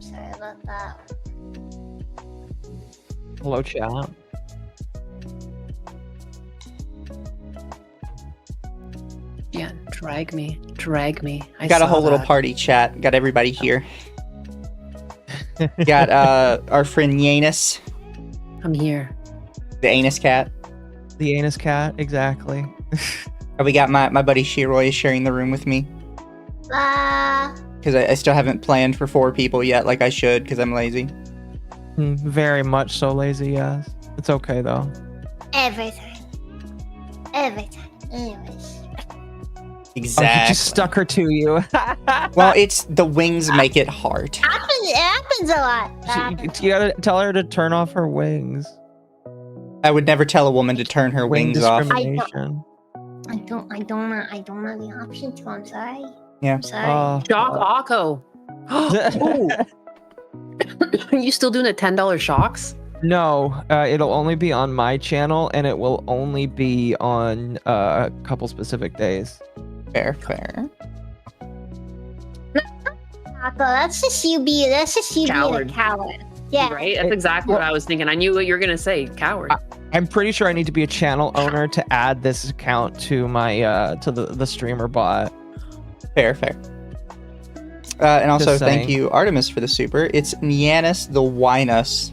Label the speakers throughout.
Speaker 1: sorry about that.
Speaker 2: Hello, chat.
Speaker 3: Yeah, drag me. I
Speaker 4: Got a
Speaker 3: saw
Speaker 4: whole little
Speaker 3: that.
Speaker 4: party chat. Got everybody here. Got our friend Yanus,
Speaker 3: I'm here.
Speaker 4: the anus cat.
Speaker 2: The anus cat, exactly.
Speaker 4: We got my buddy Shiroy is sharing the room with me. Because I still haven't planned for 4 people yet, like I should, because I'm lazy.
Speaker 2: Very much so lazy, yes. It's okay, though.
Speaker 1: Every time. Anyways.
Speaker 4: Exactly.
Speaker 2: Oh, he just stuck her to you.
Speaker 4: Well, it's the wings make it hard.
Speaker 1: It happens a lot.
Speaker 2: You gotta tell her to turn off her wings.
Speaker 4: I would never tell a woman to turn her
Speaker 2: Wing
Speaker 4: wings off.
Speaker 2: discrimination.
Speaker 1: I don't have the option to. I'm sorry.
Speaker 4: Yeah.
Speaker 1: I'm sorry.
Speaker 3: Shock Occo. Are you still doing the $10 shocks?
Speaker 2: No, it'll only be on my channel, and it will only be on a couple specific days.
Speaker 4: Fair.
Speaker 1: Occo, that's just you being a coward. Yeah.
Speaker 3: Right? That's exactly what I was thinking. I knew what you were gonna say. Coward.
Speaker 2: I'm pretty sure I need to be a channel owner to add this account to my to the streamer bot.
Speaker 4: Fair. And also,
Speaker 2: Just saying.
Speaker 4: thank you, Artemis, for the super. It's Nyanus the Winus.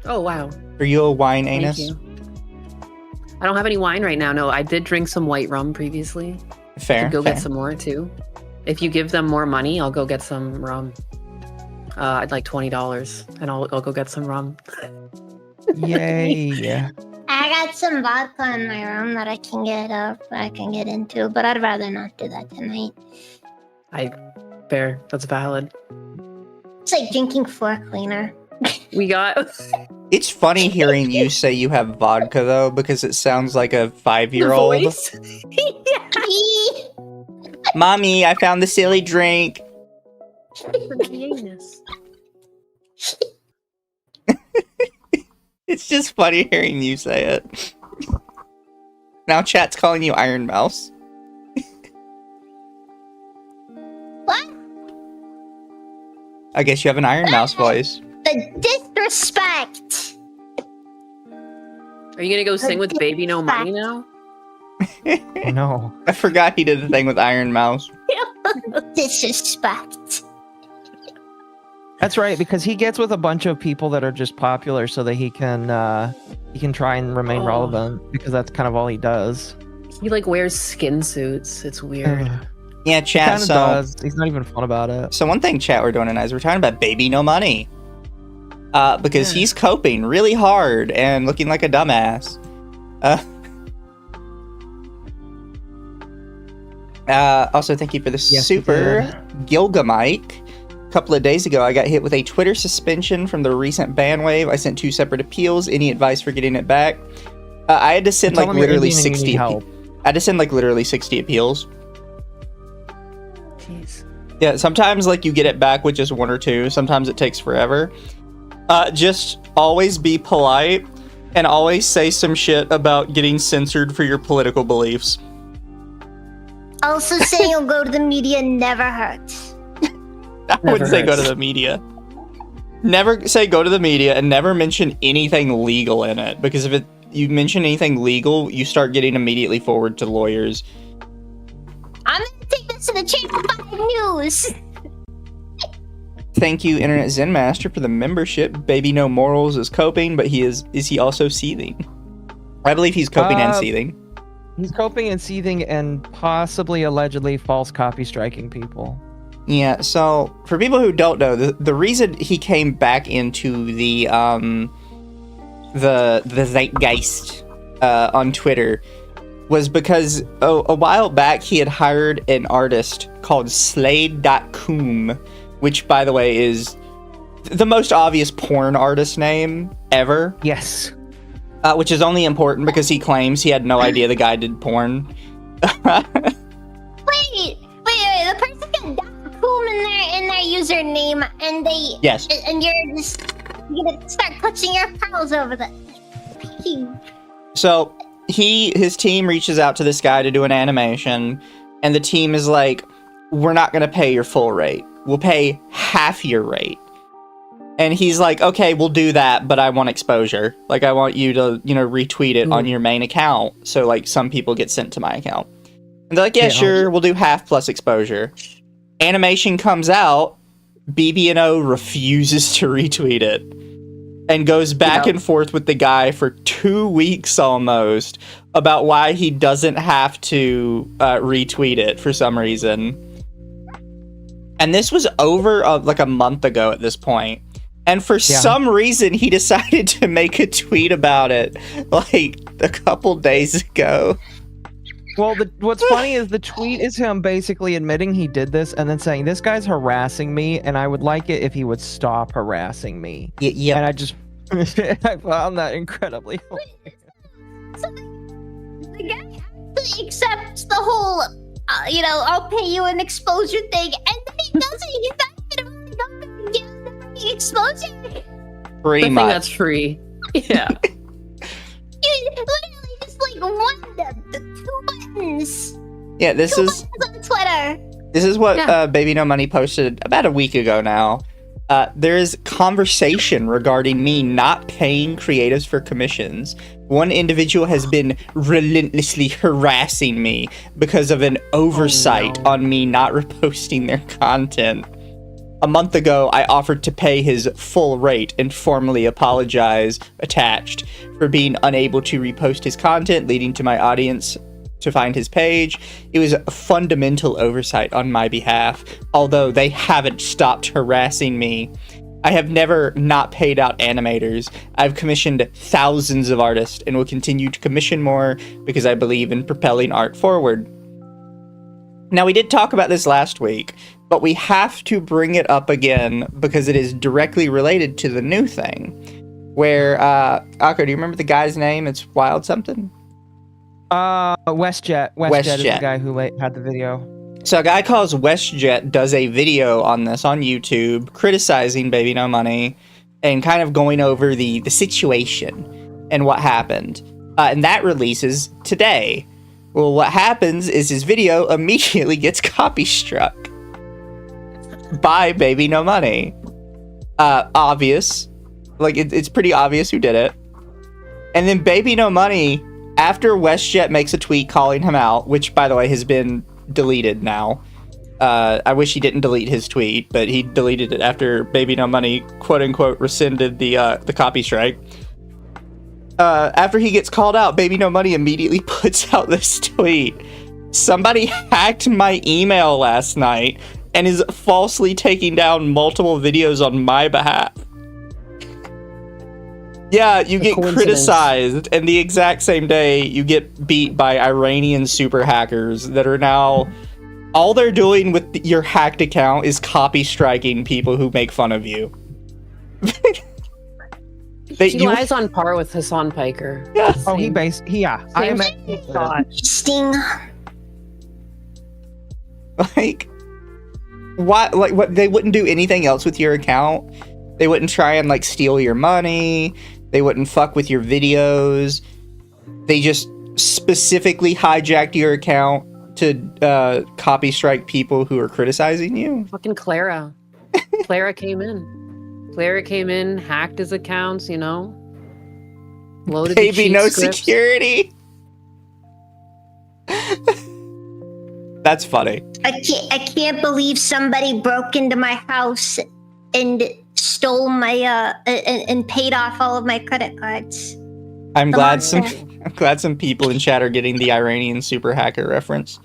Speaker 3: Oh wow.
Speaker 4: Are you a wine
Speaker 3: Thank
Speaker 4: anus?
Speaker 3: you. I don't have any wine right now. No, I did drink some white rum previously.
Speaker 4: Fair.
Speaker 3: Could go get some more too. If you give them more money, I'll go get some rum. I'd like $20, and I'll go get some rum.
Speaker 2: Yay!
Speaker 1: I got some vodka in my room that I can get into, but I'd rather not do that tonight.
Speaker 3: Fair. That's valid.
Speaker 1: It's like drinking floor cleaner.
Speaker 3: We got
Speaker 4: It's funny hearing you say you have vodka, though, because it sounds like a 5-year-old.
Speaker 3: voice.
Speaker 4: Mommy, I found the silly drink. It's just funny hearing you say it. Now chat's calling you Iron Mouse.
Speaker 1: What?
Speaker 4: I guess you have an Iron Mouse voice.
Speaker 1: The disrespect.
Speaker 3: Are you gonna go sing with Baby No Money now?
Speaker 2: No.
Speaker 4: I forgot he did the thing with Iron Mouse.
Speaker 1: Disrespect.
Speaker 2: That's right, because he gets with a bunch of people that are just popular so that he can try and remain relevant, because that's kind of all he does.
Speaker 3: He like wears skin suits. It's weird.
Speaker 4: Yeah, chat,
Speaker 2: Kind of
Speaker 4: so...
Speaker 2: does. He's not even fun about it.
Speaker 4: So one thing, chat, we're doing tonight is we're talking about Baby No Money. Because he's coping really hard and looking like a dumbass. Also, thank you for the super Gilgamike. A couple of days ago, I got hit with a Twitter suspension from the recent ban wave. I sent 2 separate appeals. Any advice for getting it back? I had to send like literally 60. I had to send like literally 60 appeals.
Speaker 3: Jeez.
Speaker 4: Yeah, sometimes like you get it back with just 1 or 2. Sometimes it takes forever. Just always be polite and always say some shit about getting censored for your political beliefs.
Speaker 1: Also, saying you'll go to the media never hurts.
Speaker 4: I would say go to the media. Never say go to the media and never mention anything legal in it, because if you mention anything legal, you start getting immediately forward to lawyers.
Speaker 1: I'm gonna take this to the Channel 5 News.
Speaker 4: Thank you, Internet Zen Master, for the membership. Baby No Morals is coping, but is he also seething? I believe he's coping and seething.
Speaker 2: He's coping and seething and possibly allegedly false copy striking people.
Speaker 4: Yeah, so for people who don't know, the reason he came back into the zeitgeist on Twitter was because a while back he had hired an artist called Slade.com, which, by the way, is the most obvious porn artist name ever.
Speaker 2: Yes.
Speaker 4: Which is only important because he claims he had no idea the guy did porn.
Speaker 1: Wait, the person got .com in their username, and they...
Speaker 4: Yes.
Speaker 1: And you're gonna start clutching your pearls over the...
Speaker 4: So, his team reaches out to this guy to do an animation, and the team is like, we're not gonna pay your full rate. we'll pay half your rate. And he's like, okay, we'll do that, but I want exposure. Like, I want you to, retweet it on your main account. So, like, some people get sent to my account. And they're like, yeah, sure, we'll do half plus exposure. Animation comes out, BB&O refuses to retweet it. And goes back and forth with the guy for 2 weeks almost about why he doesn't have to retweet it for some reason. And this was over like a month ago at this point. And for some reason, he decided to make a tweet about it like a couple days ago.
Speaker 2: Well, what's funny is the tweet is him basically admitting he did this and then saying, this guy's harassing me and I would like it if he would stop harassing me.
Speaker 4: Yeah.
Speaker 2: And I just I found that incredibly hilarious.
Speaker 1: So the guy actually accepts the whole, I'll pay you an exposure thing, and then he doesn't. He's not going to go and give the exposure.
Speaker 4: Pretty much.
Speaker 3: That's free. Yeah.
Speaker 1: You literally just the 2 buttons.
Speaker 4: Yeah, this is
Speaker 1: on Twitter.
Speaker 4: This is what Baby No Money posted about a week ago now. There is conversation regarding me not paying creatives for commissions. One individual has been relentlessly harassing me because of an oversight on me not reposting their content. A month ago, I offered to pay his full rate and formally apologize, attached, for being unable to repost his content, leading to my audience to find his page. It was a fundamental oversight on my behalf, although they haven't stopped harassing me. I have never not paid out animators. I've commissioned thousands of artists and will continue to commission more because I believe in propelling art forward. Now, we did talk about this last week, but we have to bring it up again because it is directly related to the new thing. Where, Occo, do you remember the guy's name? It's Wild something?
Speaker 2: WestJet. WestJet is the guy who had the video.
Speaker 4: So a guy calls WestJet does a video on this on YouTube, criticizing Baby No Money and kind of going over the situation and what happened. And that releases today. Well, what happens is his video immediately gets copy struck by Baby No Money. Obvious. Like, it's pretty obvious who did it. And then Baby No Money, after WestJet makes a tweet calling him out, which, by the way, has been deleted now. I wish he didn't delete his tweet, but he deleted it after Baby No Money, quote-unquote, rescinded the copy strike. After he gets called out, Baby No Money immediately puts out this tweet. Somebody hacked my email last night and is falsely taking down multiple videos on my behalf. Yeah, you get criticized, and the exact same day, you get beat by Iranian super hackers that are now... All they're doing with your hacked account is copy striking people who make fun of you.
Speaker 3: He lies on par with Hasan Piker.
Speaker 4: Yeah.
Speaker 2: Oh, I am
Speaker 1: Interesting.
Speaker 4: Like, what? Like, what? They wouldn't do anything else with your account. They wouldn't try and like steal your money. They wouldn't fuck with your videos. They just specifically hijacked your account to copy strike people who are criticizing you.
Speaker 3: Fucking Clara. Clara came in, hacked his accounts, loaded
Speaker 4: Baby
Speaker 3: the
Speaker 4: No
Speaker 3: scripts.
Speaker 4: security. That's funny.
Speaker 1: I can't believe somebody broke into my house and stole my and paid off all of my credit cards.
Speaker 4: I'm glad some people in chat are getting the Iranian super hacker reference.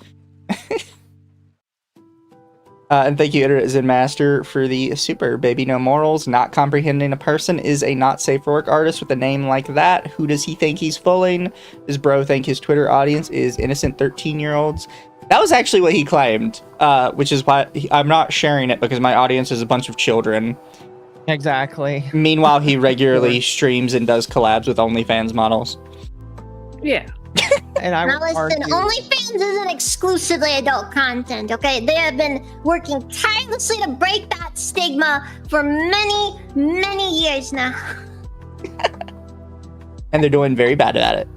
Speaker 4: And thank you, Internet Zen Master, for the super. Baby No Morals. Not comprehending a person is a not safe for work artist with a name like that. Who does he think he's fooling? Does bro think his Twitter audience is innocent 13-year-olds? That was actually what he claimed, which is why I'm not sharing it because my audience is a bunch of children.
Speaker 2: Exactly.
Speaker 4: Meanwhile, he regularly streams and does collabs with OnlyFans models.
Speaker 3: Yeah.
Speaker 2: And I
Speaker 1: Now
Speaker 2: would
Speaker 1: listen,
Speaker 2: argue...
Speaker 1: OnlyFans isn't exclusively adult content, okay? They have been working tirelessly to break that stigma for many, many years now.
Speaker 4: And they're doing very bad at it.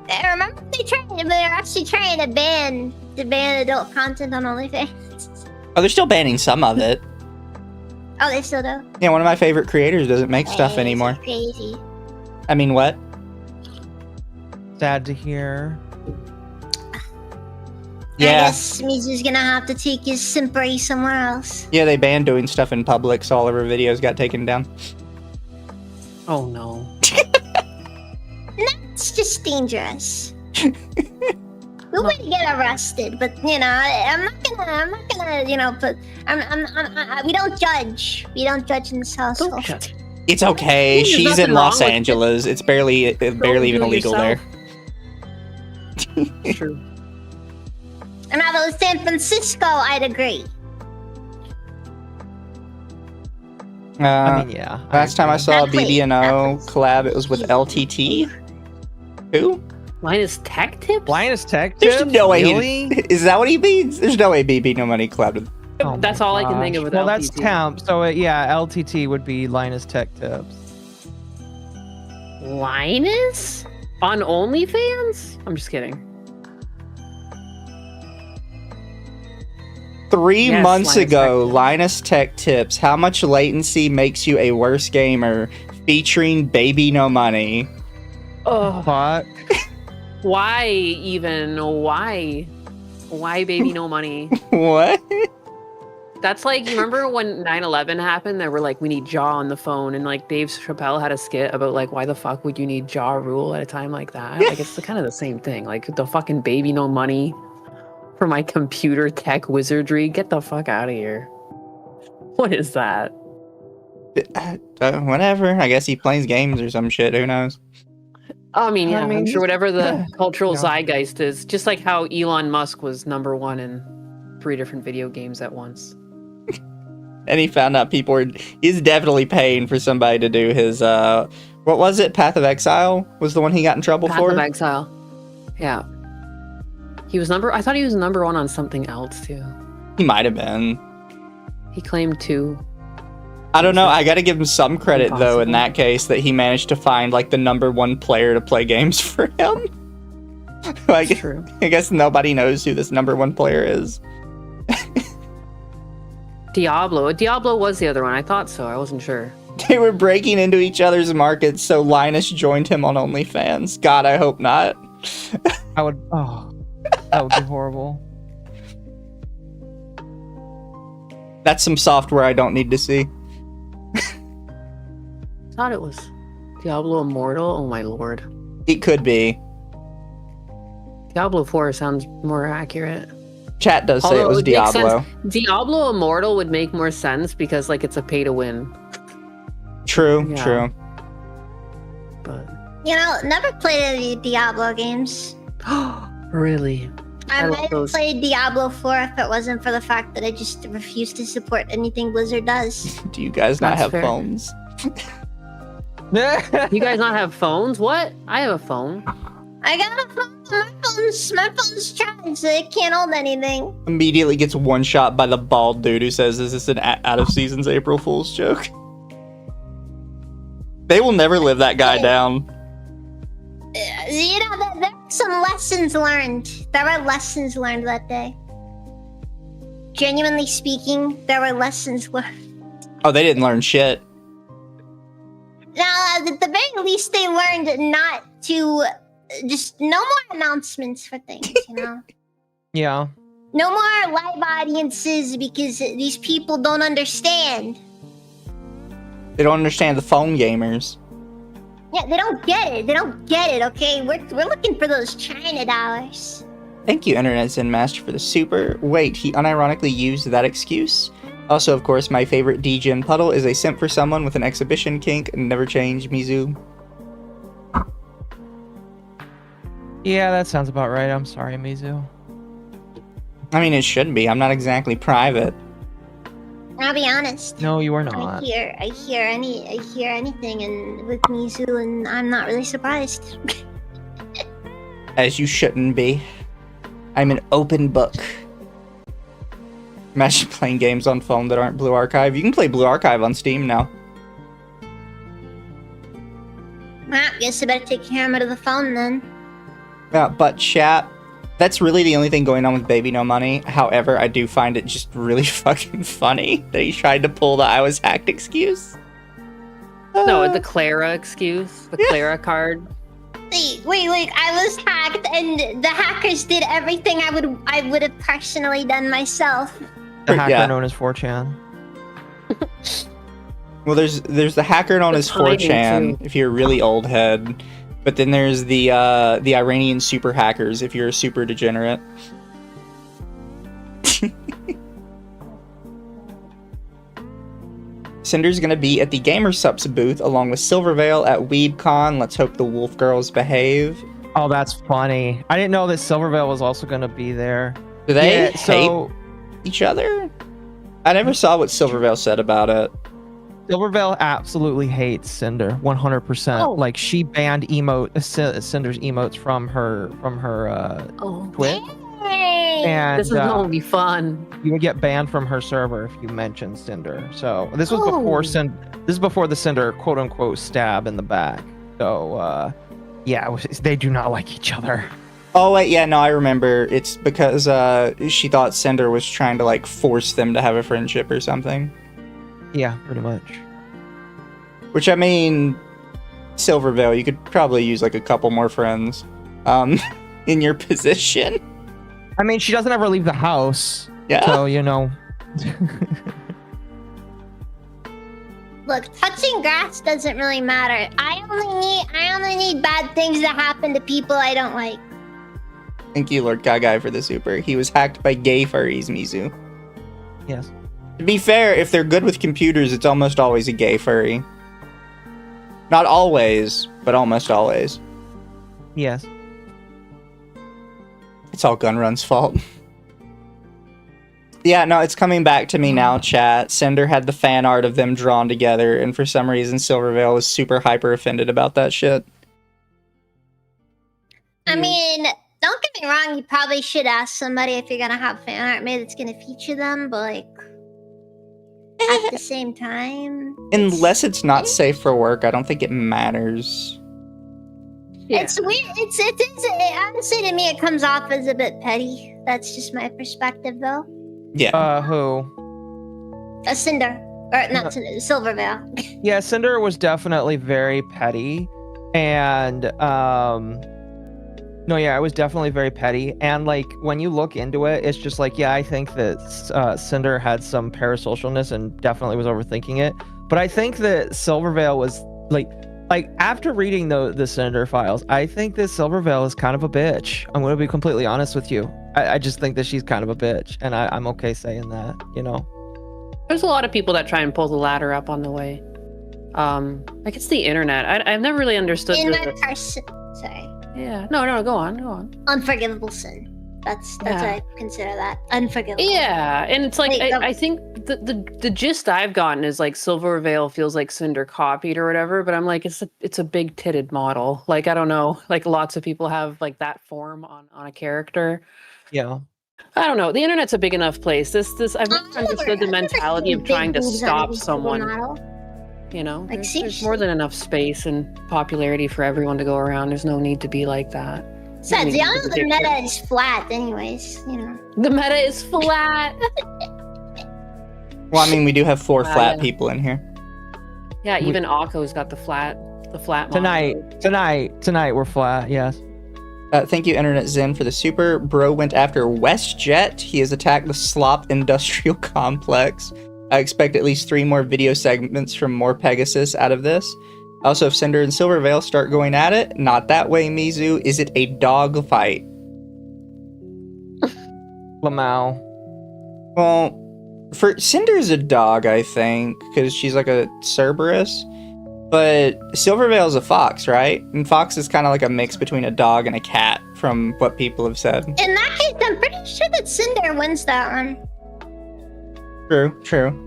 Speaker 1: I remember they're actually trying to ban adult content on OnlyFans.
Speaker 4: Oh, they're still banning some of it.
Speaker 1: Oh, they still do?
Speaker 4: Yeah, one of my favorite creators doesn't make stuff anymore.
Speaker 1: Crazy.
Speaker 4: I mean, what?
Speaker 2: Sad to hear.
Speaker 1: I
Speaker 4: Yeah.
Speaker 1: guess Mizu's gonna have to take his simpery somewhere else.
Speaker 4: Yeah, they banned doing stuff in public, so all of her videos got taken down.
Speaker 3: Oh no.
Speaker 1: It's just dangerous. We would get arrested, but you know, I'm not gonna, you know, put. We don't judge. We don't judge in this household.
Speaker 3: Don't judge.
Speaker 4: It's okay.
Speaker 3: There's
Speaker 4: She's
Speaker 3: nothing
Speaker 4: in Los
Speaker 3: wrong with
Speaker 4: Angeles. It's barely even
Speaker 3: do it
Speaker 4: illegal there.
Speaker 3: yourself. True.
Speaker 1: And if it was San Francisco, I'd agree.
Speaker 2: I mean, yeah.
Speaker 4: Last time I saw a
Speaker 1: That place,
Speaker 4: BB&O
Speaker 1: that place.
Speaker 4: collab, it was with LTT. Who?
Speaker 3: Linus Tech Tips?
Speaker 2: Linus Tech
Speaker 4: There's
Speaker 2: Tips?
Speaker 4: no way.
Speaker 2: Really?
Speaker 4: Is that what he means? There's no way BB No Money collabed with.
Speaker 2: Oh
Speaker 3: That's
Speaker 2: my
Speaker 3: all I can think of
Speaker 2: gosh.
Speaker 3: with
Speaker 2: Well, that's
Speaker 3: LTT.
Speaker 2: temp. So yeah, LTT would be Linus Tech Tips.
Speaker 3: Linus? On OnlyFans? I'm just kidding.
Speaker 4: 3
Speaker 3: Yes,
Speaker 4: months
Speaker 3: Linus
Speaker 4: ago,
Speaker 3: Tech Tips.
Speaker 4: Linus Tech Tips. How much latency makes you a worse gamer? Featuring Baby No Money.
Speaker 3: Oh,
Speaker 2: Fuck.
Speaker 3: why even? Why? Why baby no money?
Speaker 4: What?
Speaker 3: That's like, you remember when 9/11 happened? They were like, we need Jaw on the phone, and like Dave Chappelle had a skit about like, why the fuck would you need Jaw Rule at a time like that? Like, it's kind of the same thing. Like the fucking baby no money for my computer tech wizardry. Get the fuck out of here. What is that?
Speaker 4: Whatever. I guess he plays games or some shit. Who knows?
Speaker 3: I mean, yeah,
Speaker 2: I mean,
Speaker 3: I'm sure whatever the
Speaker 2: yeah,
Speaker 3: cultural
Speaker 2: you know.
Speaker 3: zeitgeist is, just like how Elon Musk was #1 in 3 different video games at once.
Speaker 4: And he found out people were. He's definitely paying for somebody to do his. What was it? Path of Exile was the one he got in trouble
Speaker 3: Path
Speaker 4: for.
Speaker 3: of Exile. Yeah. He was I thought he was #1 on something else too.
Speaker 4: He might have been.
Speaker 3: He claimed 2.
Speaker 4: I don't know. I got to give him some credit though. In
Speaker 3: Impossible.
Speaker 4: that case, that he managed to find like the #1 player to play games for him. Like,
Speaker 3: That's true.
Speaker 4: I guess nobody knows who this #1 player is.
Speaker 3: Diablo. Diablo was the other one. I thought so. I wasn't sure.
Speaker 4: They were breaking into each other's markets, so Linus joined him on OnlyFans. God, I hope not.
Speaker 2: I would. Oh, that would be horrible.
Speaker 4: That's some software I don't need to see.
Speaker 3: I thought it was Diablo Immortal. Oh my lord.
Speaker 4: It could be.
Speaker 3: Diablo 4 sounds more accurate.
Speaker 4: Chat does say
Speaker 3: Although
Speaker 4: it was
Speaker 3: would make sense-
Speaker 4: Diablo.
Speaker 3: Diablo Immortal would make more sense because like it's a pay to win.
Speaker 4: True,
Speaker 3: Yeah.
Speaker 4: true.
Speaker 3: But
Speaker 1: You know, never played any Diablo games.
Speaker 3: really?
Speaker 1: I
Speaker 3: I love
Speaker 1: might have
Speaker 3: those.
Speaker 1: played Diablo 4 if it wasn't for the fact that I just refuse to support anything Blizzard does.
Speaker 4: Do you guys not
Speaker 3: That's
Speaker 4: have
Speaker 3: fair.
Speaker 4: phones?
Speaker 3: You guys not have phones? What? I have a phone.
Speaker 1: I got a phone. My phone's trash, so it can't hold anything.
Speaker 4: Immediately gets one shot by the bald dude who says, "Is this an out of season's April Fool's joke?" They will never live that guy down.
Speaker 1: You know, there were some lessons learned. There were lessons learned that day. Genuinely speaking, there were lessons learned.
Speaker 4: Oh, they didn't learn shit.
Speaker 1: Now, at the very least, they learned not to just no more announcements for things, you know?
Speaker 2: Yeah.
Speaker 1: No more live audiences because these people don't understand.
Speaker 4: They don't understand the phone gamers.
Speaker 1: Yeah, they don't get it. They don't get it, okay? We're looking for those China dollars.
Speaker 4: Thank you, Internet Zen Master, for the super. Wait, he unironically used that excuse? Also, of course, my favorite DGen puddle is a simp for someone with an exhibition kink and never change, Mizu.
Speaker 2: Yeah, that sounds about right. I'm sorry, Mizu.
Speaker 4: I mean, it should be. I'm not exactly private.
Speaker 1: I'll be honest.
Speaker 2: No, you are
Speaker 1: I
Speaker 2: not.
Speaker 1: hear anything and with Mizu, and I'm not really surprised.
Speaker 4: As you shouldn't be. I'm an open book. Imagine playing games on phone that aren't Blue Archive. You can play Blue Archive on Steam now.
Speaker 1: Well, guess I better take the camera to the phone then.
Speaker 4: Yeah, but chat, That's really the only thing going on with Baby No Money. However, I do find it just really fucking funny that he tried to pull the I was hacked excuse.
Speaker 3: No, the Clara excuse, the Clara card.
Speaker 1: Wait, I was hacked and the hackers did everything I would have personally done myself.
Speaker 2: The hacker
Speaker 4: Yeah.
Speaker 2: known as 4chan.
Speaker 4: Well, there's the hacker known as
Speaker 3: timing,
Speaker 4: 4chan
Speaker 3: too.
Speaker 4: if you're a really old head, but then there's the Iranian super hackers if you're a super degenerate. Cinder's gonna be at the GamerSups booth along with Silvervale at WeebCon. Let's hope the Wolf Girls behave.
Speaker 2: Oh, that's funny. I didn't know that Silvervale was also going to be there.
Speaker 4: Do they
Speaker 2: Yeah,
Speaker 4: hate each other? I never saw what Silvervale said about it.
Speaker 2: Silvervale absolutely hates Cinder 100%.
Speaker 3: Oh.
Speaker 2: Like she banned Cinder's emotes from her
Speaker 3: Oh,
Speaker 2: Twitch,
Speaker 1: Hey.
Speaker 2: and
Speaker 3: this is gonna be fun.
Speaker 2: you would get banned from her server if you mentioned Cinder. So this was
Speaker 3: Oh.
Speaker 2: this is before the Cinder quote unquote stab in the back. So yeah, they do not like each other.
Speaker 4: Oh wait, yeah, no, I remember. It's because she thought Cinder was trying to like force them to have a friendship or something.
Speaker 2: Yeah, pretty much.
Speaker 4: Which I mean, Silvervale, you could probably use like a couple more friends, in your position.
Speaker 2: I mean, she doesn't ever leave the house,
Speaker 4: Yeah.
Speaker 2: so you know.
Speaker 1: Look, touching grass doesn't really matter. I only need bad things to happen to people I don't like.
Speaker 4: Thank you, Lord Gagai, for the super. He was hacked by gay furries, Mizu.
Speaker 2: Yes.
Speaker 4: To be fair, if they're good with computers, it's almost always a gay furry. Not always, but almost always.
Speaker 2: Yes.
Speaker 4: It's all Gunrun's fault. Yeah, no, it's coming back to me now, chat. Cinder had the fan art of them drawn together, and for some reason, Silvervale was super hyper offended about that shit.
Speaker 1: I mean, don't get me wrong, you probably should ask somebody if you're gonna have fan art made that's gonna feature them, but like at the same time,
Speaker 4: Unless it's not safe for work, I don't think it matters.
Speaker 3: Yeah.
Speaker 1: it's weird. Honestly, to me, it comes off as a bit petty. That's just my perspective, though.
Speaker 4: Yeah.
Speaker 2: Who?
Speaker 1: A Cinder, or not Cinder, Silvervale.
Speaker 2: Yeah, Cinder was definitely very petty, and no, yeah, it was definitely very petty. And like when you look into it, it's just like, yeah, I think that Cinder had some parasocialness and definitely was overthinking it. But I think that Silvervale was like after reading the Cinder files, I think that Silvervale is kind of a bitch. I'm gonna be completely honest with you. I just think that she's kind of a bitch, and I'm okay saying that, you know.
Speaker 3: There's a lot of people that try and pull the ladder up on the way. Like it's the internet. I've never really understood.
Speaker 1: In my person, sorry,
Speaker 3: Yeah. No, go on.
Speaker 1: unforgivable sin. That's
Speaker 3: Yeah.
Speaker 1: what I consider that unforgivable.
Speaker 3: Yeah, and it's like
Speaker 1: Wait,
Speaker 3: I think the gist I've gotten is like Silvervale feels like Cinder copied or whatever, but I'm like it's a big titted model. Like I don't know, like lots of people have like that form on a character.
Speaker 2: Yeah.
Speaker 3: I don't know. The internet's a big enough place. This I've never understood the mentality of trying to stop someone. You know,
Speaker 1: Like,
Speaker 3: there's more than enough space and popularity for everyone to go around. There's no need to be like that.
Speaker 1: Besides, y'all know
Speaker 3: It's
Speaker 1: the meta
Speaker 3: different.
Speaker 1: is flat, anyways. You know.
Speaker 3: The meta is flat.
Speaker 4: Well, I mean, we do have four
Speaker 3: Ah,
Speaker 4: flat
Speaker 3: yeah.
Speaker 4: people in here.
Speaker 3: Yeah, even Occo's got the flat model.
Speaker 2: Tonight we're flat. Yes.
Speaker 4: Thank you, Internet Zen, for the super. Bro went after WestJet. He has attacked the Slop Industrial Complex. I expect at least 3 more video segments from more Pegasus out of this. Also, if Cinder and Silvervale start going at it, not that way, Mizu. Is it a dog fight?
Speaker 2: Lamau.
Speaker 4: Well, for Cinder's a dog, I think, because she's like a Cerberus. But Silvervale's a fox, right? And fox is kind of like a mix between a dog and a cat, from what people have said.
Speaker 1: In that case, I'm pretty sure that Cinder wins that one.
Speaker 4: True.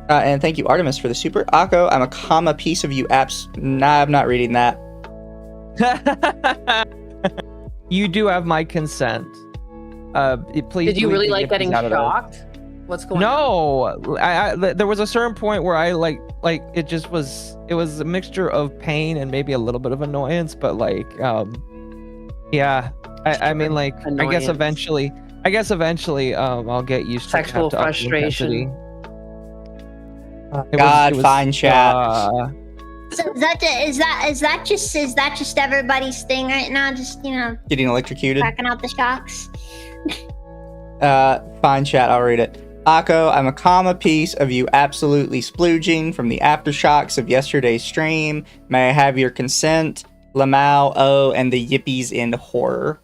Speaker 4: And thank you, Artemis, for the super. Occo, I'm a comma piece of you apps. Nah, I'm not reading that.
Speaker 2: You do have my consent. Please.
Speaker 3: Did you really like
Speaker 2: getting
Speaker 3: getting shocked? What's going on?
Speaker 2: No, there was a certain point where I like it just was. It was a mixture of pain and maybe a little bit of annoyance, but like, Yeah, I mean, like,
Speaker 3: Annoyance.
Speaker 2: I guess eventually, I'll get used to
Speaker 3: Sexual
Speaker 2: to up the
Speaker 3: frustration.
Speaker 2: intensity.
Speaker 4: God, fine chat.
Speaker 1: So is that just everybody's thing right now? Just
Speaker 4: Getting electrocuted.
Speaker 1: cracking out the shocks.
Speaker 4: Fine chat, I'll read it. Occo, I'm a comma piece of you absolutely splooging from the aftershocks of yesterday's stream. May I have your consent? Lamau, oh, and the yippies in horror.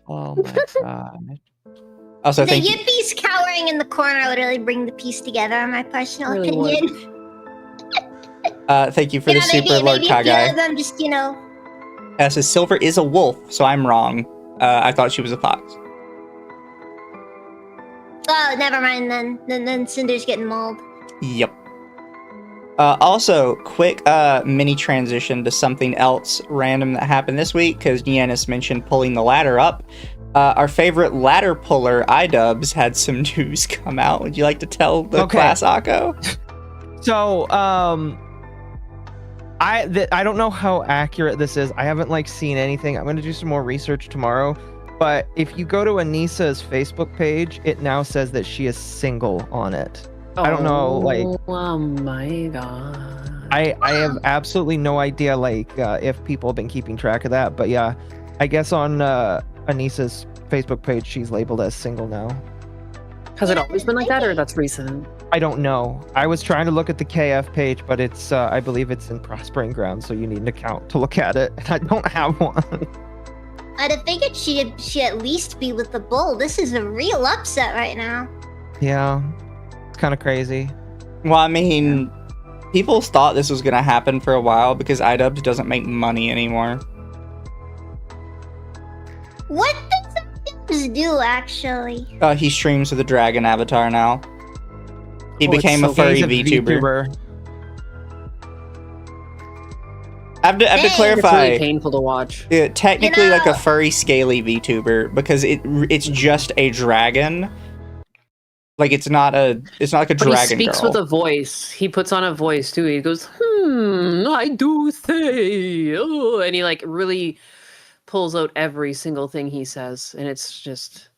Speaker 2: Oh my god.
Speaker 4: Also,
Speaker 1: The
Speaker 4: thank you.
Speaker 1: yippies cowering in the corner would really bring the piece together, in my personal
Speaker 3: Really
Speaker 1: opinion.
Speaker 4: Thank you for the super Lord
Speaker 1: maybe a few
Speaker 4: Kagai.
Speaker 1: of them just
Speaker 4: Says Silver is a wolf, so I'm wrong. I thought she was a fox.
Speaker 1: Oh, never mind then. Then Cinder's getting mauled.
Speaker 4: Yep. Also, quick mini transition to something else random that happened this week, because Nianis mentioned pulling the ladder up. Our favorite ladder puller, Idubbbz, had some news come out. Would you like to tell the class, Occo?
Speaker 2: So, I don't know how accurate this is. I haven't seen anything. I'm going to do some more research tomorrow. But if you go to Anissa's Facebook page, it now says that she is single on it. I don't know,
Speaker 3: Oh my god.
Speaker 2: I have absolutely no idea, if people have been keeping track of that. But yeah, I guess on Anissa's Facebook page, she's labeled as single now.
Speaker 3: Has it always been like that, or that's recent?
Speaker 2: I don't know. I was trying to look at the KF page, but it's I believe it's in Prospering Ground, so you need an account to look at it, and I don't have one.
Speaker 1: I'd have figured she'd at least be with the bull. This is a real upset right now.
Speaker 2: Yeah, it's kind of crazy.
Speaker 4: Well, I mean, people thought this was going to happen for a while because Idubbbz doesn't make money anymore.
Speaker 1: What does Idubbbz do, actually?
Speaker 4: He streams with a dragon avatar now. He
Speaker 3: Oh,
Speaker 4: became
Speaker 3: it's
Speaker 4: a
Speaker 3: so
Speaker 4: furry
Speaker 2: He's a
Speaker 4: VTuber. I have to
Speaker 1: Dang.
Speaker 3: It's
Speaker 4: clarify.
Speaker 3: really painful to watch.
Speaker 4: Technically, like
Speaker 1: know-
Speaker 4: a furry, scaly VTuber because it's just a dragon. Like it's not like a
Speaker 3: But
Speaker 4: dragon
Speaker 3: he speaks
Speaker 4: girl.
Speaker 3: with a voice. He puts on a voice too. He goes, I do say, oh, and he really pulls out every single thing he says, and it's just,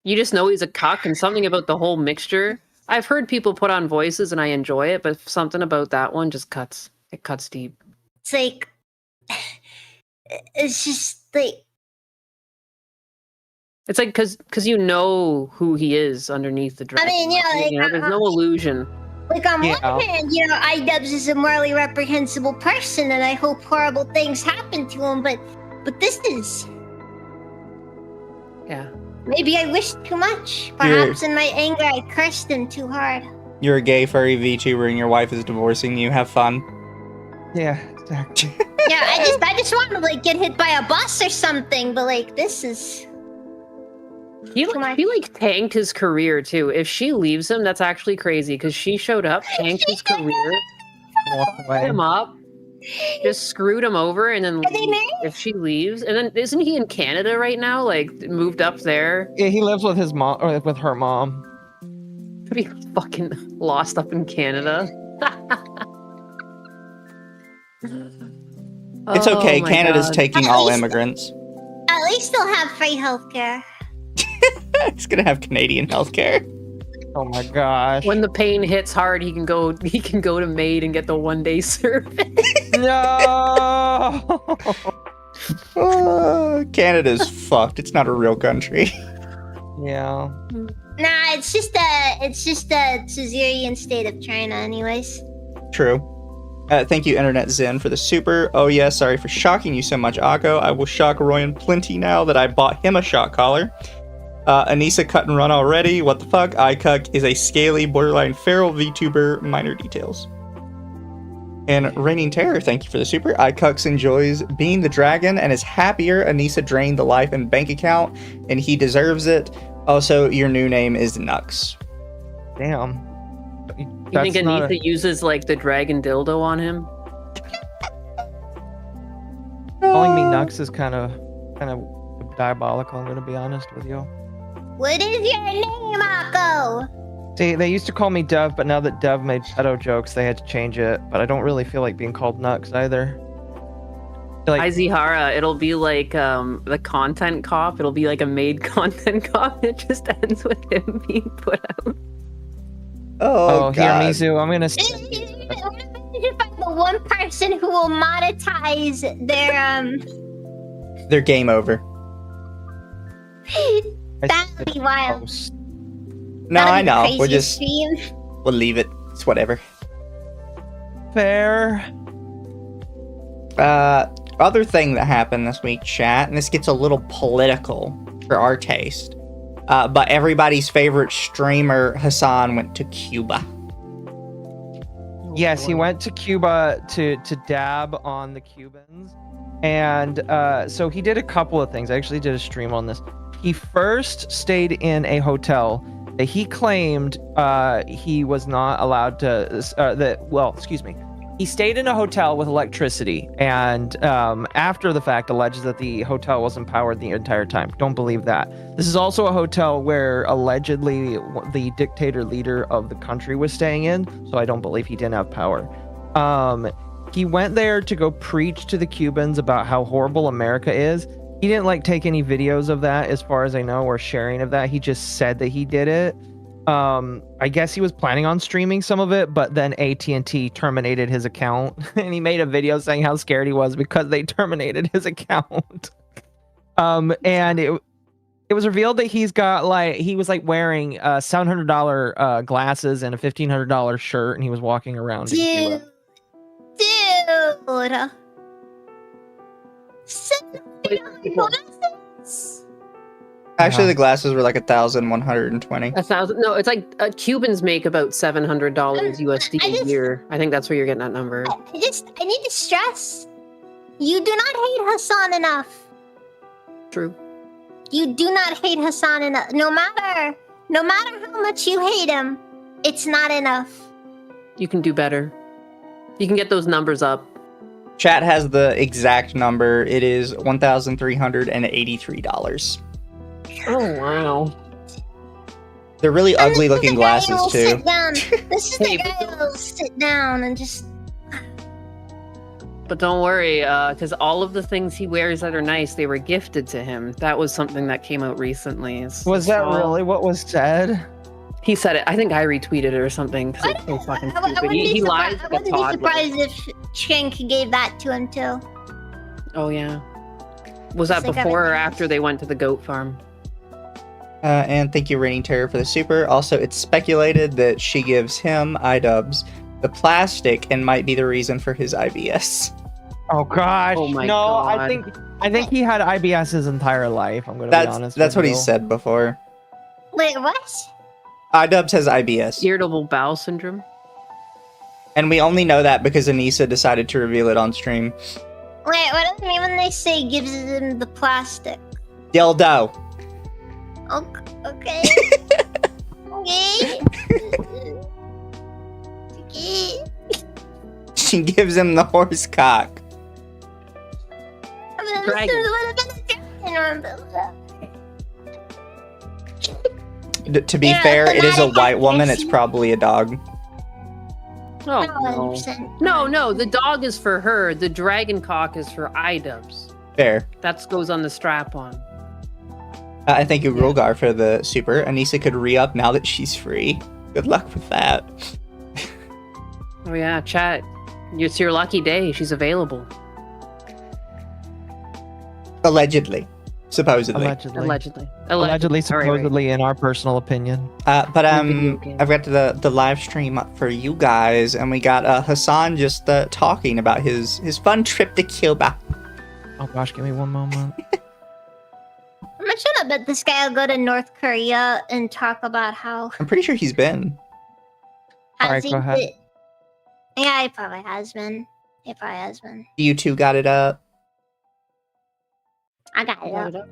Speaker 3: you just know he's a cuck. And something about the whole mixture. I've heard people put on voices, and I enjoy it, but something about that one just cuts. It cuts deep.
Speaker 1: It's like, it's just like,
Speaker 3: It's like because you know who he is underneath the dress.
Speaker 1: mean,
Speaker 3: there's no illusion.
Speaker 1: like on
Speaker 2: Yeah.
Speaker 1: one hand, Idubbbz is a morally reprehensible person, and I hope horrible things happen to him. But this is,
Speaker 3: Yeah.
Speaker 1: maybe I wished too much. Perhaps in my anger, I cursed him too hard.
Speaker 4: You're a gay furry VTuber and your wife is divorcing you. Have fun.
Speaker 2: Yeah, exactly.
Speaker 1: Yeah, I just want to get hit by a bus or something. But this is.
Speaker 3: He
Speaker 1: Come on.
Speaker 3: tanked his career too. If she leaves him, that's actually crazy because she showed up, tanked his career,
Speaker 2: Walk
Speaker 3: fucked
Speaker 2: away.
Speaker 3: him up, just screwed him over, and then
Speaker 1: Are they married?
Speaker 3: if she leaves, and then isn't he in Canada right now? Moved up there.
Speaker 2: Yeah, he lives with his mom or with her mom.
Speaker 3: Could be fucking lost up in Canada.
Speaker 4: It's okay.
Speaker 3: Oh my
Speaker 4: Canada's
Speaker 3: God.
Speaker 4: taking all immigrants.
Speaker 1: At least they'll have free healthcare.
Speaker 4: It's gonna have Canadian healthcare.
Speaker 2: Oh my gosh.
Speaker 3: When the pain hits hard, he can go to Maid and get the 1-day service.
Speaker 2: No.
Speaker 4: Canada's fucked. It's not a real country.
Speaker 2: Yeah.
Speaker 1: Nah, it's just a Suzerian state of China, anyways.
Speaker 4: True. Thank you, Internet Zen, for the super. Oh yeah, sorry for shocking you so much, Occo. I will shock Royan plenty now that I bought him a shock collar. Anissa cut and run already. What the fuck? iCuck is a scaly, borderline feral VTuber. Minor details. And Reigning Terror, thank you for the super. iCucks enjoys being the dragon and is happier Anissa drained the life and bank account, and he deserves it. Also, your new name is Nux.
Speaker 2: Damn.
Speaker 3: You think Anissa uses the dragon dildo on him?
Speaker 2: Calling me Nux is kind of diabolical. I'm gonna be honest with you.
Speaker 1: What is your name, Occo?
Speaker 2: See, they used to call me Dove, but now that Dove made pedo jokes, they had to change it. But I don't really feel like being called Nux either. Like,
Speaker 3: Izihara, it'll be like the content cop. It'll be like a made content cop. It just ends with him being put out.
Speaker 4: Oh,
Speaker 2: here,
Speaker 4: God.
Speaker 2: Mizu, I'm gonna.
Speaker 1: You find the one person who will monetize
Speaker 4: They're game over.
Speaker 1: that'd be wild.
Speaker 4: No,
Speaker 1: That'd
Speaker 4: I
Speaker 1: be
Speaker 4: know.
Speaker 1: crazy
Speaker 4: We'll just
Speaker 1: stream.
Speaker 4: we'll leave it. It's whatever.
Speaker 2: Fair.
Speaker 4: Other thing that happened this week, chat, and this gets a little political for our taste. But everybody's favorite streamer, Hasan, went to Cuba.
Speaker 2: Yes, he went to Cuba to dab on the Cubans. And so he did a couple of things. I actually did a stream on this. He first stayed in a hotel that he claimed he was not allowed to, he stayed in a hotel with electricity, and after the fact alleges that the hotel wasn't powered the entire time. Don't believe that. This is also a hotel where allegedly the dictator leader of the country was staying in, so I don't believe he didn't have power. He went there to go preach to the Cubans about how horrible America is. He didn't like take any videos of that, as far as I know, or sharing of that. He just said that he did it. I guess he was planning on streaming some of it, but then AT&T terminated his account, and he made a video saying how scared he was because they terminated his account. And it was revealed that he was wearing $700 glasses and a $1,500 shirt, and he was walking around in Cuba.
Speaker 1: Dude. $700 glasses?
Speaker 4: Actually, the glasses were like 1,120.
Speaker 3: 1,000? No, it's like Cubans make about $700 USD a year. I think that's where you're getting that number.
Speaker 1: I need to stress, you do not hate Hasan enough.
Speaker 3: True.
Speaker 1: You do not hate Hasan enough. No matter how much you hate him, it's not enough.
Speaker 3: You can do better. You can get those numbers up.
Speaker 4: Chat has the exact number. It is $1,383.
Speaker 3: Oh, wow.
Speaker 4: They're really ugly looking glasses, too.
Speaker 1: Sit down. This is the guy who'll sit down and just...
Speaker 3: But don't worry, because all of the things he wears that are nice, they were gifted to him. That was something that came out recently.
Speaker 2: Was that really what was said?
Speaker 3: He said it. I think I retweeted it or something because it's so fucking stupid. He lied
Speaker 1: I
Speaker 3: like a
Speaker 1: wouldn't be
Speaker 3: toddler.
Speaker 1: surprised if Shank gave that to him too.
Speaker 3: Oh, yeah. Was that
Speaker 1: Just like
Speaker 3: before or
Speaker 1: everything
Speaker 3: after they went to the goat farm?
Speaker 4: And thank you, Reigning Terror, for the super. Also, it's speculated that she gives him, Idubbbz, the plastic and might be the reason for his IBS.
Speaker 2: Oh gosh.
Speaker 3: Oh my
Speaker 2: no,
Speaker 3: God.
Speaker 2: I think he had IBS his entire life. I'm gonna be honest.
Speaker 4: That's what
Speaker 2: with
Speaker 4: he
Speaker 2: you.
Speaker 4: said before.
Speaker 1: Wait, what?
Speaker 4: Idubbbz has IBS.
Speaker 3: Irritable bowel syndrome?
Speaker 4: And we only know that because Anissa decided to reveal it on stream.
Speaker 1: Wait, what does it mean when they say gives him the plastic?
Speaker 4: Dildo.
Speaker 1: Okay. Okay. Okay.
Speaker 4: She gives him the horse cock.
Speaker 1: I mean,
Speaker 3: Dragon.
Speaker 1: this would have been a dragon.
Speaker 4: To be
Speaker 1: Yeah,
Speaker 4: fair,
Speaker 1: but
Speaker 4: it is a
Speaker 1: not
Speaker 4: white woman.
Speaker 1: against
Speaker 4: It's
Speaker 1: you.
Speaker 4: probably a dog.
Speaker 3: Oh, no.
Speaker 1: 100%.
Speaker 3: No, the dog is for her. The dragon cock is for Idubbbz.
Speaker 4: Fair.
Speaker 3: That goes on the strap on.
Speaker 4: I thank you, Rolgar, for the super. Anissa could re-up now that she's free. Good luck with that.
Speaker 3: Oh, yeah, chat. It's your lucky day. She's available.
Speaker 4: Allegedly. Supposedly.
Speaker 3: Allegedly.
Speaker 2: Allegedly,
Speaker 3: All right,
Speaker 2: supposedly, in our personal opinion.
Speaker 4: But
Speaker 3: Video game.
Speaker 4: I've got the live stream up for you guys, and we got Hasan just talking about his fun trip to Cuba.
Speaker 2: Oh gosh, give me one moment.
Speaker 1: I'm not sure, but this guy will go to North Korea and talk about how.
Speaker 4: I'm pretty sure he's been.
Speaker 2: All right,
Speaker 1: has he
Speaker 2: go ahead.
Speaker 1: been- Yeah, he probably has been. He probably has been.
Speaker 4: You two got it up.
Speaker 1: I got it up.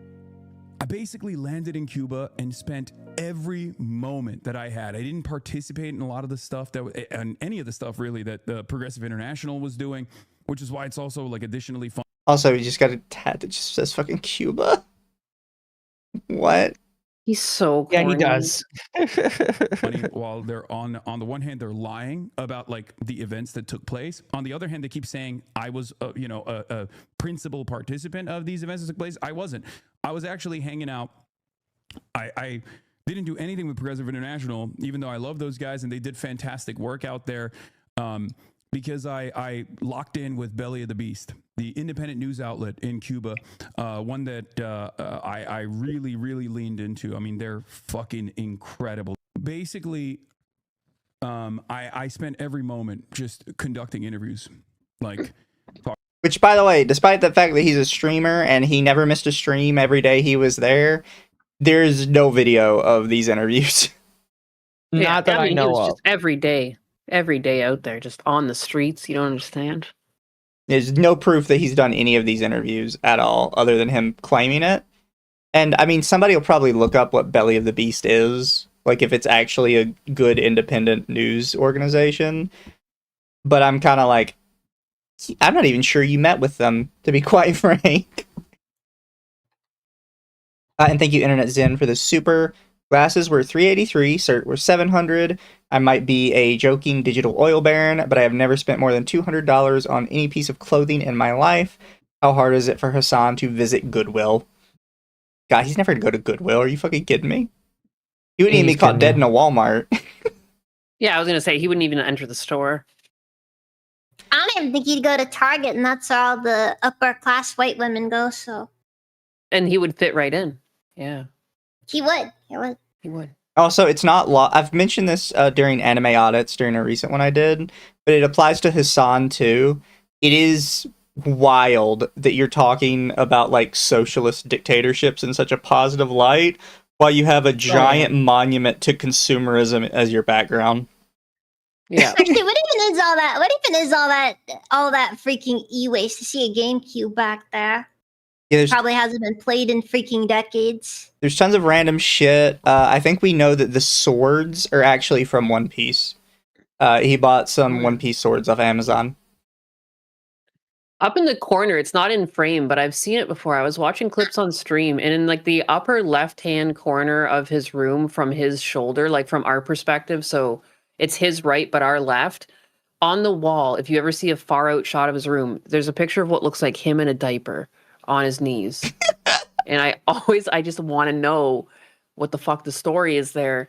Speaker 5: I basically landed in Cuba and spent every moment that I had. I didn't participate in a lot of the stuff and any of the stuff really that the Progressive International was doing, which is why it's also like additionally fun.
Speaker 4: Also, we just got a tat that just says fucking Cuba. What?
Speaker 3: He's so
Speaker 2: Yeah,
Speaker 3: corny.
Speaker 2: he does.
Speaker 5: Funny, while they're on the one hand they're lying about like the events that took place. On the other hand, they keep saying I was a principal participant of these events that took place. I wasn't. I was actually hanging out. I didn't do anything with Progressive International, even though I love those guys and they did fantastic work out there. Because I locked in with Belly of the Beast, the independent news outlet in Cuba, one that I really, really leaned into. I mean, they're fucking incredible. Basically, I spent every moment just conducting interviews. Like,
Speaker 4: Which, by the way, despite the fact that he's a streamer and he never missed a stream every day he was there, there's no video of these interviews.
Speaker 2: Not that I
Speaker 3: he
Speaker 2: know
Speaker 3: was
Speaker 2: of.
Speaker 3: just every day out there, just on the streets. You don't understand.
Speaker 4: There's no proof that he's done any of these interviews at all, other than him claiming it. And, I mean, somebody will probably look up what Belly of the Beast is, like if it's actually a good independent news organization. But I'm kind of like, I'm not even sure you met with them, to be quite frank. And thank you, Internet Zen, for the super. Glasses were $383, cert were $700. I might be a joking digital oil baron, but I have never spent more than $200 on any piece of clothing in my life. How hard is it for Hasan to visit Goodwill? God, he's never gonna go to Goodwill. Are you fucking kidding me? He wouldn't even be caught dead in a Walmart.
Speaker 3: Yeah, I was gonna say he wouldn't even enter the store.
Speaker 1: I don't even think he'd go to Target, and that's where all the upper class white women go. So,
Speaker 3: And he would fit right in. Yeah,
Speaker 1: he would. He would.
Speaker 3: he would.
Speaker 4: Also, it's not I've mentioned this during anime audits during a recent one I did, but it applies to Hasan too. It is wild that you're talking about like socialist dictatorships in such a positive light while you have a giant monument to consumerism as your background.
Speaker 3: Yeah.
Speaker 1: Actually, what even is all that? What even is all that freaking e-waste to see a GameCube back there?
Speaker 4: Yeah,
Speaker 1: Probably hasn't been played in freaking decades.
Speaker 4: there's tons of random shit. I think we know that the swords are actually from One Piece. He bought some One Piece swords off Amazon.
Speaker 3: Up in the corner, it's not in frame, but I've seen it before. I was watching clips on stream, and in like the upper left-hand corner of his room from his shoulder, like from our perspective, so it's his right, but our left, on the wall, if you ever see a far out shot of his room, there's a picture of what looks like him in a diaper on his knees. And I just want to know what the fuck the story is there.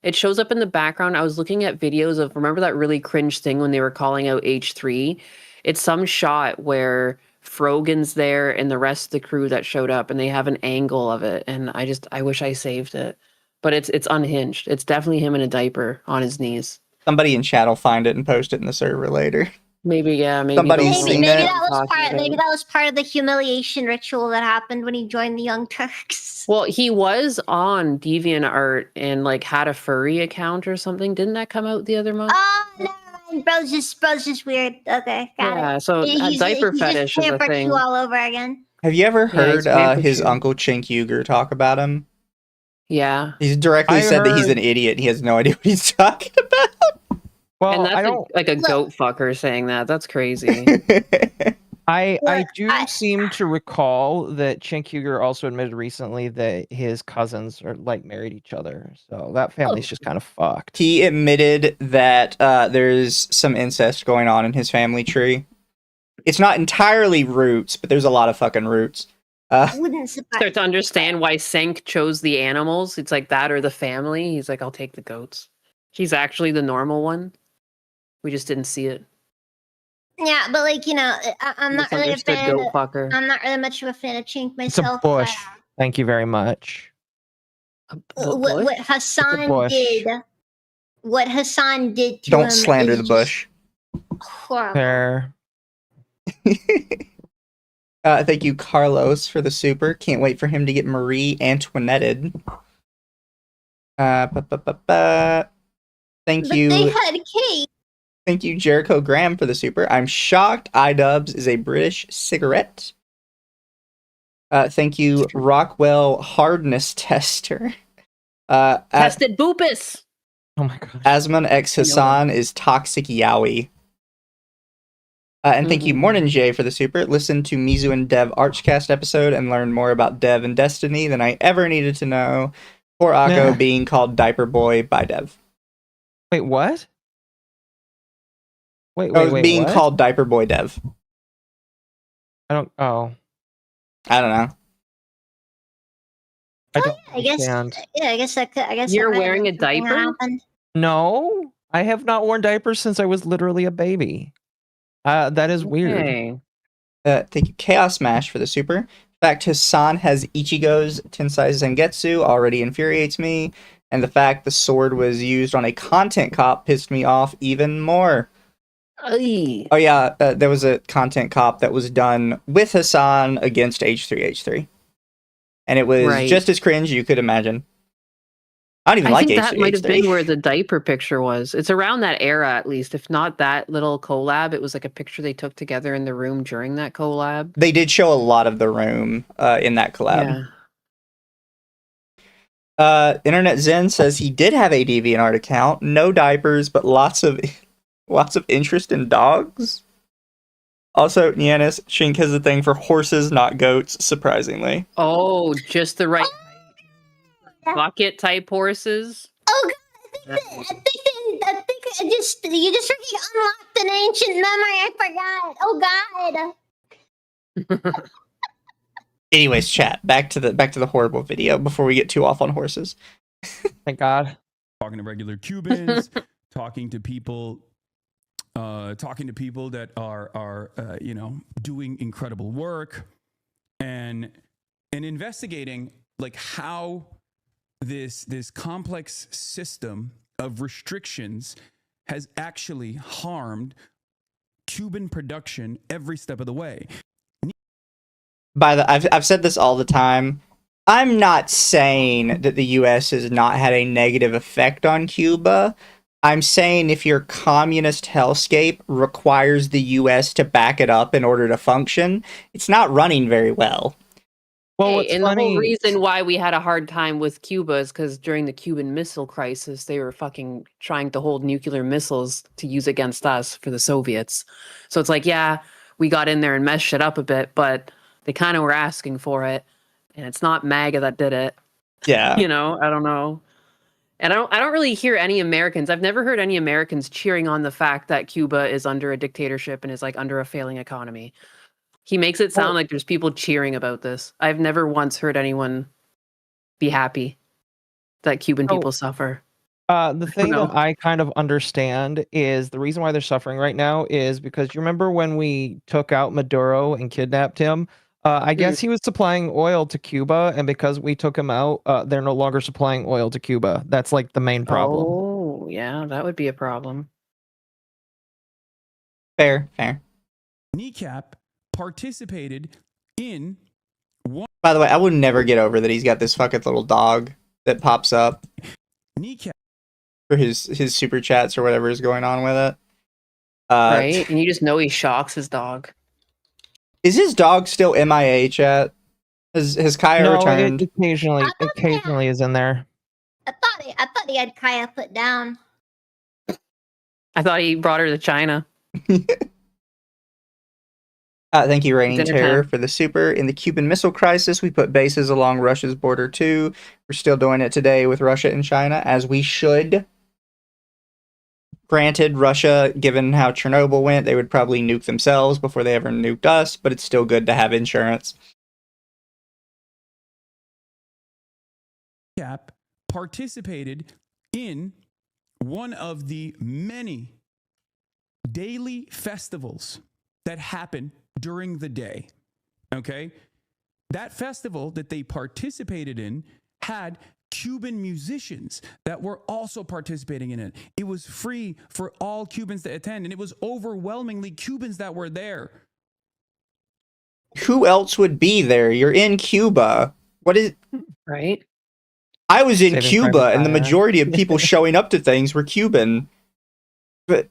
Speaker 3: It shows up in the background. I was looking at videos of, remember that really cringe thing when they were calling out H3? It's some shot where Frogan's there and the rest of the crew that showed up, and they have an angle of it. And I wish I saved it, but it's unhinged. It's definitely him in a diaper on his knees.
Speaker 4: Somebody in chat will find it and post it in the server later.
Speaker 3: Maybe, yeah. Maybe
Speaker 4: Somebody's
Speaker 3: they'll-
Speaker 4: seen
Speaker 1: Maybe
Speaker 4: it.
Speaker 1: that was part of the humiliation ritual that happened when he joined the Young Turks.
Speaker 3: Well, he was on DeviantArt and like had a furry account or something. Didn't that come out the other month?
Speaker 1: Oh, never mind. Bro's just weird. Okay, got
Speaker 3: Yeah,
Speaker 1: it.
Speaker 3: so a diaper fetish is a
Speaker 1: pampered
Speaker 3: thing.
Speaker 1: you all over again.
Speaker 4: Have you ever
Speaker 3: Yeah, he's
Speaker 4: heard
Speaker 3: pampered
Speaker 4: his
Speaker 3: you.
Speaker 4: uncle Chink Uger talk about him?
Speaker 3: Yeah.
Speaker 4: He's directly
Speaker 2: I
Speaker 4: said that he's
Speaker 2: heard-
Speaker 4: an idiot. He has no idea what he's talking about.
Speaker 2: Well,
Speaker 3: And
Speaker 2: I
Speaker 3: that's
Speaker 2: don't.
Speaker 3: like a goat fucker saying that. That's crazy.
Speaker 2: I
Speaker 1: Well,
Speaker 2: do seem to recall that Chink Huger also admitted recently that his cousins are like married each other. So that family's just kind of fucked.
Speaker 4: He admitted that there's some incest going on in his family tree. It's not entirely roots, but there's a lot of fucking roots.
Speaker 1: Wouldn't surprise.
Speaker 3: Start to understand why Senk chose the animals. It's like that or the family. He's like, I'll take the goats. He's actually the normal one. We just didn't see it.
Speaker 1: Yeah, but like I'm not really a
Speaker 3: Misunderstood
Speaker 1: fan.
Speaker 3: goat fucker.
Speaker 1: I'm not really much of a fan of Chink
Speaker 2: It's a
Speaker 1: myself.
Speaker 2: bush. Thank you very much.
Speaker 1: What Hasan
Speaker 2: bush.
Speaker 1: did. What Hasan did to him.
Speaker 4: Don't slander
Speaker 1: is
Speaker 4: the
Speaker 1: just
Speaker 4: bush.
Speaker 1: Horrible.
Speaker 2: Fair.
Speaker 4: Thank you, Carlos, for the super. Can't wait for him to get Marie Antoinetted. Thank
Speaker 1: But
Speaker 4: you.
Speaker 1: they had cake.
Speaker 4: Thank you, Jericho Graham, for the super. I'm shocked Idubbbz is a British cigarette. Thank you, Rockwell Hardness Tester.
Speaker 3: Tested Boopus.
Speaker 2: Oh my god.
Speaker 4: Asman X Hassan is Toxic Yowie. And thank you, Morning Jay, for the super. Listen to Mizu and Dev Archcast episode and learn more about Dev and Destiny than I ever needed to know. Poor Occo
Speaker 2: Yeah.
Speaker 4: being called Diaper Boy by Dev.
Speaker 2: Wait, what? Wait,
Speaker 4: Oh, being
Speaker 2: what?
Speaker 4: called Diaper Boy Dev.
Speaker 2: I don't. Oh,
Speaker 4: I don't know.
Speaker 2: I don't
Speaker 1: I guess.
Speaker 2: understand.
Speaker 1: Yeah, I guess that could. I guess
Speaker 3: You're
Speaker 1: that might have
Speaker 3: wearing
Speaker 1: been
Speaker 3: a
Speaker 1: something that
Speaker 3: diaper?
Speaker 1: happened.
Speaker 2: No, I have not worn diapers since I was literally a baby. That is weird.
Speaker 3: Okay.
Speaker 4: Thank you, Chaos Smash, for the super. In fact, Hasan has Ichigo's Tensai Zangetsu already infuriates me, and the fact the sword was used on a content cop pissed me off even more.
Speaker 3: Ay.
Speaker 4: Oh yeah, there was a content cop that was done with Hasan against H3H3. And it was
Speaker 3: Right.
Speaker 4: just as cringe you could imagine. I don't even
Speaker 3: I
Speaker 4: like
Speaker 3: think that might have been
Speaker 4: H3H3.
Speaker 3: where the diaper picture was. It's around that era, at least. If not that little collab, it was like a picture they took together in the room during that collab.
Speaker 4: They did show a lot of the room in that collab.
Speaker 3: Yeah.
Speaker 4: Internet Zen says he did have a DeviantArt account, no diapers, but lots of interest in dogs. Also, Nianis, Shink has a thing for horses, not goats, surprisingly.
Speaker 3: Oh, just the right bucket type horses.
Speaker 1: Oh god, I think you just freaking unlocked an ancient memory. I forgot. Oh god.
Speaker 4: Anyways, chat, back to the horrible video before we get too off on horses.
Speaker 2: Thank God.
Speaker 5: Talking to regular Cubans, talking to people that are doing incredible work, and investigating like how this complex system of restrictions has actually harmed Cuban production every step of the way.
Speaker 4: I've said this all the time. I'm not saying that the US has not had a negative effect on Cuba. I'm saying if your communist hellscape requires the US to back it up in order to function, it's not running very well.
Speaker 2: Well, what's
Speaker 3: And the
Speaker 2: funny?
Speaker 3: whole reason why we had a hard time with Cuba is because during the Cuban Missile Crisis, they were fucking trying to hold nuclear missiles to use against us for the Soviets. So it's like, yeah, we got in there and messed shit up a bit, but they kind of were asking for it. And it's not MAGA that did it.
Speaker 4: Yeah.
Speaker 3: You know, I don't know. And I don't really hear any Americans. I've never heard any Americans cheering on the fact that Cuba is under a dictatorship and is like under a failing economy. He makes it sound like there's people cheering about this. I've never once heard anyone be happy that Cuban people suffer.
Speaker 2: The thing
Speaker 3: know.
Speaker 2: that I kind of understand is the reason why they're suffering right now is because you remember when we took out Maduro and kidnapped him? I guess he was supplying oil to Cuba, and because we took him out, they're no longer supplying oil to Cuba. That's like the main problem.
Speaker 3: Oh, yeah, that would be a problem.
Speaker 4: Fair.
Speaker 5: Kneecap participated in one.
Speaker 4: By the way, I would never get over that he's got this fucking little dog that pops up
Speaker 5: Kneecap
Speaker 4: for his super chats or whatever is going on with it.
Speaker 3: Right? And you just know he shocks his dog.
Speaker 4: Is his dog still MIA, chat? Has Kaya
Speaker 2: No,
Speaker 4: returned?
Speaker 2: it occasionally is in there.
Speaker 1: I thought he had Kaya put down.
Speaker 3: I thought he brought her to China.
Speaker 4: Thank you, Reigning
Speaker 3: Dinner
Speaker 4: Terror,
Speaker 3: time.
Speaker 4: for the super. In the Cuban Missile Crisis, we put bases along Russia's border too. We're still doing it today with Russia and China, as we should. Granted, Russia, given how Chernobyl went, they would probably nuke themselves before they ever nuked us, but it's still good to have insurance.
Speaker 5: Kneecap participated in one of the many daily festivals that happen during the day. Okay? That festival that they participated in had Cuban musicians that were also participating in it. It was free for all Cubans to attend, and it was overwhelmingly Cubans that were there.
Speaker 4: Who else would be there? You're in Cuba. What is...
Speaker 3: Right?
Speaker 4: I was in
Speaker 2: Saving
Speaker 4: Cuba,
Speaker 2: Private
Speaker 4: and the
Speaker 2: Ryan.
Speaker 4: majority of people showing up to things were Cuban. But,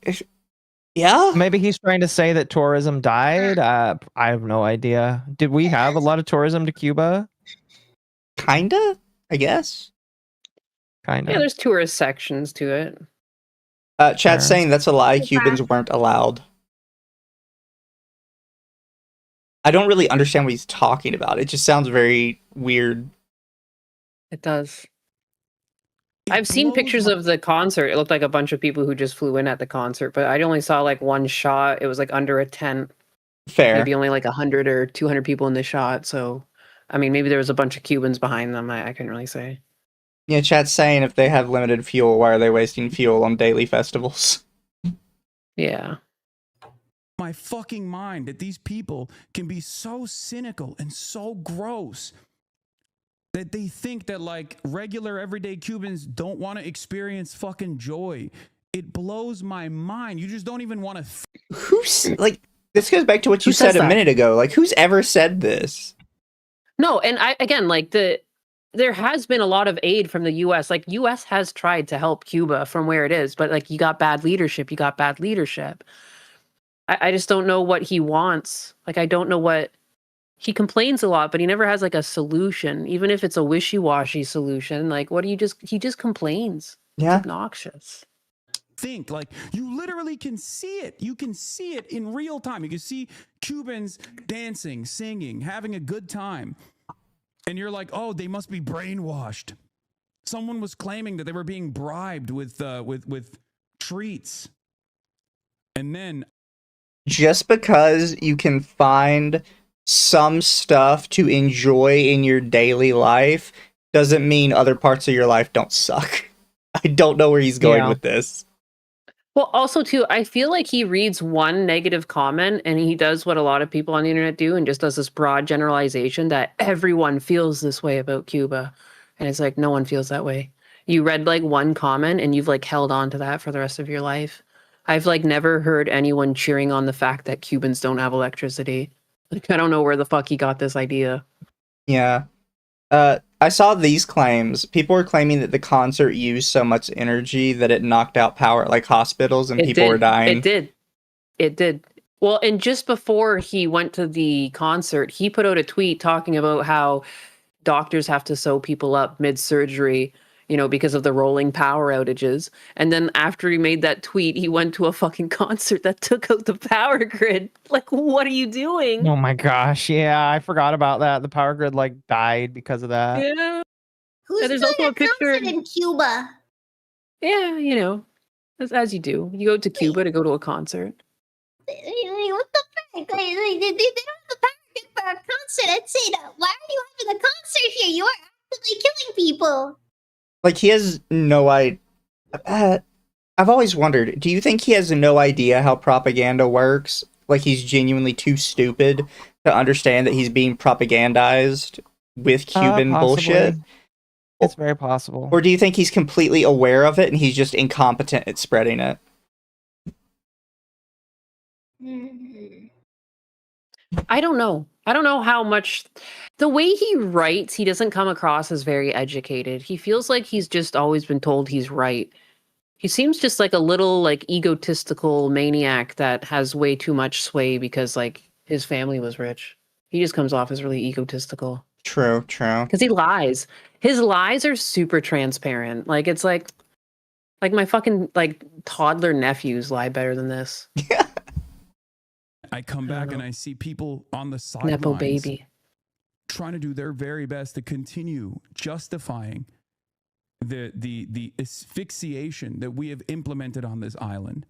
Speaker 4: yeah?
Speaker 2: Maybe he's trying to say that tourism died. I have no idea. Did we have a lot of tourism to Cuba?
Speaker 4: Kinda, I guess.
Speaker 2: Kind
Speaker 3: Yeah,
Speaker 2: of.
Speaker 3: there's tourist sections to it.
Speaker 4: Chat's
Speaker 2: Fair.
Speaker 4: saying that's a lie. Cubans weren't allowed. I don't really understand what he's talking about. It just sounds very weird.
Speaker 3: It does. I've seen
Speaker 5: blows
Speaker 3: pictures
Speaker 5: my-
Speaker 3: of the concert. It looked like a bunch of people who just flew in at the concert, but I only saw like one shot. It was like under a tent,
Speaker 4: Fair.
Speaker 3: maybe only like 100 or 200 people in the shot. So, I mean, maybe there was a bunch of Cubans behind them. I couldn't really say.
Speaker 4: Yeah, chat's saying if they have limited fuel, why are they wasting fuel on daily festivals?
Speaker 3: Yeah.
Speaker 5: my fucking mind that these people can be so cynical and so gross that they think that like regular everyday Cubans don't want to experience fucking joy. It blows my mind. You just don't even want to.
Speaker 4: Who's like? This goes back to what you
Speaker 3: Who says
Speaker 4: said a
Speaker 3: that?
Speaker 4: minute ago. Like, who's ever said this?
Speaker 3: No, and again, like there has been a lot of aid from the U.S. Like U.S. has tried to help Cuba from where it is, but like you got bad leadership. I just don't know what he wants. Like I don't know what he complains a lot, but he never has like a solution. Even if it's a wishy-washy solution, like what do you he just complains.
Speaker 4: Yeah.
Speaker 3: It's obnoxious.
Speaker 5: Think like you literally can see it. You can see it in real time. You can see Cubans dancing, singing, having a good time. And you're like, oh, they must be brainwashed. Someone was claiming that they were being bribed with treats. And then
Speaker 4: Just because you can find some stuff to enjoy in your daily life doesn't mean other parts of your life don't suck. I don't know where he's going with this.
Speaker 3: Well, also too, I feel like he reads one negative comment and he does what a lot of people on the internet do and just does this broad generalization that everyone feels this way about Cuba. And it's like, no one feels that way. You read like one comment and you've like held on to that for the rest of your life. I've like never heard anyone cheering on the fact that Cubans don't have electricity. Like, I don't know where the fuck he got this idea.
Speaker 4: Yeah. I saw these claims. People were claiming that the concert used so much energy that it knocked out power at like hospitals and people were dying.
Speaker 3: It did. Well, and just before he went to the concert, he put out a tweet talking about how doctors have to sew people up mid-surgery, you know, because of the rolling power outages. And then after he made that tweet, he went to a fucking concert that took out the power grid. Like, what are you doing?
Speaker 2: Oh my gosh, yeah, I forgot about that. The power grid like died because of that.
Speaker 3: Yeah.
Speaker 1: Who's
Speaker 3: there's
Speaker 1: doing
Speaker 3: also a picture-
Speaker 1: concert in Cuba?
Speaker 3: Yeah, you know, as you do. You go to Cuba to go to a concert.
Speaker 1: What the frick? They don't have the power grid for a concert. I'd say that. Why are you having a concert here? You are actively killing people.
Speaker 4: Like, he has no idea. I've always wondered, do you think he has no idea how propaganda works? Like, he's genuinely too stupid to understand that he's being propagandized with Cuban bullshit?
Speaker 2: Possibly. It's very possible.
Speaker 4: Or do you think he's completely aware of it and he's just incompetent at spreading it?
Speaker 3: I don't know. I don't know how much. The way he writes, he doesn't come across as very educated. He feels like he's just always been told he's right. He seems just like a little like egotistical maniac that has way too much sway because like his family was rich. He just comes off as really egotistical.
Speaker 4: True.
Speaker 3: Because he lies. His lies are super transparent. Like it's like my fucking like toddler nephews lie better than this.
Speaker 5: I come back and I see people on the sidelines
Speaker 3: Nepo baby.
Speaker 5: trying to do their very best to continue justifying the asphyxiation that we have implemented on this island.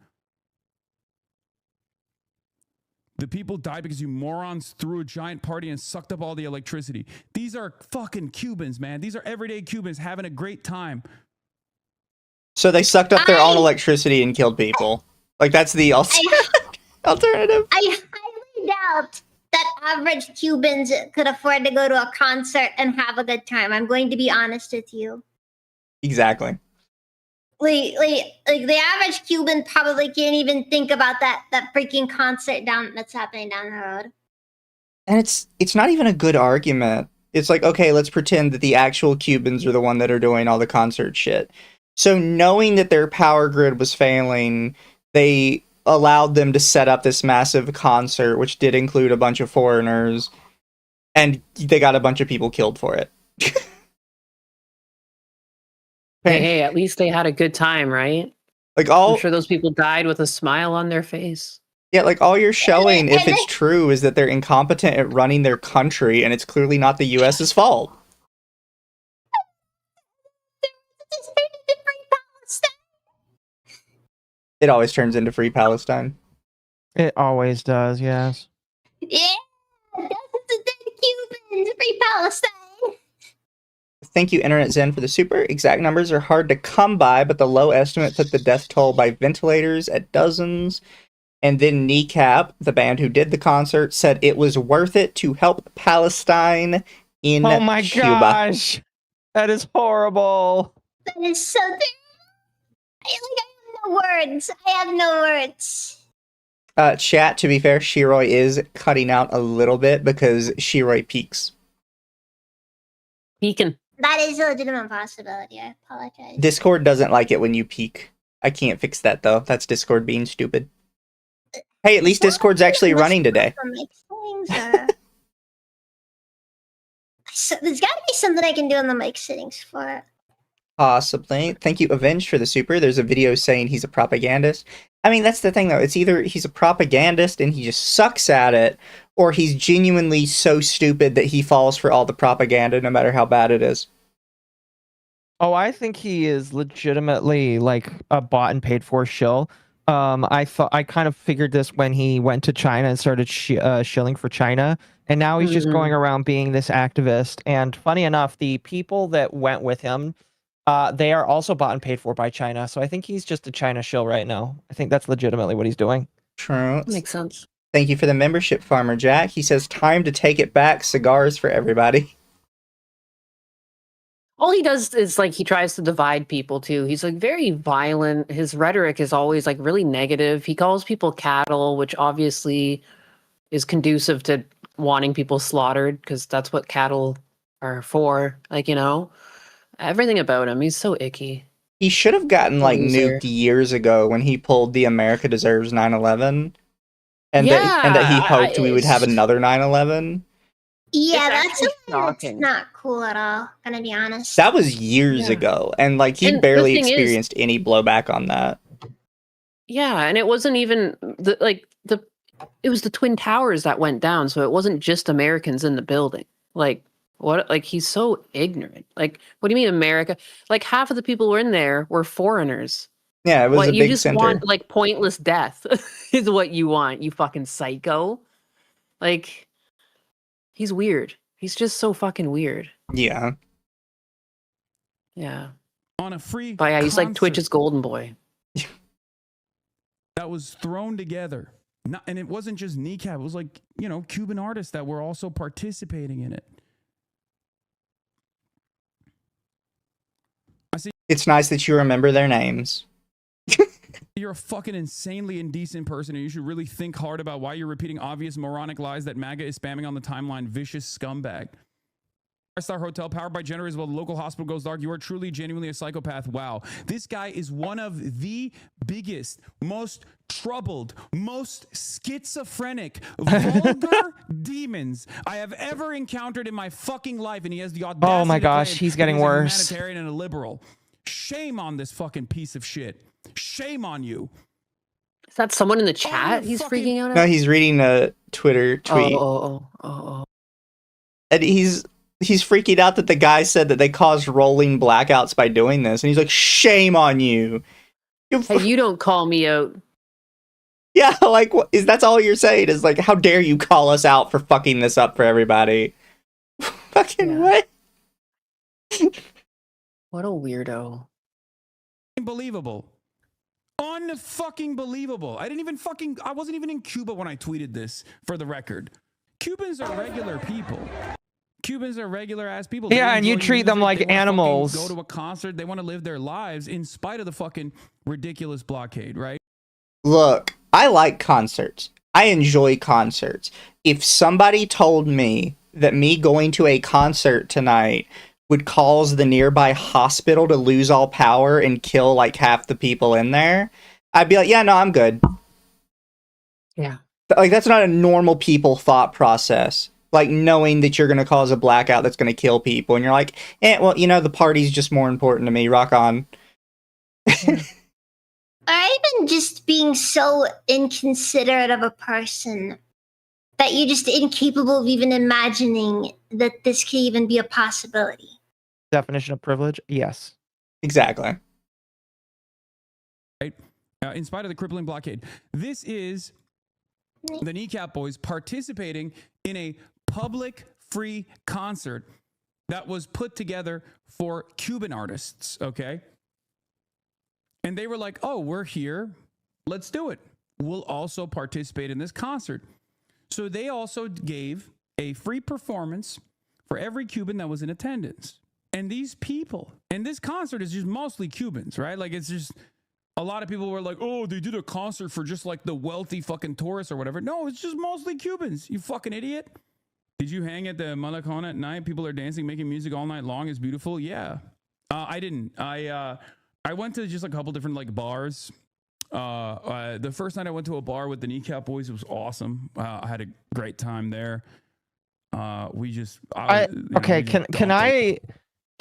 Speaker 5: The people died because you morons threw a giant party and sucked up all the electricity. These are fucking Cubans, man. These are everyday Cubans having a great time.
Speaker 4: So they sucked up their own electricity and killed people. Like, that's the alternative.
Speaker 1: I highly doubt that average Cubans could afford to go to a concert and have a good time. I'm going to be honest with you.
Speaker 4: Exactly.
Speaker 1: Like the average Cuban probably can't even think about that freaking concert that's happening down the road.
Speaker 4: And it's not even a good argument. It's like, okay, let's pretend that the actual Cubans are the one that are doing all the concert shit. So knowing that their power grid was failing, they allowed them to set up this massive concert, which did include a bunch of foreigners, and they got a bunch of people killed for it.
Speaker 3: Hey, at least they had a good time, right?
Speaker 4: Like
Speaker 3: I'm sure those people died with a smile on their face.
Speaker 4: Yeah, like all you're showing, if it's true, is that they're incompetent at running their country, and it's clearly not the US's fault. It always turns into Free Palestine.
Speaker 2: It always does, yes.
Speaker 1: Yeah, dozens of dead Cubans, free Palestine.
Speaker 4: Thank you, Internet Zen, for the super. Exact numbers are hard to come by, but the low estimate put the death toll by ventilators at dozens. And then Kneecap, the band who did the concert, said it was worth it to help Palestine in
Speaker 2: Oh my
Speaker 4: Cuba.
Speaker 2: gosh! That is horrible.
Speaker 1: That is so terrible. I have no words. I have no words.
Speaker 4: Chat, to be fair, Shiroi is cutting out a little bit because Shiroi peaks.
Speaker 3: Peeking.
Speaker 1: That is a legitimate possibility. I apologize.
Speaker 4: Discord doesn't like it when you peak. I can't fix that, though. That's Discord being stupid. Hey, at least Discord's actually running today.
Speaker 1: So there's got to be something I can do on the mic settings for it.
Speaker 4: Possibly. Thank you, Avenge, for the super. There's a video saying he's a propagandist. I mean, that's the thing, though. It's either he's a propagandist and he just sucks at it, or he's genuinely so stupid that he falls for all the propaganda, no matter how bad it is.
Speaker 2: Oh, I think he is legitimately like a bought and paid for shill. I kind of figured this when he went to China and started shilling for China, and now he's just going around being this activist. And funny enough, the people that went with him, they are also bought and paid for by China. So I think he's just a China shill right now. I think that's legitimately what he's doing.
Speaker 4: True.
Speaker 3: Makes sense.
Speaker 4: Thank you for the membership, Farmer Jack. He says, time to take it back. Cigars for everybody.
Speaker 3: All he does is like he tries to divide people too. He's like very violent. His rhetoric is always like really negative. He calls people cattle, which obviously is conducive to wanting people slaughtered because that's what cattle are for. Like, you know, everything about him. He's so icky.
Speaker 4: He should have gotten like
Speaker 3: Loser.
Speaker 4: nuked years ago when he pulled the America Deserves 9/11. And that he hoped we would have another 9/11.
Speaker 1: Yeah,
Speaker 3: It's
Speaker 1: that's
Speaker 3: actually
Speaker 1: that's
Speaker 3: shocking.
Speaker 1: not cool at all. Gonna be honest.
Speaker 4: That was years ago, and like he
Speaker 3: And the
Speaker 4: barely
Speaker 3: thing is-
Speaker 4: experienced any blowback on that.
Speaker 3: Yeah, and it wasn't even it was the Twin Towers that went down, so it wasn't just Americans in the building. Like what? Like he's so ignorant. Like what do you mean America? Like half of the people who were in there were foreigners.
Speaker 4: Yeah, it was a
Speaker 3: You
Speaker 4: big
Speaker 3: just
Speaker 4: center.
Speaker 3: want like pointless death is what you want. You fucking psycho. Like he's weird. He's just so fucking weird.
Speaker 4: Yeah.
Speaker 3: Yeah.
Speaker 5: On a free
Speaker 3: But yeah, he's like
Speaker 5: concert
Speaker 3: Twitch's golden boy.
Speaker 5: that was thrown together. And it wasn't just Kneecap. It was like, you know, Cuban artists that were also participating in it.
Speaker 4: It's nice that you remember their names.
Speaker 5: You're a fucking insanely indecent person, and you should really think hard about why you're repeating obvious moronic lies that MAGA is spamming on the timeline. Vicious scumbag. Five-star hotel powered by generators while the local hospital goes dark. You are truly, genuinely a psychopath. Wow. This guy is one of the biggest, most troubled, most schizophrenic, vulgar demons I have ever encountered in my fucking life, and he has the audacity
Speaker 2: Oh my
Speaker 5: to claim
Speaker 2: gosh, he's getting
Speaker 5: a
Speaker 2: worse.
Speaker 5: humanitarian and a liberal. Shame on this fucking piece of shit. Shame on you.
Speaker 3: Is that someone in the chat he's
Speaker 5: fucking-
Speaker 3: freaking out at?
Speaker 4: No, he's reading a Twitter tweet.
Speaker 3: Oh.
Speaker 4: And he's freaking out that the guy said that they caused rolling blackouts by doing this. And he's like, shame on you.
Speaker 3: Hey, you don't call me out.
Speaker 4: Yeah, like, that's all you're saying is like, how dare you call us out for fucking this up for everybody? Fucking
Speaker 3: Yeah.
Speaker 4: what?
Speaker 3: What a weirdo.
Speaker 5: Unbelievable. Unfucking believable. I wasn't even in Cuba when I tweeted this, for the record. Cubans are regular people. Cubans are regular ass people. They
Speaker 2: Yeah, and you
Speaker 5: enjoy
Speaker 2: treat them
Speaker 5: music.
Speaker 2: like
Speaker 5: They wanna fucking
Speaker 2: animals.
Speaker 5: Go to a concert. They want to live their lives in spite of the fucking ridiculous blockade, right?
Speaker 4: Look, I like concerts. I enjoy concerts. If somebody told me that me going to a concert tonight would cause the nearby hospital to lose all power and kill like half the people in there, I'd be like, yeah, no, I'm good.
Speaker 3: Yeah.
Speaker 4: Like, that's not a normal people thought process. Like, knowing that you're going to cause a blackout that's going to kill people. And you're like, well, you know, the party's just more important to me. Rock on.
Speaker 1: Or even just being so inconsiderate of a person that you're just incapable of even imagining that this could even be a possibility.
Speaker 2: Definition of privilege? Yes.
Speaker 4: Exactly.
Speaker 5: in spite of the crippling blockade. This is the Kneecap Boys participating in a public free concert that was put together for Cuban artists, okay? And they were like, oh, we're here. Let's do it. We'll also participate in this concert. So they also gave a free performance for every Cuban that was in attendance. And these people, and this concert is just mostly Cubans, right? Like, it's just, a lot of people were like, oh, they did a concert for just like the wealthy fucking tourists or whatever. No, it's just mostly Cubans, you fucking idiot. Did you hang at the Malecon at night? People are dancing, making music all night long. It's beautiful. Yeah. I didn't. I went to just a couple different like bars. The first night I went to a bar with the Kneecap Boys, it was awesome. I had a great time there.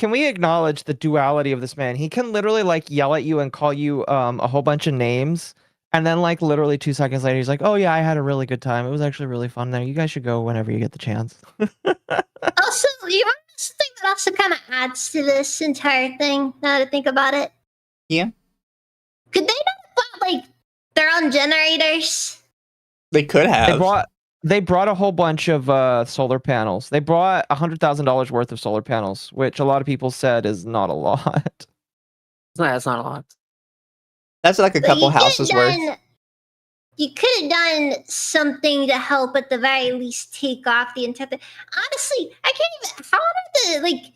Speaker 2: Can we acknowledge the duality of this man? He can literally like yell at you and call you a whole bunch of names, and then like literally 2 seconds later he's like, oh yeah, I had a really good time. It was actually really fun there. You guys should go whenever you get the chance.
Speaker 1: Also, you know something that also kind of adds to this entire thing, now to think about it?
Speaker 4: Yeah.
Speaker 1: Could they not have bought like their own generators?
Speaker 4: They could have.
Speaker 2: They brought a whole bunch of solar panels. They brought $100,000 worth of solar panels, which a lot of people said is not a lot.
Speaker 3: That's not a lot.
Speaker 4: That's like a couple houses worth.
Speaker 1: You could have done something to help at the very least take off the entire thing. Honestly, I can't even. How are the like?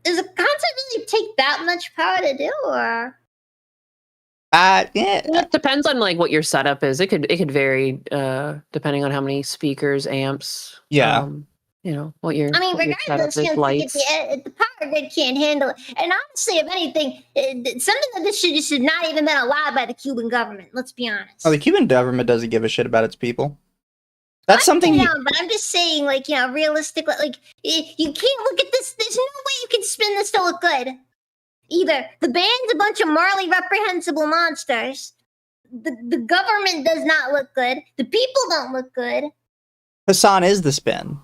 Speaker 1: Does a concert really take that much power to do, or?
Speaker 4: Yeah.
Speaker 3: It depends on like what your setup is. It could vary depending on how many speakers, amps.
Speaker 4: Yeah.
Speaker 3: You know what your.
Speaker 1: I mean, regardless, you know, the power grid can't handle it. And honestly, if anything, something like this should not even been allowed by the Cuban government. Let's be honest.
Speaker 4: Oh, the Cuban government doesn't give a shit about its people. That's something.
Speaker 1: But I'm just saying, like, you know, realistically, like, you can't look at this. There's no way you can spin this to look good. Either the band's a bunch of morally reprehensible monsters. The government does not look good. The people don't look good.
Speaker 4: Hasan is the spin.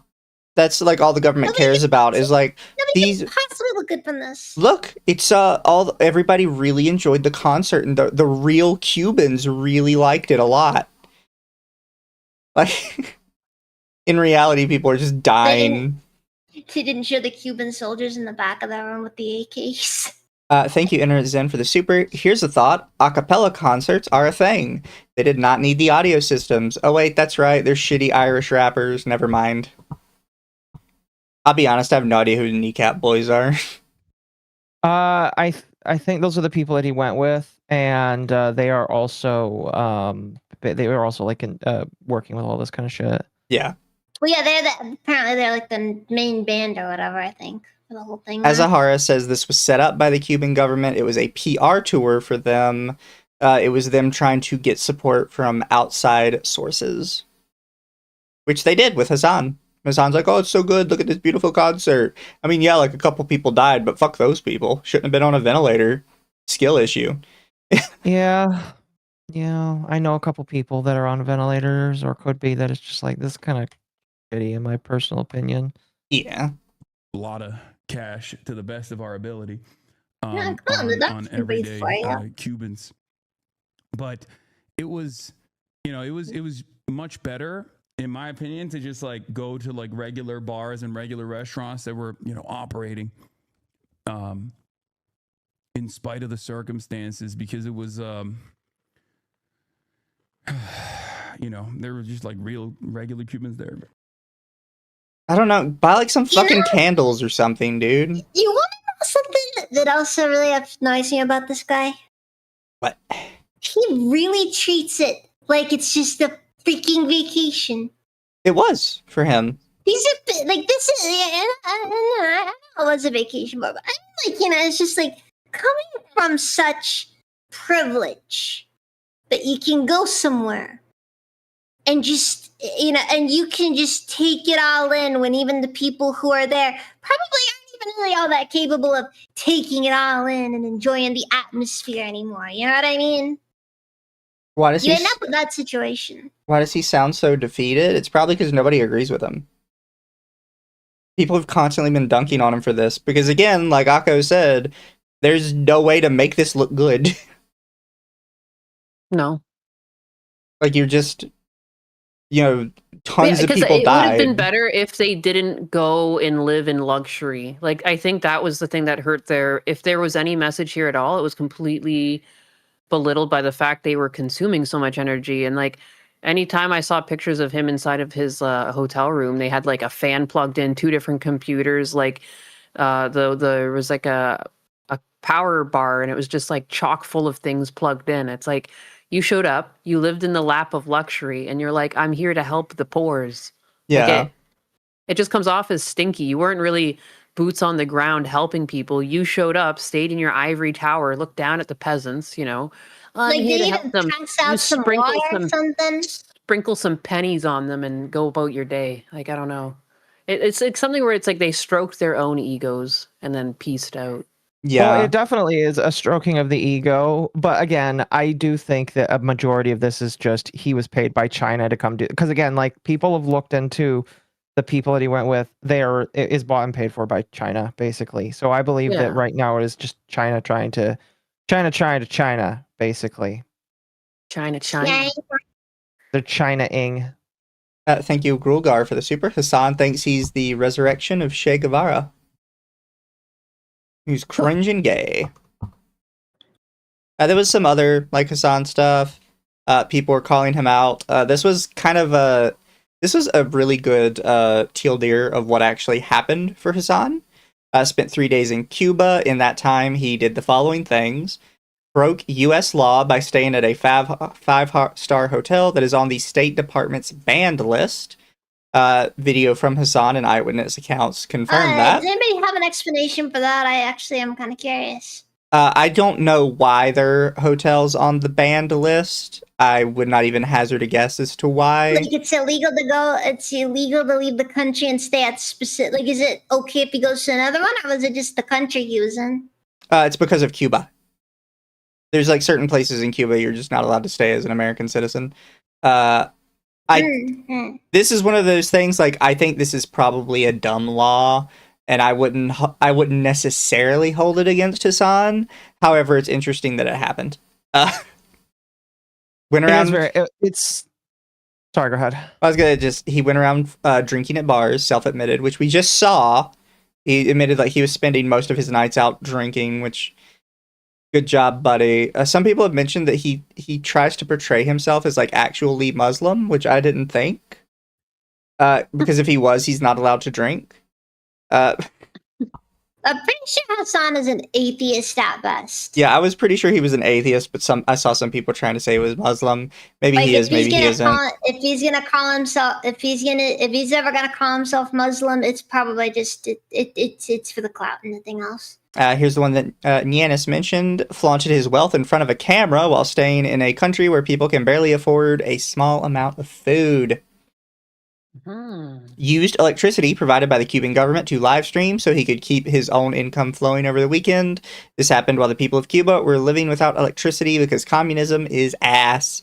Speaker 4: That's like all the government cares about is like these.
Speaker 1: Can possibly look good from this.
Speaker 4: Look, it's everybody really enjoyed the concert, and the real Cubans really liked it a lot. Like in reality, people are just dying.
Speaker 1: They didn't show the Cuban soldiers in the back of the room with the AKs.
Speaker 4: Thank you, Internet Zen, for the super. Here's a thought. Acapella concerts are a thing. They did not need the audio systems. Oh, wait, that's right. They're shitty Irish rappers. Never mind. I'll be honest, I have no idea who the Kneecap Boys are.
Speaker 2: I think those are the people that he went with, and they are also like working with all this kind of shit.
Speaker 4: Yeah.
Speaker 1: Well, yeah, apparently they're like the main band or whatever, I think, for the whole thing.
Speaker 4: Azahara says this was set up by the Cuban government. It was a PR tour for them. It was them trying to get support from outside sources. Which they did with Hasan. Hasan's like, oh, it's so good. Look at this beautiful concert. I mean, yeah, like a couple people died, but fuck those people. Shouldn't have been on a ventilator. Skill issue.
Speaker 2: Yeah. Yeah, I know a couple people that are on ventilators, or could be, that it's just like, this kind of shitty in my personal opinion.
Speaker 4: Yeah.
Speaker 5: A lot of cash to the best of our ability
Speaker 1: on
Speaker 5: everyday Cubans. But it was, you know, it was much better, in my opinion, to just like go to like regular bars and regular restaurants that were, you know, operating in spite of the circumstances, because it was you know, there were just like regular Cubans there.
Speaker 4: I don't know. Buy like some fucking candles or something, dude.
Speaker 1: You want to know something that also really annoys me about this guy?
Speaker 4: What?
Speaker 1: He really treats it like it's just a freaking vacation.
Speaker 4: It was for him.
Speaker 1: He's like, this is, I know it was a vacation, but I'm like, you know, it's just like coming from such privilege that you can go somewhere and just, you know, and you can just take it all in, when even the people who are there probably aren't even really all that capable of taking it all in and enjoying the atmosphere anymore. You know what I mean?
Speaker 4: Why does
Speaker 1: you end up with that situation.
Speaker 4: Why does he sound so defeated? It's probably because nobody agrees with him. People have constantly been dunking on him for this, because again, like Occo said, there's no way to make this look good.
Speaker 3: No.
Speaker 4: Like you're just, you know, tons of
Speaker 3: Because
Speaker 4: people
Speaker 3: it would have been
Speaker 4: died.
Speaker 3: better if they didn't go and live in luxury. Like, I think that was the thing that hurt there. If there was any message here at all, it was completely belittled by the fact they were consuming so much energy. And like, anytime I saw pictures of him inside of his hotel room, they had like a fan plugged in, 2 different computers. Like, there was like a power bar, and it was just like chock full of things plugged in. It's like, you showed up, you lived in the lap of luxury, and you're like, I'm here to help the poors. Like
Speaker 4: Yeah.
Speaker 3: it just comes off as stinky. You weren't really boots on the ground helping people. You showed up, stayed in your ivory tower, looked down at the peasants, you know. I'm
Speaker 1: Like,
Speaker 3: here
Speaker 1: they
Speaker 3: to help
Speaker 1: even
Speaker 3: them.
Speaker 1: pass
Speaker 3: You
Speaker 1: out some water or something.
Speaker 3: sprinkle some pennies on them and go about your day. Like, I don't know. It's like something where it's like they stroked their own egos and then pieced out.
Speaker 2: Well,
Speaker 4: Yeah.
Speaker 2: it definitely is a stroking of the ego, but again, I do think that a majority of this is just he was paid by China to come do. Because again, like people have looked into the people that he went with. It is bought and paid for by China, basically. So I believe
Speaker 3: Yeah.
Speaker 2: that right now it is just China trying to China, basically.
Speaker 3: China.
Speaker 1: Yeah.
Speaker 2: They're China-ing.
Speaker 4: Thank you, Grulgar, for the super. Hasan thinks he's the resurrection of Che Guevara. Who's cringe and gay. There was some other like Hasan stuff. People were calling him out. This was a really good teal deer of what actually happened for Hasan. Spent 3 days in Cuba. In that time, he did the following things: broke U.S. law by staying at a five-star hotel that is on the State Department's banned list. Video from Hasan and eyewitness accounts confirm that.
Speaker 1: Does anybody have an explanation for that? I actually am kind of curious.
Speaker 4: I don't know why their hotel's on the banned list. I would not even hazard a guess as to why.
Speaker 1: Like, it's illegal to go. It's illegal to leave the country and stay at specific. Like, is it okay if he goes to another one, or was it just the country he was in?
Speaker 4: It's because of Cuba. There's like certain places in Cuba you're just not allowed to stay as an American citizen. This is one of those things. Like, I think this is probably a dumb law, and I wouldn't necessarily hold it against Hasan. However, it's interesting that it happened. Went around.
Speaker 2: Sorry, go ahead.
Speaker 4: He went around drinking at bars, self-admitted, which we just saw. He admitted like he was spending most of his nights out drinking, which, good job, buddy. Some people have mentioned that he tries to portray himself as like actually Muslim, which I didn't think. Because if he was, he's not allowed to drink.
Speaker 1: I'm pretty sure Hasan is an atheist at best.
Speaker 4: Yeah, I was pretty sure he was an atheist, but I saw some people trying to say he was Muslim. Maybe
Speaker 1: Like,
Speaker 4: he is, maybe he isn't.
Speaker 1: If he's ever gonna call himself Muslim, it's probably just it's for the clout and nothing else.
Speaker 4: Here's the one that Nyanis mentioned: flaunted his wealth in front of a camera while staying in a country where people can barely afford a small amount of food. Used electricity provided by the Cuban government to live stream so he could keep his own income flowing over the weekend. This happened while the people of Cuba were living without electricity because communism is ass.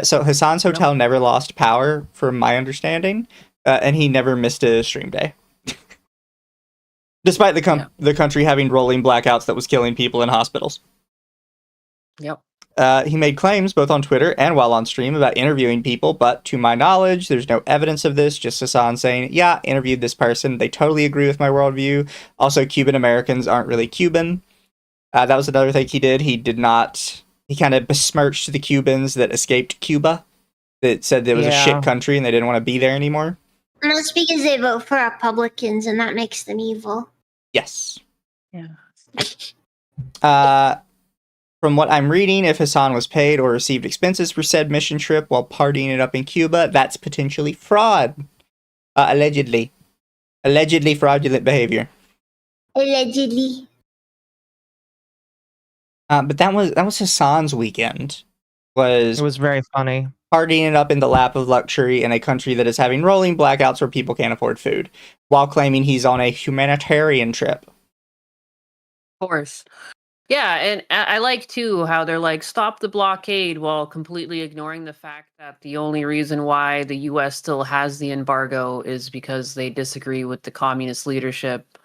Speaker 4: So Hasan's hotel never lost power, from my understanding, and he never missed a stream day. Despite the country having rolling blackouts that was killing people in hospitals.
Speaker 3: Yep.
Speaker 4: He made claims both on Twitter and while on stream about interviewing people, but to my knowledge, there's no evidence of this, just Hasan saying, yeah, interviewed this person. They totally agree with my worldview. Also, Cuban Americans aren't really Cuban. That was another thing he did. He kind of besmirched the Cubans that escaped Cuba, that said it was a shit country and they didn't want to be there anymore.
Speaker 1: And that's because they vote for Republicans, and that makes them evil.
Speaker 4: Yes.
Speaker 3: Yeah.
Speaker 4: From what I'm reading, if Hasan was paid or received expenses for said mission trip while partying it up in Cuba, that's potentially fraud. Allegedly. Allegedly fraudulent behavior.
Speaker 1: Allegedly.
Speaker 4: But that was Hasan's weekend.
Speaker 2: It was very funny.
Speaker 4: Partying it up in the lap of luxury in a country that is having rolling blackouts where people can't afford food, while claiming he's on a humanitarian trip.
Speaker 3: Of course. Yeah, and I like, too, how they're like, stop the blockade, while completely ignoring the fact that the only reason why the U.S. still has the embargo is because they disagree with the communist leadership.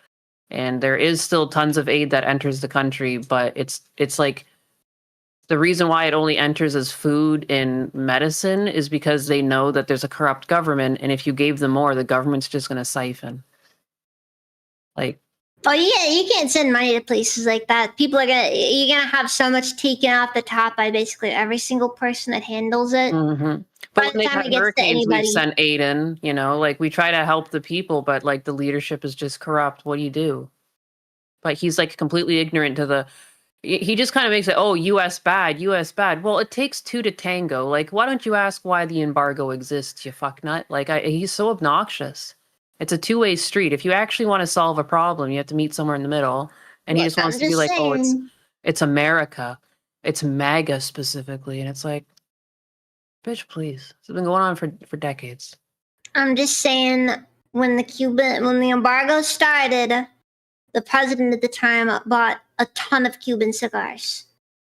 Speaker 3: And there is still tons of aid that enters the country, but it's like The reason why it only enters as food in medicine is because they know that there's a corrupt government, and if you gave them more, the government's just going to siphon. Like,
Speaker 1: Oh yeah, you can't send money to places like that. You're gonna have so much taken off the top by basically every single person that handles it.
Speaker 3: but
Speaker 1: By
Speaker 3: when
Speaker 1: the
Speaker 3: they've
Speaker 1: time
Speaker 3: had
Speaker 1: it gets to
Speaker 3: hurricanes, we've
Speaker 1: anybody.
Speaker 3: sent aid in, you know, like we try to help the people, but like the leadership is just corrupt. What do you do? But he's like completely ignorant to the. He just kind of makes it, oh, U.S. bad, U.S. bad. Well, it takes two to tango. Like, why don't you ask why the embargo exists, you fucknut? Like, he's so obnoxious. It's a two-way street. If you actually want to solve a problem, you have to meet somewhere in the middle. And he
Speaker 1: Look,
Speaker 3: just wants
Speaker 1: I'm
Speaker 3: to be
Speaker 1: just
Speaker 3: like, oh,
Speaker 1: saying.
Speaker 3: it's America. It's MAGA specifically. And it's like, bitch, please. It's been going on for decades.
Speaker 1: I'm just saying, when the embargo started, the president at the time bought a ton of Cuban cigars.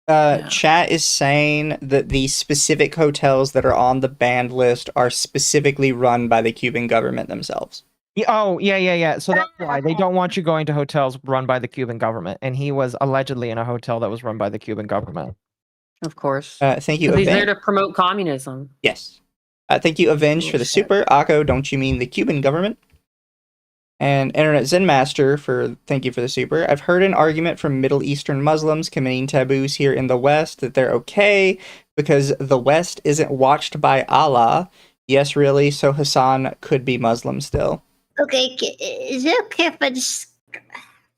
Speaker 3: Yeah.
Speaker 4: Chat is saying that the specific hotels that are on the banned list are specifically run by the Cuban government themselves.
Speaker 2: Yeah. So that's why they don't want you going to hotels run by the Cuban government. And he was allegedly in a hotel that was run by the Cuban government.
Speaker 3: Of course.
Speaker 4: Thank you,
Speaker 3: Because he's there
Speaker 4: Avenge.
Speaker 3: to promote communism.
Speaker 4: Yes. Thank you, Avenge, for the
Speaker 3: Shit.
Speaker 4: super. Occo, don't you mean the Cuban government? And Internet Zen Master thank you for the super. I've heard an argument from Middle Eastern Muslims committing taboos here in the West that they're okay because the West isn't watched by Allah. Yes, really. So Hasan could be Muslim still.
Speaker 1: Okay, is it okay if I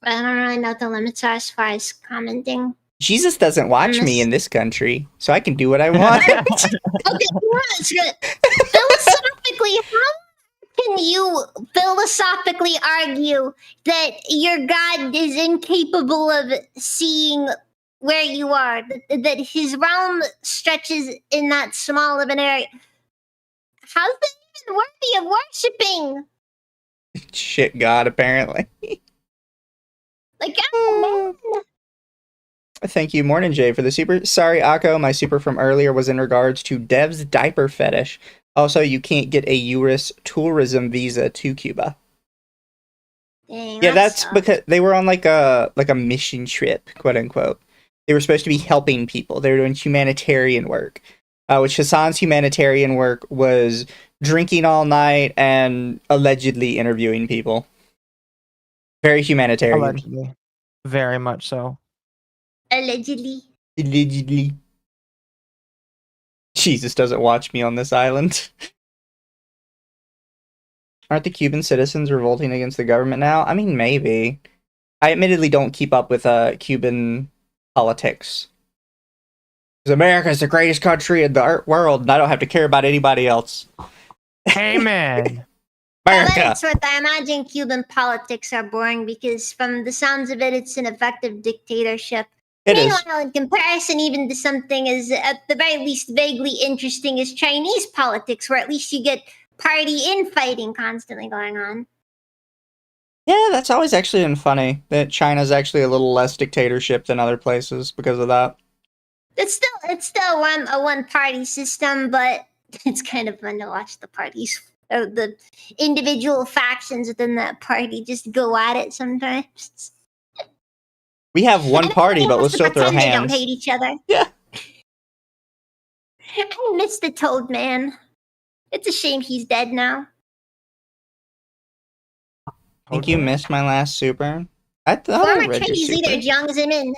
Speaker 1: don't really know what the limits are as far as commenting?
Speaker 4: Jesus doesn't watch me in this country, so I can do what I want.
Speaker 1: Okay, it's good. Philosophically, how can you philosophically argue that your God is incapable of seeing where you are? That his realm stretches in that small of an area? How's that even worthy of worshipping?
Speaker 4: Shit, God, apparently.
Speaker 1: Like, oh man.
Speaker 4: Thank you, Morning Jay, for the super. Sorry, Akko, my super from earlier was in regards to Dev's diaper fetish. Also, you can't get a US tourism visa to Cuba.
Speaker 1: Dang,
Speaker 4: Yeah,
Speaker 1: that
Speaker 4: that's
Speaker 1: sucks.
Speaker 4: because they were on like a mission trip, quote unquote. They were supposed to be helping people. They were doing humanitarian work, which Hasan's humanitarian work was drinking all night and allegedly interviewing people. Very humanitarian.
Speaker 2: Allegedly. Very much so.
Speaker 1: Allegedly.
Speaker 4: Allegedly. Jesus doesn't watch me on this island. Aren't the Cuban citizens revolting against the government now? I mean, maybe. I admittedly don't keep up with Cuban politics. Because America is the greatest country in the world, and I don't have to care about anybody else.
Speaker 2: Amen.
Speaker 1: But
Speaker 4: America!
Speaker 1: it's worth, I imagine Cuban politics are boring because from the sounds of it, it's an effective dictatorship.
Speaker 4: It is.
Speaker 1: Meanwhile, in comparison even to something as, at the very least, vaguely interesting as Chinese politics, where at least you get party infighting constantly going on.
Speaker 4: Yeah, that's always actually been funny, that China's actually a little less dictatorship than other places because of that.
Speaker 1: It's still a one-party system, but it's kind of fun to watch the parties, or the individual factions within that party just go at it sometimes.
Speaker 4: We have one
Speaker 1: And
Speaker 4: party, but
Speaker 1: everybody
Speaker 4: we'll
Speaker 1: has to
Speaker 4: still throw
Speaker 1: pretend they don't
Speaker 4: hands.
Speaker 1: hate each other.
Speaker 4: Yeah.
Speaker 1: I miss the Toad Man. It's a shame he's dead now.
Speaker 4: I think you missed my last super. I thought I
Speaker 1: Former
Speaker 4: read your
Speaker 1: Chinese leader
Speaker 4: super.
Speaker 1: Jiang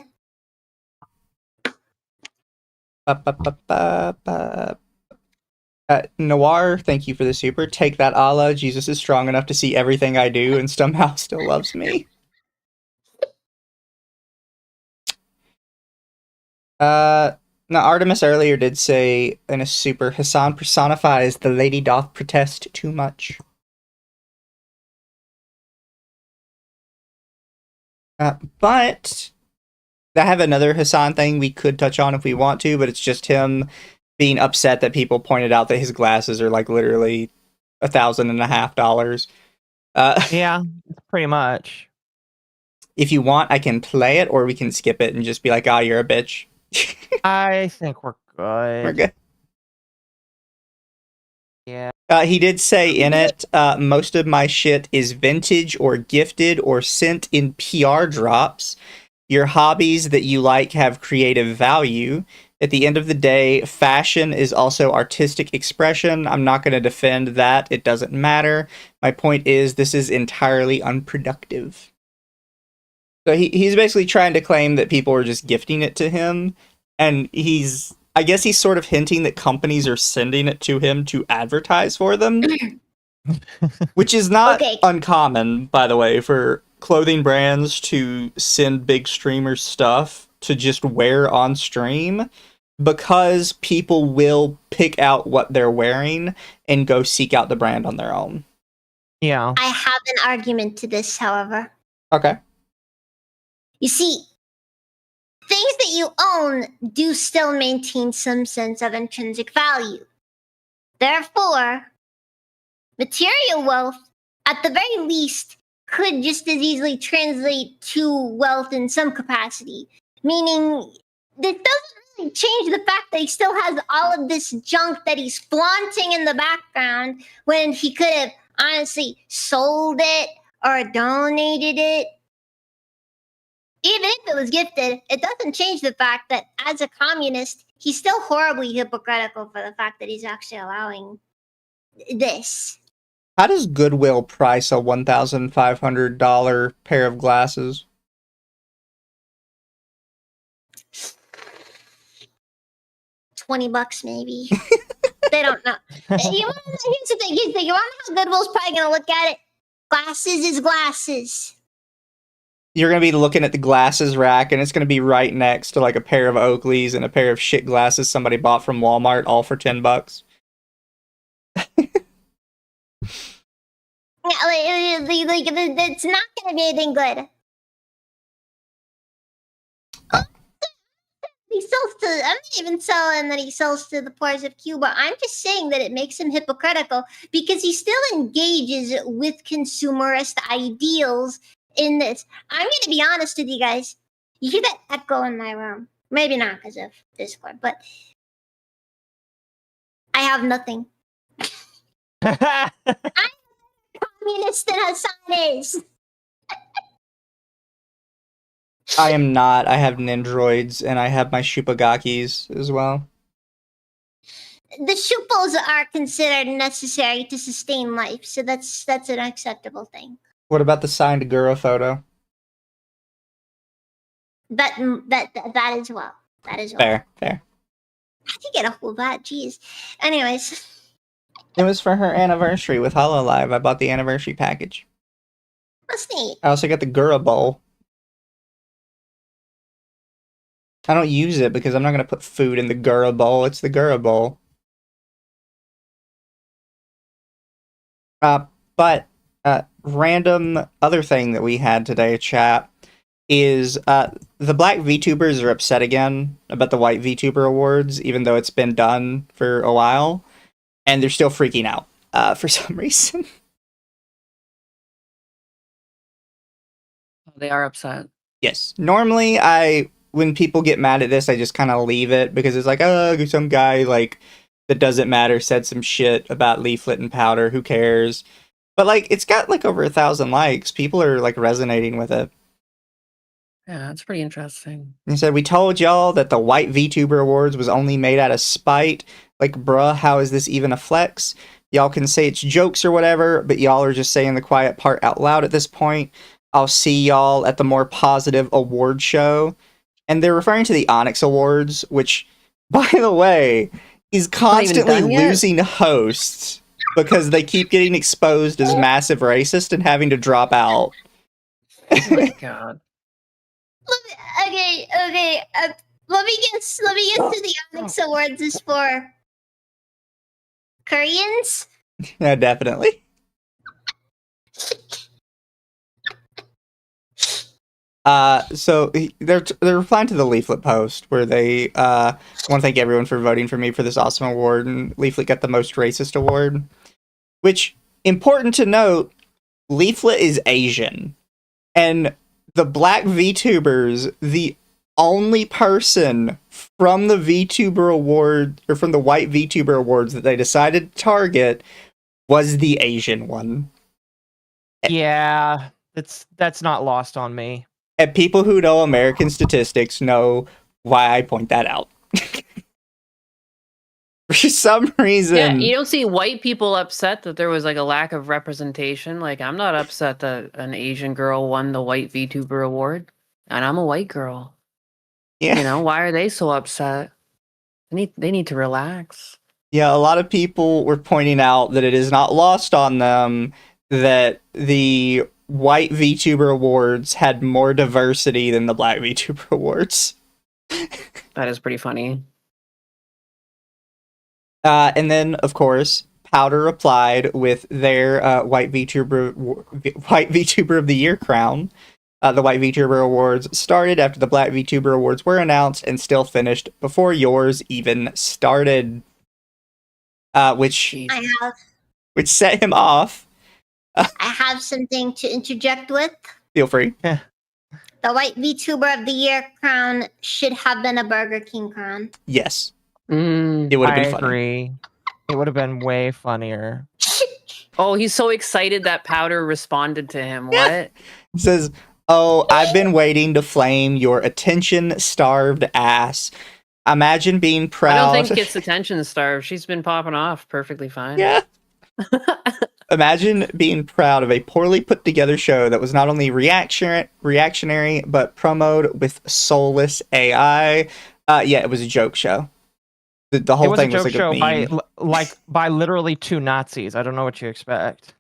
Speaker 1: Zemin.
Speaker 4: Noir, thank you for the super. Take that, Allah. Jesus is strong enough to see everything I do and somehow still loves me. Now, Artemis earlier did say in a super, Hasan personifies the lady doth protest too much. But I have another Hasan thing we could touch on if we want to, but it's just him being upset that people pointed out that his glasses are like literally $1,500.
Speaker 2: Yeah, pretty much.
Speaker 4: If you want, I can play it, or we can skip it and just be like, "Ah, you're a bitch."
Speaker 2: I think we're good.
Speaker 4: We're good.
Speaker 2: Yeah.
Speaker 4: He did say in it, most of my shit is vintage or gifted or sent in PR drops. Your hobbies that you like have creative value. At the end of the day, fashion is also artistic expression. I'm not going to defend that. It doesn't matter. My point is, this is entirely unproductive. So he's basically trying to claim that people are just gifting it to him. And I guess he's sort of hinting that companies are sending it to him to advertise for them. Which is not uncommon, by the way, for clothing brands to send big streamers stuff to just wear on stream, because people will pick out what they're wearing and go seek out the brand on their own.
Speaker 2: Yeah.
Speaker 1: I have an argument to this, however.
Speaker 4: Okay.
Speaker 1: You see, things that you own do still maintain some sense of intrinsic value. Therefore, material wealth, at the very least, could just as easily translate to wealth in some capacity. Meaning, this doesn't really change the fact that he still has all of this junk that he's flaunting in the background, when he could have honestly sold it or donated it. Even if it was gifted, it doesn't change the fact that as a communist, he's still horribly hypocritical for the fact that he's actually allowing this.
Speaker 4: How does Goodwill price a $1,500 pair of glasses?
Speaker 1: $20 maybe. They don't know. Here's the thing. You want to know how Goodwill's probably going to look at it? Glasses is glasses.
Speaker 4: You're going to be looking at the glasses rack, and it's going to be right next to like a pair of Oakleys and a pair of shit glasses somebody bought from Walmart, all for $10.
Speaker 1: It's not going to be anything good. He sells to, I'm not even selling that he sells to the poor of Cuba. I'm just saying that it makes him hypocritical because he still engages with consumerist ideals in this. I'm going to be honest with you guys. You hear that echo in my room? Maybe not because of Discord, but I have nothing. I'm communist and Hasan is.
Speaker 4: I am not. I have Nindroids, and I have my Shupagakis as well.
Speaker 1: The Shupos are considered necessary to sustain life, so that's an acceptable thing.
Speaker 4: What about the signed Gura photo?
Speaker 1: That as well. That as well.
Speaker 4: Fair.
Speaker 1: I could get a hold of that. Jeez. Anyways.
Speaker 4: It was for her anniversary with HoloLive. I bought the anniversary package.
Speaker 1: That's neat.
Speaker 4: I also got the Gura bowl. I don't use it because I'm not going to put food in the Gura bowl. It's the Gura bowl. But random other thing that we had today, chat, is the black VTubers are upset again about the white VTuber awards, even though it's been done for a while, and they're still freaking out for some reason.
Speaker 3: They are upset.
Speaker 4: Yes. Normally, when people get mad at this, I just kind of leave it because it's like, oh, some guy like that doesn't matter said some shit about leaflet and powder. Who cares? But like, it's got like over 1,000 likes. People are like resonating with it.
Speaker 3: Yeah, it's pretty interesting.
Speaker 4: He said, we told y'all that the white VTuber awards was only made out of spite. Like, bruh, how is this even a flex? Y'all can say it's jokes or whatever, but y'all are just saying the quiet part out loud at this point. I'll see y'all at the more positive award show. And they're referring to the Onyx Awards, which, by the way, is constantly losing hosts because they keep getting exposed as massive racist and having to drop out.
Speaker 3: Oh my god.
Speaker 1: Okay. Let me guess to the Onyx Awards is for Koreans?
Speaker 4: Yeah, definitely. So they're replying to the Leaflet post where they want to thank everyone for voting for me for this awesome award, and Leaflet got the most racist award. Which, important to note, Leaflet is Asian, and the black VTubers, the only person from the VTuber award or from the white VTuber awards that they decided to target was the Asian one.
Speaker 2: Yeah, that's not lost on me.
Speaker 4: And people who know American statistics know why I point that out. For some reason.
Speaker 3: Yeah, you don't see white people upset that there was like a lack of representation. Like, I'm not upset that an Asian girl won the white VTuber award, and I'm a white girl.
Speaker 4: Yeah.
Speaker 3: You know, why are they so upset? They need to relax.
Speaker 4: Yeah, a lot of people were pointing out that it is not lost on them that the white VTuber awards had more diversity than the black VTuber awards.
Speaker 3: That is pretty funny.
Speaker 4: And then, of course, Powder replied with their white VTuber of the Year crown. The White VTuber Awards started after the Black VTuber Awards were announced and still finished before yours even started. Which set him off.
Speaker 1: I have something to interject with.
Speaker 4: Feel free.
Speaker 1: The White VTuber of the Year crown should have been a Burger King crown.
Speaker 4: Yes. It would have been funny.
Speaker 2: I agree. It would have been way funnier.
Speaker 3: Oh, he's so excited that Powder responded to him. What?
Speaker 4: It says, "Oh, I've been waiting to flame your attention-starved ass. Imagine being proud."
Speaker 3: I don't think it's attention starved. She's been popping off perfectly fine.
Speaker 4: Yeah. Imagine being proud of a poorly put together show that was not only reactionary, but promoted with soulless AI. Yeah, it was a joke show. The whole thing was like a joke show
Speaker 2: by literally two Nazis. I don't know what you expect.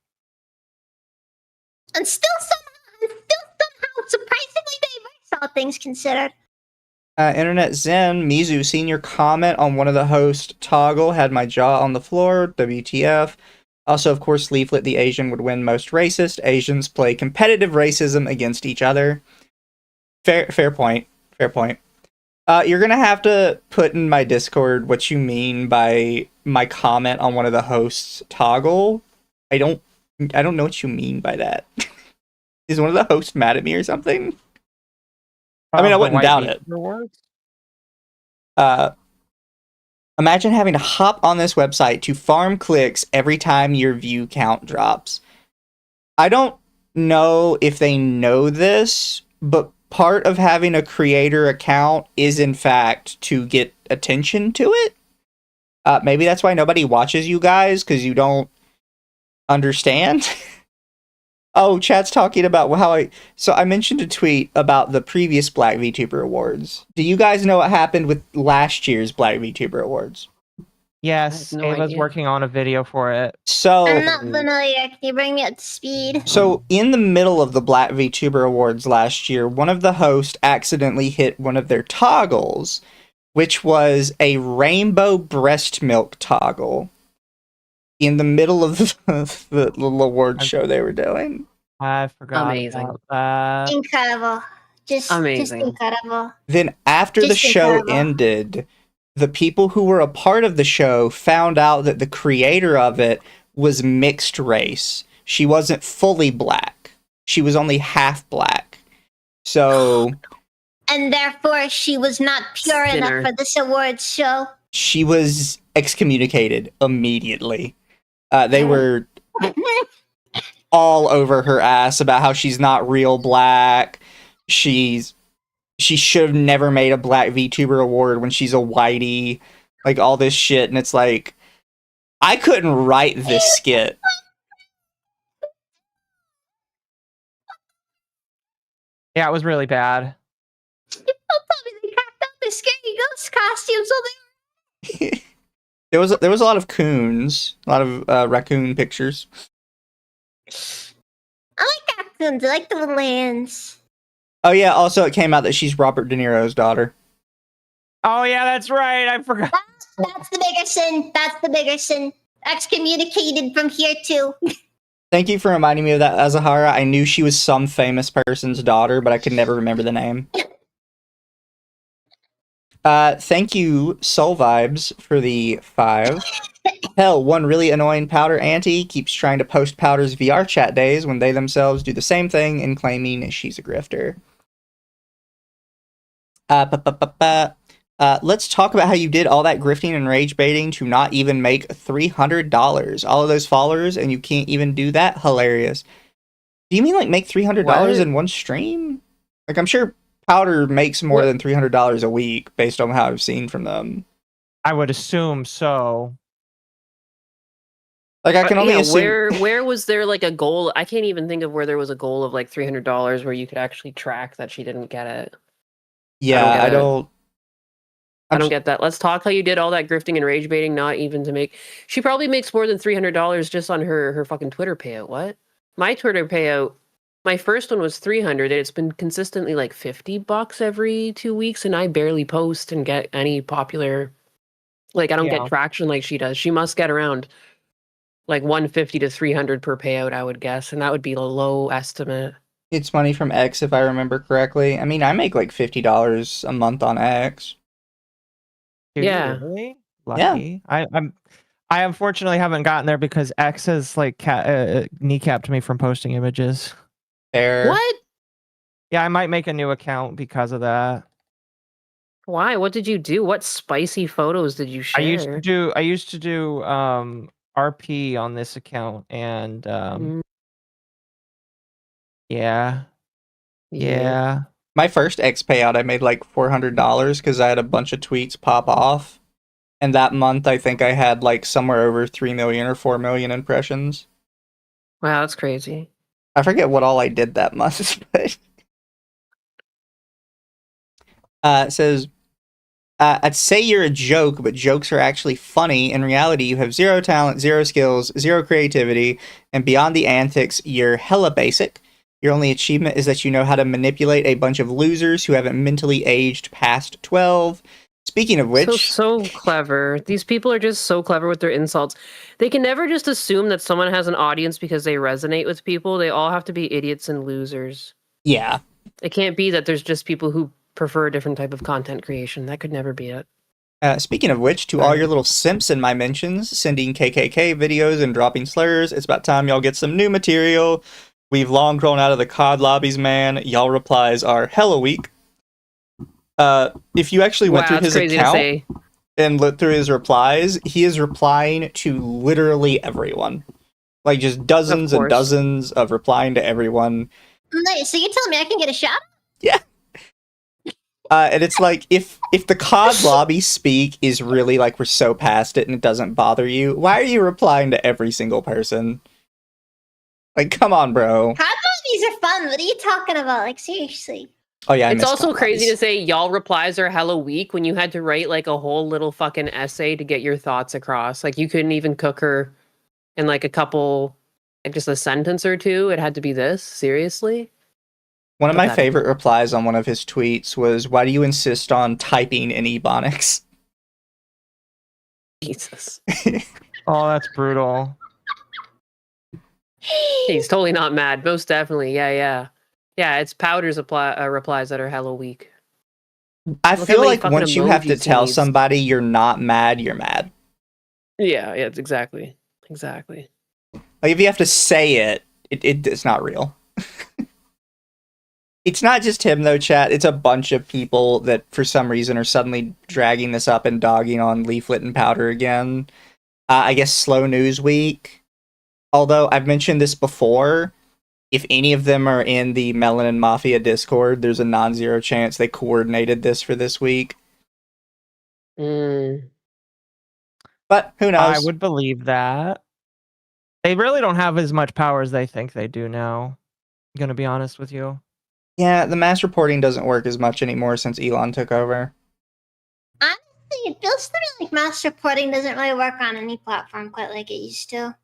Speaker 1: And still somehow surprisingly diverse, all things considered.
Speaker 4: Internet Zen, Mizu, seen your comment on one of the hosts, Toggle, had my jaw on the floor, WTF. Also, of course, Leaflet the Asian would win most racist. Asians play competitive racism against each other. Fair point. You're gonna have to put in my Discord what you mean by my comment on one of the hosts, Toggle. I don't know what you mean by that. Is one of the hosts mad at me or something? I mean, I wouldn't doubt it. Imagine having to hop on this website to farm clicks every time your view count drops. I don't know if they know this, but part of having a creator account is, in fact, to get attention to it. Maybe that's why nobody watches you guys, because you don't understand. Oh, chat's talking about how So I mentioned a tweet about the previous Black VTuber Awards. Do you guys know what happened with last year's Black VTuber Awards?
Speaker 2: Yes, Ava's working on a video for it.
Speaker 4: So
Speaker 1: I'm not familiar. Can you bring me up to speed?
Speaker 4: So in the middle of the Black VTuber Awards last year, one of the hosts accidentally hit one of their toggles, which was a rainbow breast milk toggle. In the middle of the little award show they were doing.
Speaker 2: I forgot about that.
Speaker 1: Incredible. Just incredible.
Speaker 4: Then after the show ended, the people who were a part of the show found out that the creator of it was mixed race. She wasn't fully black. She was only half black. So...
Speaker 1: And therefore, she was not pure enough for this awards show.
Speaker 4: She was excommunicated immediately. They were all over her ass about how she's not real black. She should have never made a Black VTuber award when she's a whitey. Like, all this shit. And it's like, I couldn't write this skit.
Speaker 2: Yeah, it was really bad.
Speaker 1: Probably they cracked out the scary ghost costumes on there.
Speaker 4: There was a lot of coons, a lot of raccoon pictures.
Speaker 1: I like raccoons. I like the little hands.
Speaker 4: Oh yeah, also it came out that she's Robert De Niro's daughter.
Speaker 2: Oh yeah, that's right. I forgot.
Speaker 1: That's the bigger sin. That's the bigger sin. Excommunicated from here too.
Speaker 4: Thank you for reminding me of that, Azahara. I knew she was some famous person's daughter, but I could never remember the name. Thank you, Soul Vibes, for the 5. Hell, one really annoying Powder auntie keeps trying to post Powder's VR chat days when they themselves do the same thing and claiming she's a grifter. Let's talk about how you did all that grifting and rage baiting to not even make $300. All of those followers, and you can't even do that? Hilarious. Do you mean like make $300 in one stream? Like, I'm sure Powder makes more than $300 a week based on how I've seen from them.
Speaker 2: I would assume so.
Speaker 4: Like, I can only assume.
Speaker 3: Where was there like a goal? I can't even think of where there was a goal of like $300 where you could actually track that she didn't get it.
Speaker 4: Yeah, I don't
Speaker 3: get that. Let's talk how you did all that grifting and rage baiting, not even to make. She probably makes more than $300 just on her fucking Twitter payout. What? My Twitter payout, my first one was 300. It's been consistently like $50 every 2 weeks, and I barely post and get any popular. Like, I don't get traction like she does. She must get around like 150 to 300 per payout, I would guess, and that would be a low estimate.
Speaker 4: It's money from X, if I remember correctly. I mean, I make like $50 a month on X.
Speaker 2: Yeah. Really? Lucky. Yeah. I unfortunately haven't gotten there because X has like kneecapped me from posting images.
Speaker 4: Fair.
Speaker 3: What?
Speaker 2: Yeah, I might make a new account because of that.
Speaker 3: Why? What did you do? What spicy photos did you share?
Speaker 2: I used to do RP on this account, and yeah.
Speaker 4: My first X payout, I made like $400 because I had a bunch of tweets pop off. And that month, I think I had like somewhere over 3 million or 4 million impressions.
Speaker 3: Wow, that's crazy.
Speaker 4: I forget what all I did that month, but it says, I'd say you're a joke, but jokes are actually funny. In reality, you have zero talent, zero skills, zero creativity, and beyond the antics, you're hella basic. Your only achievement is that you know how to manipulate a bunch of losers who haven't mentally aged past 12. Speaking of which...
Speaker 3: So clever. These people are just so clever with their insults. They can never just assume that someone has an audience because they resonate with people. They all have to be idiots and losers.
Speaker 4: Yeah.
Speaker 3: It can't be that there's just people who prefer a different type of content creation. That could never be it.
Speaker 4: Speaking of which, to all your little simps in my mentions, sending KKK videos and dropping slurs, it's about time y'all get some new material. We've long grown out of the COD lobbies, man. Y'all replies are hella weak. If you actually went through his account and looked through his replies, he is replying to literally everyone. Like, just dozens and dozens of replying to everyone.
Speaker 1: Nice. So you're telling me I can get a shout?
Speaker 4: Yeah. And it's like, if the COD lobby speak is really like we're so past it and it doesn't bother you, why are you replying to every single person? Like, come on, bro.
Speaker 1: COD lobbies are fun. What are you talking about? Like, seriously.
Speaker 4: Oh yeah,
Speaker 3: it's also crazy to say y'all replies are hella weak when you had to write like a whole little fucking essay to get your thoughts across. Like, you couldn't even cook her in like a couple, like just a sentence or two. It had to be this. Seriously?
Speaker 4: One of my favorite replies on one of his tweets was, "Why do you insist on typing in Ebonics?"
Speaker 3: Jesus.
Speaker 2: Oh, that's brutal.
Speaker 3: He's totally not mad. Most definitely. Yeah, it's Powder's replies that are hella weak.
Speaker 4: I feel like once you have to tell somebody you're not mad, you're mad.
Speaker 3: Yeah, it's exactly. Like,
Speaker 4: if you have to say it's not real. It's not just him, though, chat. It's a bunch of people that, for some reason, are suddenly dragging this up and dogging on Leaflet and Powder again. I guess Slow News Week. Although, I've mentioned this before, if any of them are in the Melanin Mafia Discord, there's a non-zero chance they coordinated this for this week.
Speaker 3: Mm.
Speaker 4: But, who knows?
Speaker 2: I would believe that. They really don't have as much power as they think they do now. I'm gonna be honest with you.
Speaker 4: Yeah, the mass reporting doesn't work as much anymore since Elon took over.
Speaker 1: Honestly, it feels to me like mass reporting doesn't really work on any platform quite like it used to.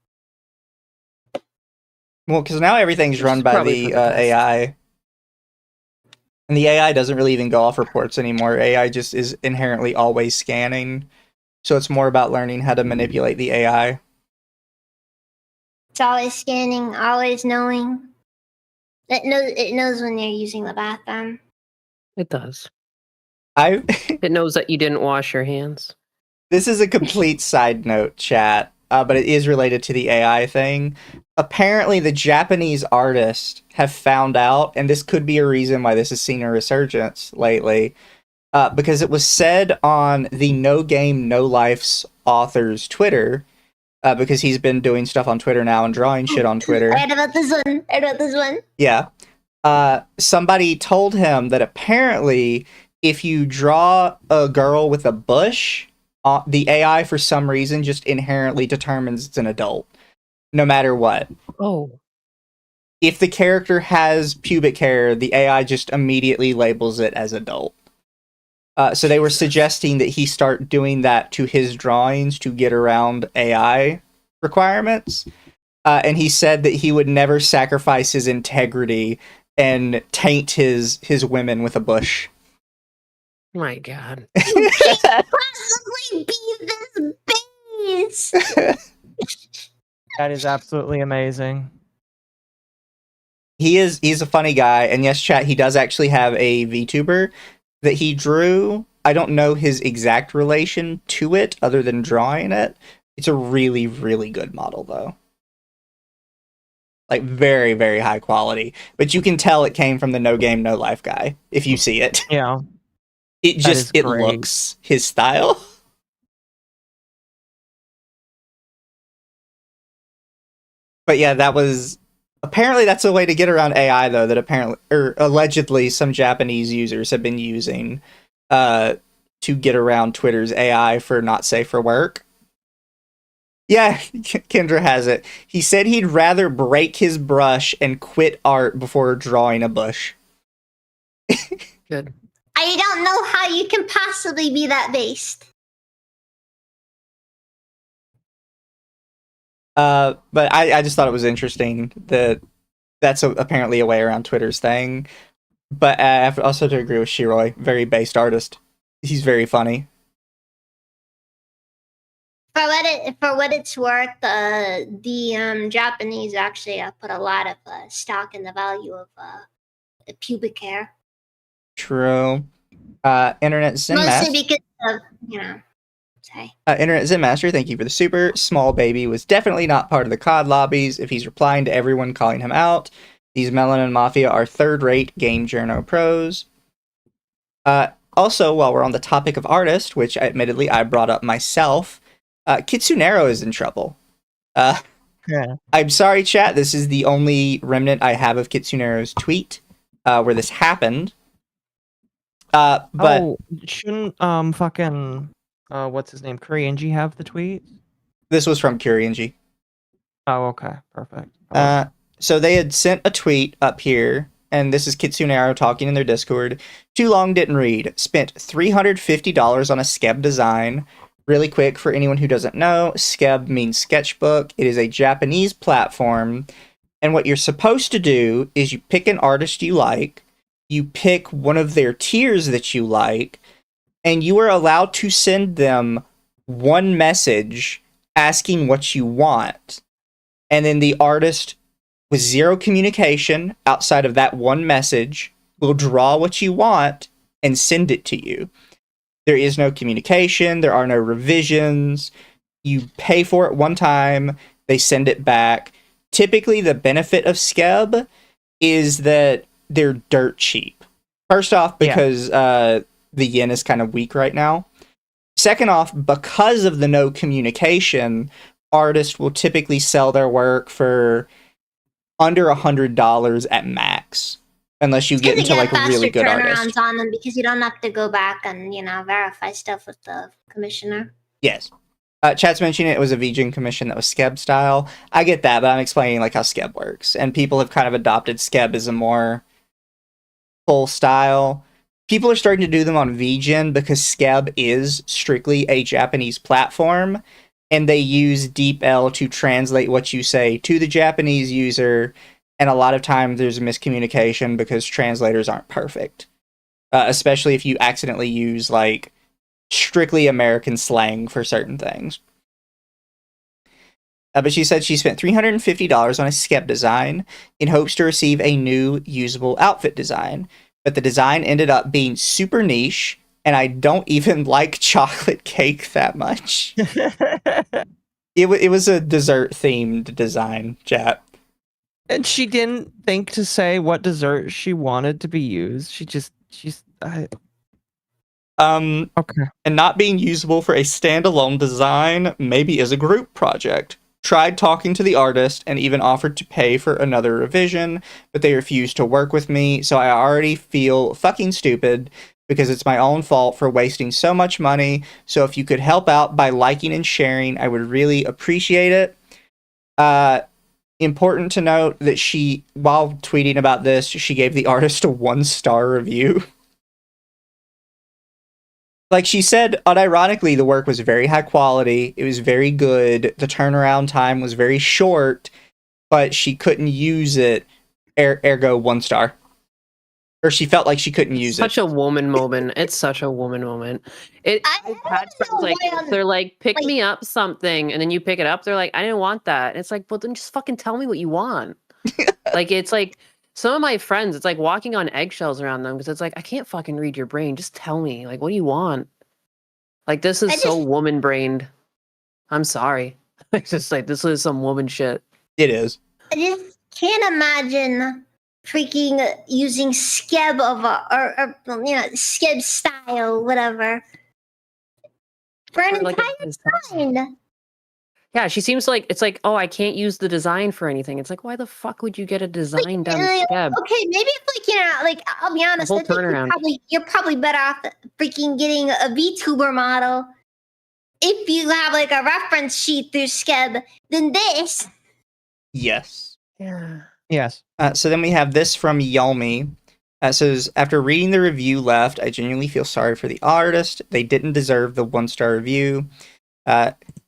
Speaker 4: Well, because now everything's run by the AI. And the AI doesn't really even go off reports anymore. AI just is inherently always scanning. So it's more about learning how to manipulate the AI.
Speaker 1: It's always scanning, always knowing. It knows when you're using the bathroom.
Speaker 3: It does. It knows that you didn't wash your hands.
Speaker 4: This is a complete side note, chat, but it is related to the AI thing. Apparently, the Japanese artists have found out, and this could be a reason why this has seen a resurgence lately, because it was said on the No Game No Life's author's Twitter, because he's been doing stuff on Twitter now and drawing shit on Twitter.
Speaker 1: I heard about this one.
Speaker 4: Yeah. somebody told him that apparently if you draw a girl with a bush, the AI for some reason just inherently determines it's an adult, no matter what.
Speaker 3: Oh.
Speaker 4: If the character has pubic hair, the AI just immediately labels it as adult. So they were suggesting that he start doing that to his drawings to get around AI requirements. And he said that he would never sacrifice his integrity and taint his women with a bush.
Speaker 3: My God.
Speaker 1: Possibly be this base.
Speaker 2: That is absolutely amazing.
Speaker 4: He's a funny guy, and yes, chat, he does actually have a VTuber that he drew. I don't know his exact relation to it other than drawing it. It's a really, really good model, though. Like, very, very high quality. But you can tell it came from the No Game, No Life guy, if you see it.
Speaker 2: Yeah.
Speaker 4: It looks his style. But yeah, that was... Apparently that's a way to get around AI, though, that apparently, or allegedly, some Japanese users have been using to get around Twitter's AI for not safe for work. Yeah, Kendra has it. He said he'd rather break his brush and quit art before drawing a bush.
Speaker 3: Good.
Speaker 1: I don't know how you can possibly be that based.
Speaker 4: But I just thought it was interesting that that's apparently a way around Twitter's thing. But I have also to agree with Shiroi. Very based artist. He's very funny.
Speaker 1: For what it's worth, the Japanese actually put a lot of stock in the value of pubic hair.
Speaker 4: True. Internet Zen Master.
Speaker 1: Mostly because of, say.
Speaker 4: Internet Zen Master, thank you for the super. Small Baby was definitely not part of the COD lobbies if he's replying to everyone calling him out. These Melanin Mafia are third-rate game journo pros. Also, while we're on the topic of artists, which admittedly I brought up myself, Kitsunero is in trouble.
Speaker 2: Yeah.
Speaker 4: I'm sorry, chat. This is the only remnant I have of Kitsunero's tweet where this happened. But
Speaker 2: shouldn't fucking what's his name, Koreanji, have the tweet?
Speaker 4: This was from Koreanji.
Speaker 2: Oh, okay, perfect.
Speaker 4: So they had sent a tweet up here, and this is Kitsunero talking in their Discord. Too long, didn't read. Spent $350 on a Skeb design. Really quick, for anyone who doesn't know, Skeb means sketchbook. It is a Japanese platform, and what you're supposed to do is you pick an artist you like, you pick one of their tiers that you like, and you are allowed to send them one message asking what you want. And then the artist, with zero communication outside of that one message, will draw what you want and send it to you. There is no communication. There are no revisions. You pay for it one time. They send it back. Typically, the benefit of Skeb is that they're dirt cheap. First off, because the yen is kind of weak right now. Second off, because of the no communication, artists will typically sell their work for under $100 at max. Unless you get into like a really good artist.
Speaker 1: On them because you don't have to go back and verify stuff with the commissioner.
Speaker 4: Yes. Chat's mentioning it was a VGen commission that was Skeb style. I get that, but I'm explaining like how Skeb works, and people have kind of adopted Skeb as a more full style. People are starting to do them on VGen because Skeb is strictly a Japanese platform, and they use DeepL to translate what you say to the Japanese user. And a lot of times there's miscommunication because translators aren't perfect. Especially if you accidentally use, like, strictly American slang for certain things. But she said she spent $350 on a Skeb design in hopes to receive a new usable outfit design. But the design ended up being super niche, and I don't even like chocolate cake that much. It was a dessert-themed design, chat.
Speaker 2: And she didn't think to say what dessert she wanted to be used. She's okay.
Speaker 4: And not being usable for a standalone design maybe is a group project. tried talking to the artist and even offered to pay for another revision, but they refused to work with me, so I already feel fucking stupid because it's my own fault for wasting so much money. So if you could help out by liking and sharing, I would really appreciate it. Important to note that she, while tweeting about this, she gave the artist a 1-star review. Like she said, unironically, the work was very high quality. It was very good. The turnaround time was very short, but she couldn't use it. Ergo 1 star. Or she felt like she couldn't use
Speaker 3: Such a woman moment. It's such a woman moment. I've had friends like they're like, pick me up something, and then you pick it up. They're like, I didn't want that. And it's like, well, then just fucking tell me what you want. Like it's like some of my friends, it's like walking on eggshells around them because it's like I can't fucking read your brain. Just tell me, like, what do you want? Like this is so woman brained. I'm sorry. It's just like this is some woman shit.
Speaker 4: It is.
Speaker 1: I just can't imagine freaking using Skeb or Skeb style, whatever, for an entire design.
Speaker 3: Yeah, she seems like it's like, oh, I can't use the design for anything. It's like, why the fuck would you get a design done with Skeb?
Speaker 1: Okay, maybe if like I'll be honest, I think you're probably better off freaking getting a VTuber model if you have like a reference sheet through Skeb than this.
Speaker 4: Yes.
Speaker 3: Yeah.
Speaker 2: Yes.
Speaker 4: So then we have this from Yelmi. Says, after reading the review left, I genuinely feel sorry for the artist. They didn't deserve the 1-star review.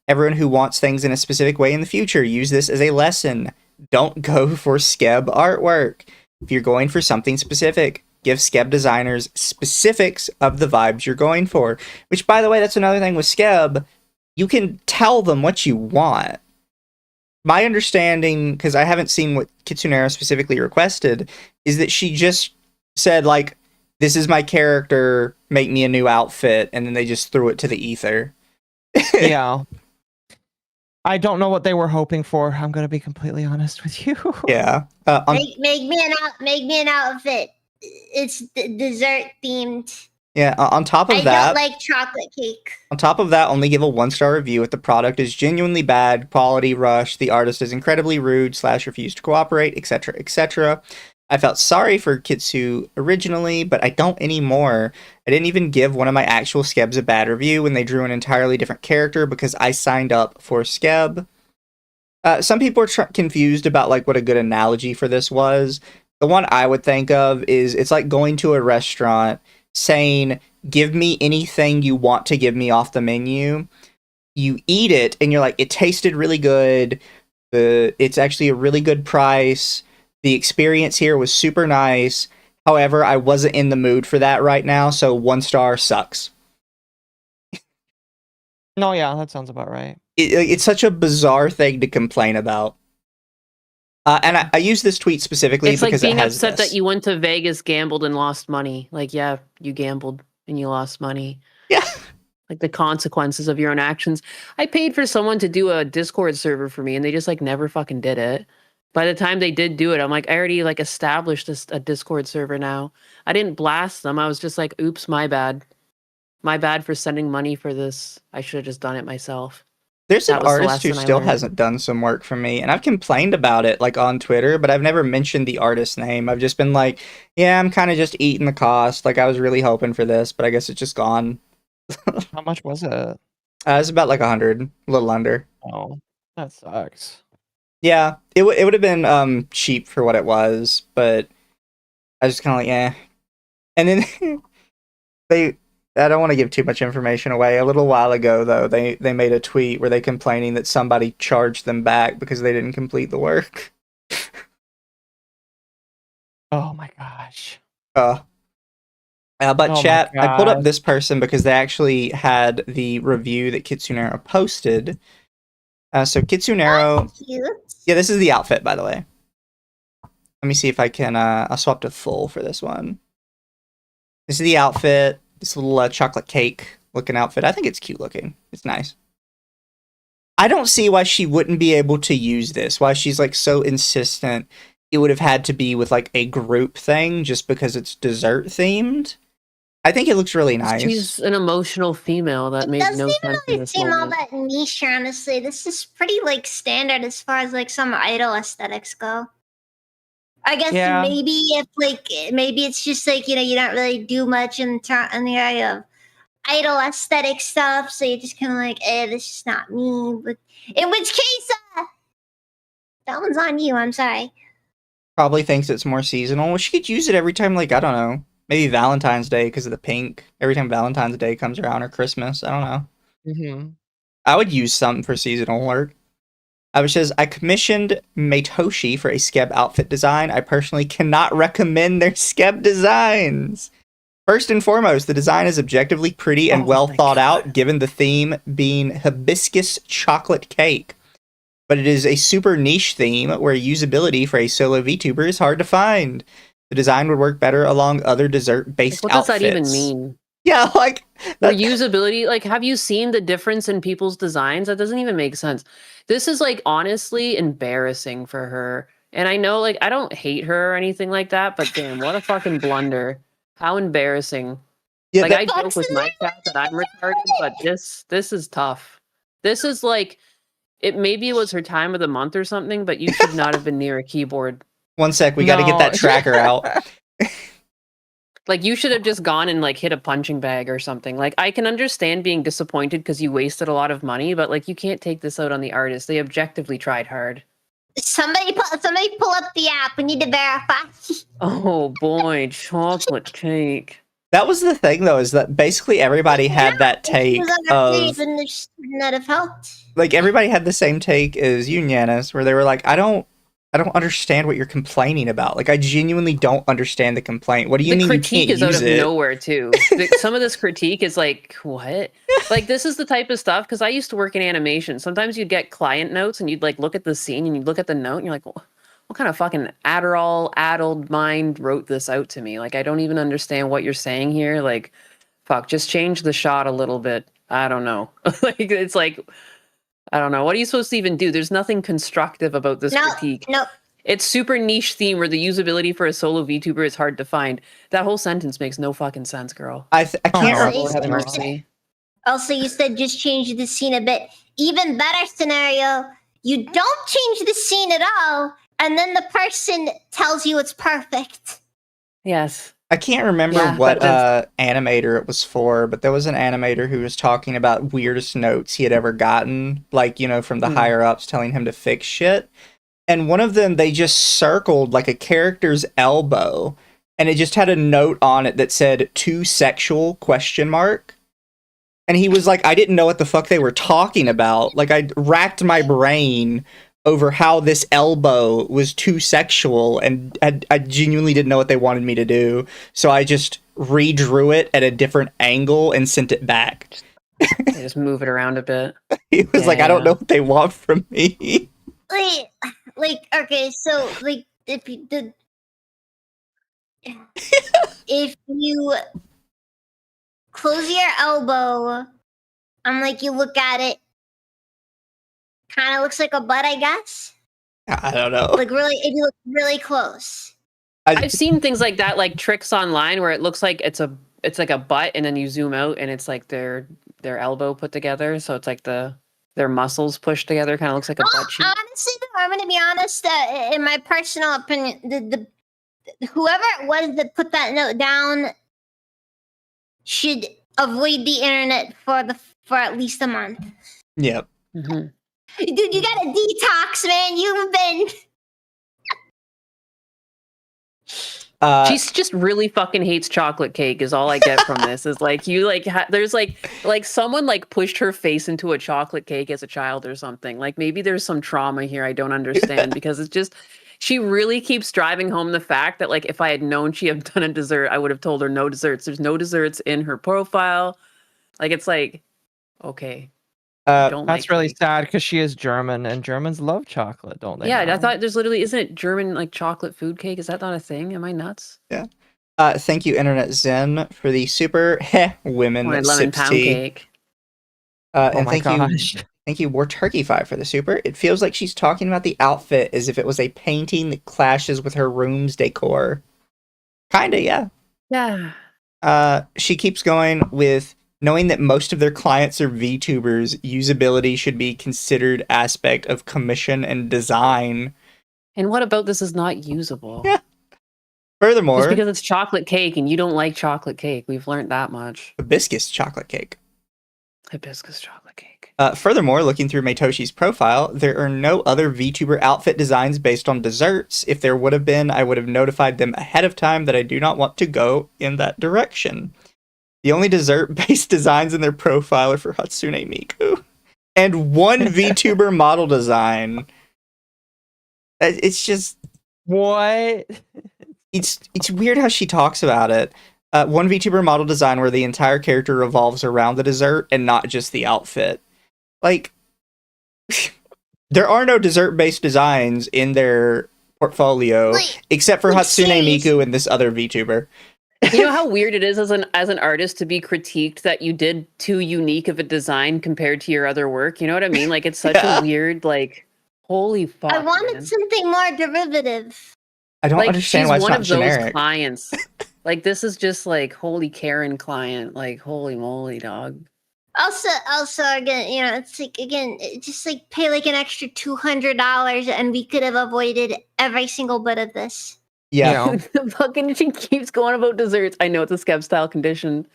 Speaker 4: Everyone who wants things in a specific way in the future, use this as a lesson. Don't go for Skeb artwork. If you're going for something specific, give Skeb designers specifics of the vibes you're going for. Which, by the way, that's another thing with Skeb. You can tell them what you want. My understanding, because I haven't seen what Kitsunera specifically requested, is that she just said, like, this is my character, make me a new outfit, and then they just threw it to the ether.
Speaker 2: Yeah. I don't know what they were hoping for. I'm going to be completely honest with you.
Speaker 4: Yeah.
Speaker 1: Make me an outfit. It's dessert themed.
Speaker 4: Yeah, on top of that...
Speaker 1: I don't like chocolate cake.
Speaker 4: On top of that, only give a 1-star review if the product is genuinely bad, quality rush, the artist is incredibly rude, / refused to cooperate, etc., etc. I felt sorry for Kitsu originally, but I don't anymore. I didn't even give one of my actual Skebs a bad review when they drew an entirely different character because I signed up for Skeb. Some people are confused about like what a good analogy for this was. The one I would think of is it's like going to a restaurant saying, give me anything you want to give me off the menu. You eat it and you're like, it tasted really good. It's actually a really good price. The experience here was super nice. However, I wasn't in the mood for that right now, so 1 star sucks.
Speaker 2: No, yeah, that sounds about right.
Speaker 4: It's such a bizarre thing to complain about. And I use this tweet specifically
Speaker 3: it's
Speaker 4: because
Speaker 3: like being
Speaker 4: it has
Speaker 3: upset
Speaker 4: this.
Speaker 3: that you went to Vegas, gambled, and lost money. Like, yeah, you gambled and you lost money.
Speaker 4: Yeah.
Speaker 3: Like the consequences of your own actions. I paid for someone to do a Discord server for me, and they just like never fucking did it. By the time they did do it, I'm like, I already like established a Discord server now. I didn't blast them. I was just like, oops, my bad. My bad for sending money for this. I should have just done it myself.
Speaker 4: There's an artist who still hasn't done some work for me, and I've complained about it like on Twitter, but I've never mentioned the artist's name. I've just been like, yeah, I'm kind of just eating the cost. Like, I was really hoping for this, but I guess it's just gone.
Speaker 2: How much was it?
Speaker 4: It's about like 100, a little under.
Speaker 2: Oh, that sucks.
Speaker 4: Yeah, it would have been cheap for what it was, but I was kind of like, eh. And then I don't want to give too much information away. A little while ago, though, they made a tweet where they complaining that somebody charged them back because they didn't complete the work.
Speaker 2: Oh my gosh.
Speaker 4: But chat, I pulled up this person because they actually had the review that Kitsunero posted. So Kitsunero... Yeah, this is the outfit, by the way. Let me see if I can... I'll swap to full for this one. This is the outfit. This little chocolate cake looking outfit. I think it's cute looking. It's nice. I don't see why she wouldn't be able to use this. Why she's like so insistent it would have had to be with like a group thing just because it's dessert themed. I think it looks really nice.
Speaker 3: She's an emotional female that made
Speaker 1: doesn't
Speaker 3: no
Speaker 1: even
Speaker 3: sense in
Speaker 1: really
Speaker 3: this
Speaker 1: seem all
Speaker 3: moment.
Speaker 1: that niche, honestly. This is pretty like standard as far as like some idol aesthetics go. I guess
Speaker 2: Yeah.
Speaker 1: maybe if like maybe it's just like you don't really do much in the area of idol aesthetic stuff, so you're just kind of like, this is not me. But in which case, that one's on you. I'm sorry.
Speaker 4: Probably thinks it's more seasonal. Well, she could use it every time, like, I don't know, maybe Valentine's Day because of the pink. Every time Valentine's Day comes around or Christmas, I don't know.
Speaker 2: Mm-hmm.
Speaker 4: I would use something for seasonal work. Which says, I commissioned Matoshi for a Skeb outfit design. I personally cannot recommend their Skeb designs. First and foremost, the design is objectively pretty and well thought out, given the theme being hibiscus chocolate cake. But it is a super niche theme where usability for a solo VTuber is hard to find. The design would work better along other dessert-based
Speaker 3: What does
Speaker 4: outfits.
Speaker 3: that even mean?
Speaker 4: Yeah, like...
Speaker 3: Reusability, like, have you seen the difference in people's designs? That doesn't even make sense. This is, like, honestly embarrassing for her. And I know, like, I don't hate her or anything like that, but damn, what a fucking blunder. How embarrassing.
Speaker 4: Yeah,
Speaker 3: like, I joke with my chat that I'm retarded, but this is tough. This is, like, maybe it was her time of the month or something, but you should not have been near a keyboard.
Speaker 4: One sec, we gotta get that tracker out.
Speaker 3: Like, you should have just gone and, like, hit a punching bag or something. Like, I can understand being disappointed because you wasted a lot of money, but, like, you can't take this out on the artist. They objectively tried hard.
Speaker 1: Somebody pull up the app. We need to verify.
Speaker 3: Oh, boy. Chocolate cake.
Speaker 4: That was the thing, though, is that basically everybody had that take of...
Speaker 1: Not have helped.
Speaker 4: Like, everybody had the same take as you, Yanis, where they were like, I don't understand what you're complaining about. Like, I genuinely don't understand the complaint. What do you mean you can't use it?
Speaker 3: The critique is out of nowhere, too. Some of this critique is like, what? Like, this is the type of stuff, because I used to work in animation. Sometimes you'd get client notes, and you'd, like, look at the scene, and you'd look at the note, and you're like, well, what kind of fucking addled mind wrote this out to me? Like, I don't even understand what you're saying here. Like, fuck, just change the shot a little bit. I don't know. Like, it's like... I don't know. What are you supposed to even do? There's nothing constructive about this critique.
Speaker 1: No.
Speaker 3: It's super niche theme where the usability for a solo VTuber is hard to find. That whole sentence makes no fucking sense, girl.
Speaker 4: I can't
Speaker 1: Also, you said just change the scene a bit. Even better scenario, you don't change the scene at all, and then the person tells you it's perfect.
Speaker 3: Yes.
Speaker 4: I can't remember what animator it was for, but there was an animator who was talking about weirdest notes he had ever gotten, like, from the higher-ups telling him to fix shit. And one of them, they just circled, like, a character's elbow, and it just had a note on it that said, "too sexual?" ? And he was like, I didn't know what the fuck they were talking about. Like, I racked my brain over how this elbow was too sexual, and I genuinely didn't know what they wanted me to do. So I just redrew it at a different angle and sent it back.
Speaker 3: Just move it around a bit.
Speaker 4: He was like, I don't know what they want from me.
Speaker 1: Okay, so, like, if you close your elbow, and, like, you look at it, kind of looks like a butt, I guess.
Speaker 4: I don't know.
Speaker 1: Like, really, if you look really close.
Speaker 3: I've seen things like that, like tricks online where it looks like it's like a butt, and then you zoom out and it's like their elbow put together, so it's like their muscles pushed together, kind of looks like a butt cheek.
Speaker 1: Honestly, though, I'm gonna be honest. In my personal opinion, the whoever it was that put that note down should avoid the internet for at least a month.
Speaker 4: Yep.
Speaker 3: Mm-hmm.
Speaker 1: Dude, you gotta detox, man. You've been...
Speaker 3: She just really fucking hates chocolate cake is all I get from this. Is like, you like, there's like someone like pushed her face into a chocolate cake as a child or something. Like, maybe there's some trauma here I don't understand, because it's just, she really keeps driving home the fact that, like, if I had known she had done a dessert, I would have told her no desserts. There's no desserts in her profile. Like, it's like, okay.
Speaker 2: That's really sad because she is German, and Germans love chocolate, don't they?
Speaker 3: Yeah, I thought there's literally, isn't it German, like, chocolate food cake? Is that not a thing? Am I nuts?
Speaker 4: Yeah. Thank you, Internet Zen, for the super women
Speaker 3: lemon pound
Speaker 4: tea.
Speaker 3: cake.
Speaker 4: And thank you, War Turkey 5 for the super. It feels like she's talking about the outfit as if it was a painting that clashes with her room's decor. Kinda, yeah.
Speaker 3: Yeah.
Speaker 4: She keeps going with knowing that most of their clients are VTubers, usability should be considered aspect of commission and design.
Speaker 3: And what about this is not usable?
Speaker 4: Yeah. Furthermore,
Speaker 3: Just because it's chocolate cake and you don't like chocolate cake. We've learned that much.
Speaker 4: hibiscus chocolate cake.
Speaker 3: Hibiscus chocolate cake.
Speaker 4: Furthermore, looking through Meitoshi's profile, there are no other VTuber outfit designs based on desserts. If there would have been, I would have notified them ahead of time that I do not want to go in that direction. The only dessert-based designs in their profile are for Hatsune Miku. And one VTuber model design. It's just...
Speaker 2: What?
Speaker 4: It's weird how she talks about it. One VTuber model design where the entire character revolves around the dessert and not just the outfit. Like, there are no dessert-based designs in their portfolio, except for Hatsune Miku and this other VTuber.
Speaker 3: You know how weird it is as an artist to be critiqued that you did too unique of a design compared to your other work? You know what I mean? Like, it's such a weird, like, holy fuck.
Speaker 1: I wanted
Speaker 3: man.
Speaker 1: something more derivative.
Speaker 4: I don't
Speaker 3: Like,
Speaker 4: understand
Speaker 3: she's
Speaker 4: why it's
Speaker 3: one
Speaker 4: not
Speaker 3: of
Speaker 4: generic.
Speaker 3: those clients. Like, this is just like holy Karen client. Like, holy moly, dog.
Speaker 1: Also, again, you know, it's like, again, just like pay like an extra $200 and we could have avoided every single bit of this.
Speaker 4: Yeah.
Speaker 2: You know?
Speaker 3: Fucking she keeps going about desserts. I know it's a Skeb style commission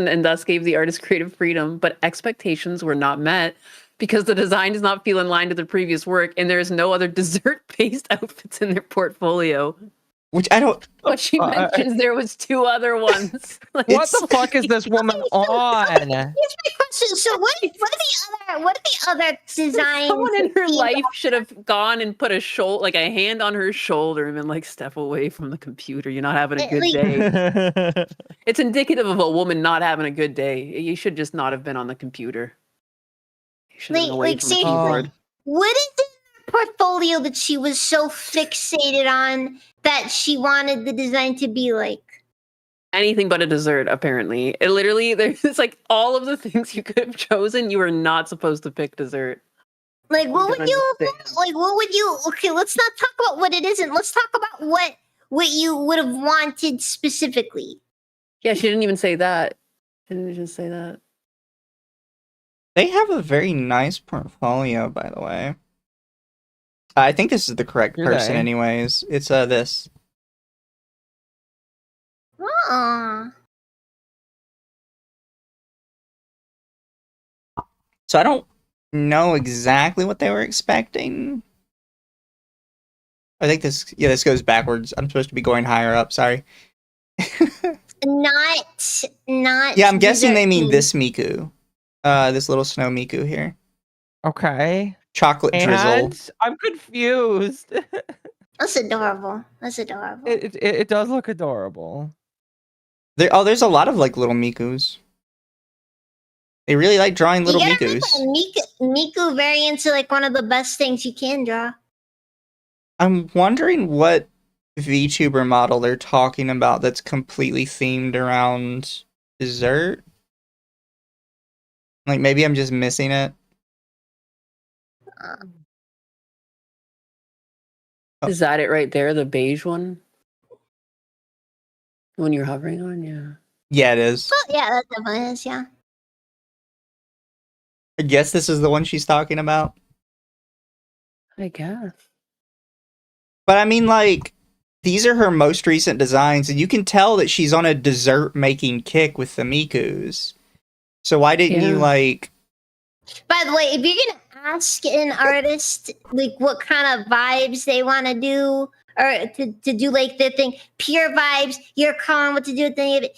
Speaker 3: and thus gave the artist creative freedom, but expectations were not met because the design does not feel in line to the previous work and there is no other dessert-based outfits in their portfolio.
Speaker 4: Which I don't...
Speaker 3: But she mentions there was 2 other ones. Like,
Speaker 2: What the fuck is this woman on?
Speaker 1: Here's my question. So what are the other designs?
Speaker 3: someone in her life should have gone and put a hand on her shoulder and been like, step away from the computer. You're not having a good day. It's indicative of a woman not having a good day. You should just not have been on the computer. You should have been away from the keyboard.
Speaker 1: What is it in her portfolio that she was so fixated on that she wanted the design to be like?
Speaker 3: Anything but a dessert, apparently. It literally, there's like all of the things you could have chosen. You were not supposed to pick dessert.
Speaker 1: Like, what would you,
Speaker 3: understand.
Speaker 1: like, what would you, okay, let's not talk about what it isn't. Let's talk about what you would have wanted specifically.
Speaker 3: Yeah, she didn't even say that. She didn't just say that.
Speaker 4: They have a very nice portfolio, by the way. I think this is the correct
Speaker 2: Do
Speaker 4: person
Speaker 2: they?
Speaker 4: anyways. It's this.
Speaker 1: Aw.
Speaker 4: So I don't know exactly what they were expecting. I think this goes backwards. I'm supposed to be going higher up, sorry.
Speaker 1: Not.
Speaker 4: Yeah, I'm guessing they mean
Speaker 1: dessert themed.
Speaker 4: this Miku. This little snow Miku here.
Speaker 2: Okay.
Speaker 4: Chocolate drizzle.
Speaker 2: And I'm confused.
Speaker 1: That's adorable. That's adorable.
Speaker 2: It does look adorable.
Speaker 4: There's a lot of like little Mikus. They really like drawing little
Speaker 1: you gotta
Speaker 4: Mikus.
Speaker 1: remember, Miku variants are like one of the best things you can draw.
Speaker 4: I'm wondering what VTuber model they're talking about that's completely themed around dessert. Like maybe I'm just missing it.
Speaker 3: Is that it right there? The beige one? The one you're hovering on? Yeah.
Speaker 4: Yeah, it is.
Speaker 1: Well, yeah, that definitely is, yeah.
Speaker 4: I guess this is the one she's talking about.
Speaker 3: I guess.
Speaker 4: But I mean, like, these are her most recent designs, and you can tell that she's on a dessert-making kick with the Mikus. So why didn't you,
Speaker 3: Yeah.
Speaker 4: like...
Speaker 1: By the way, if you're gonna ask an artist like what kind of vibes they want to do, or to do like their thing, pure vibes, you're calling what to do with any of it.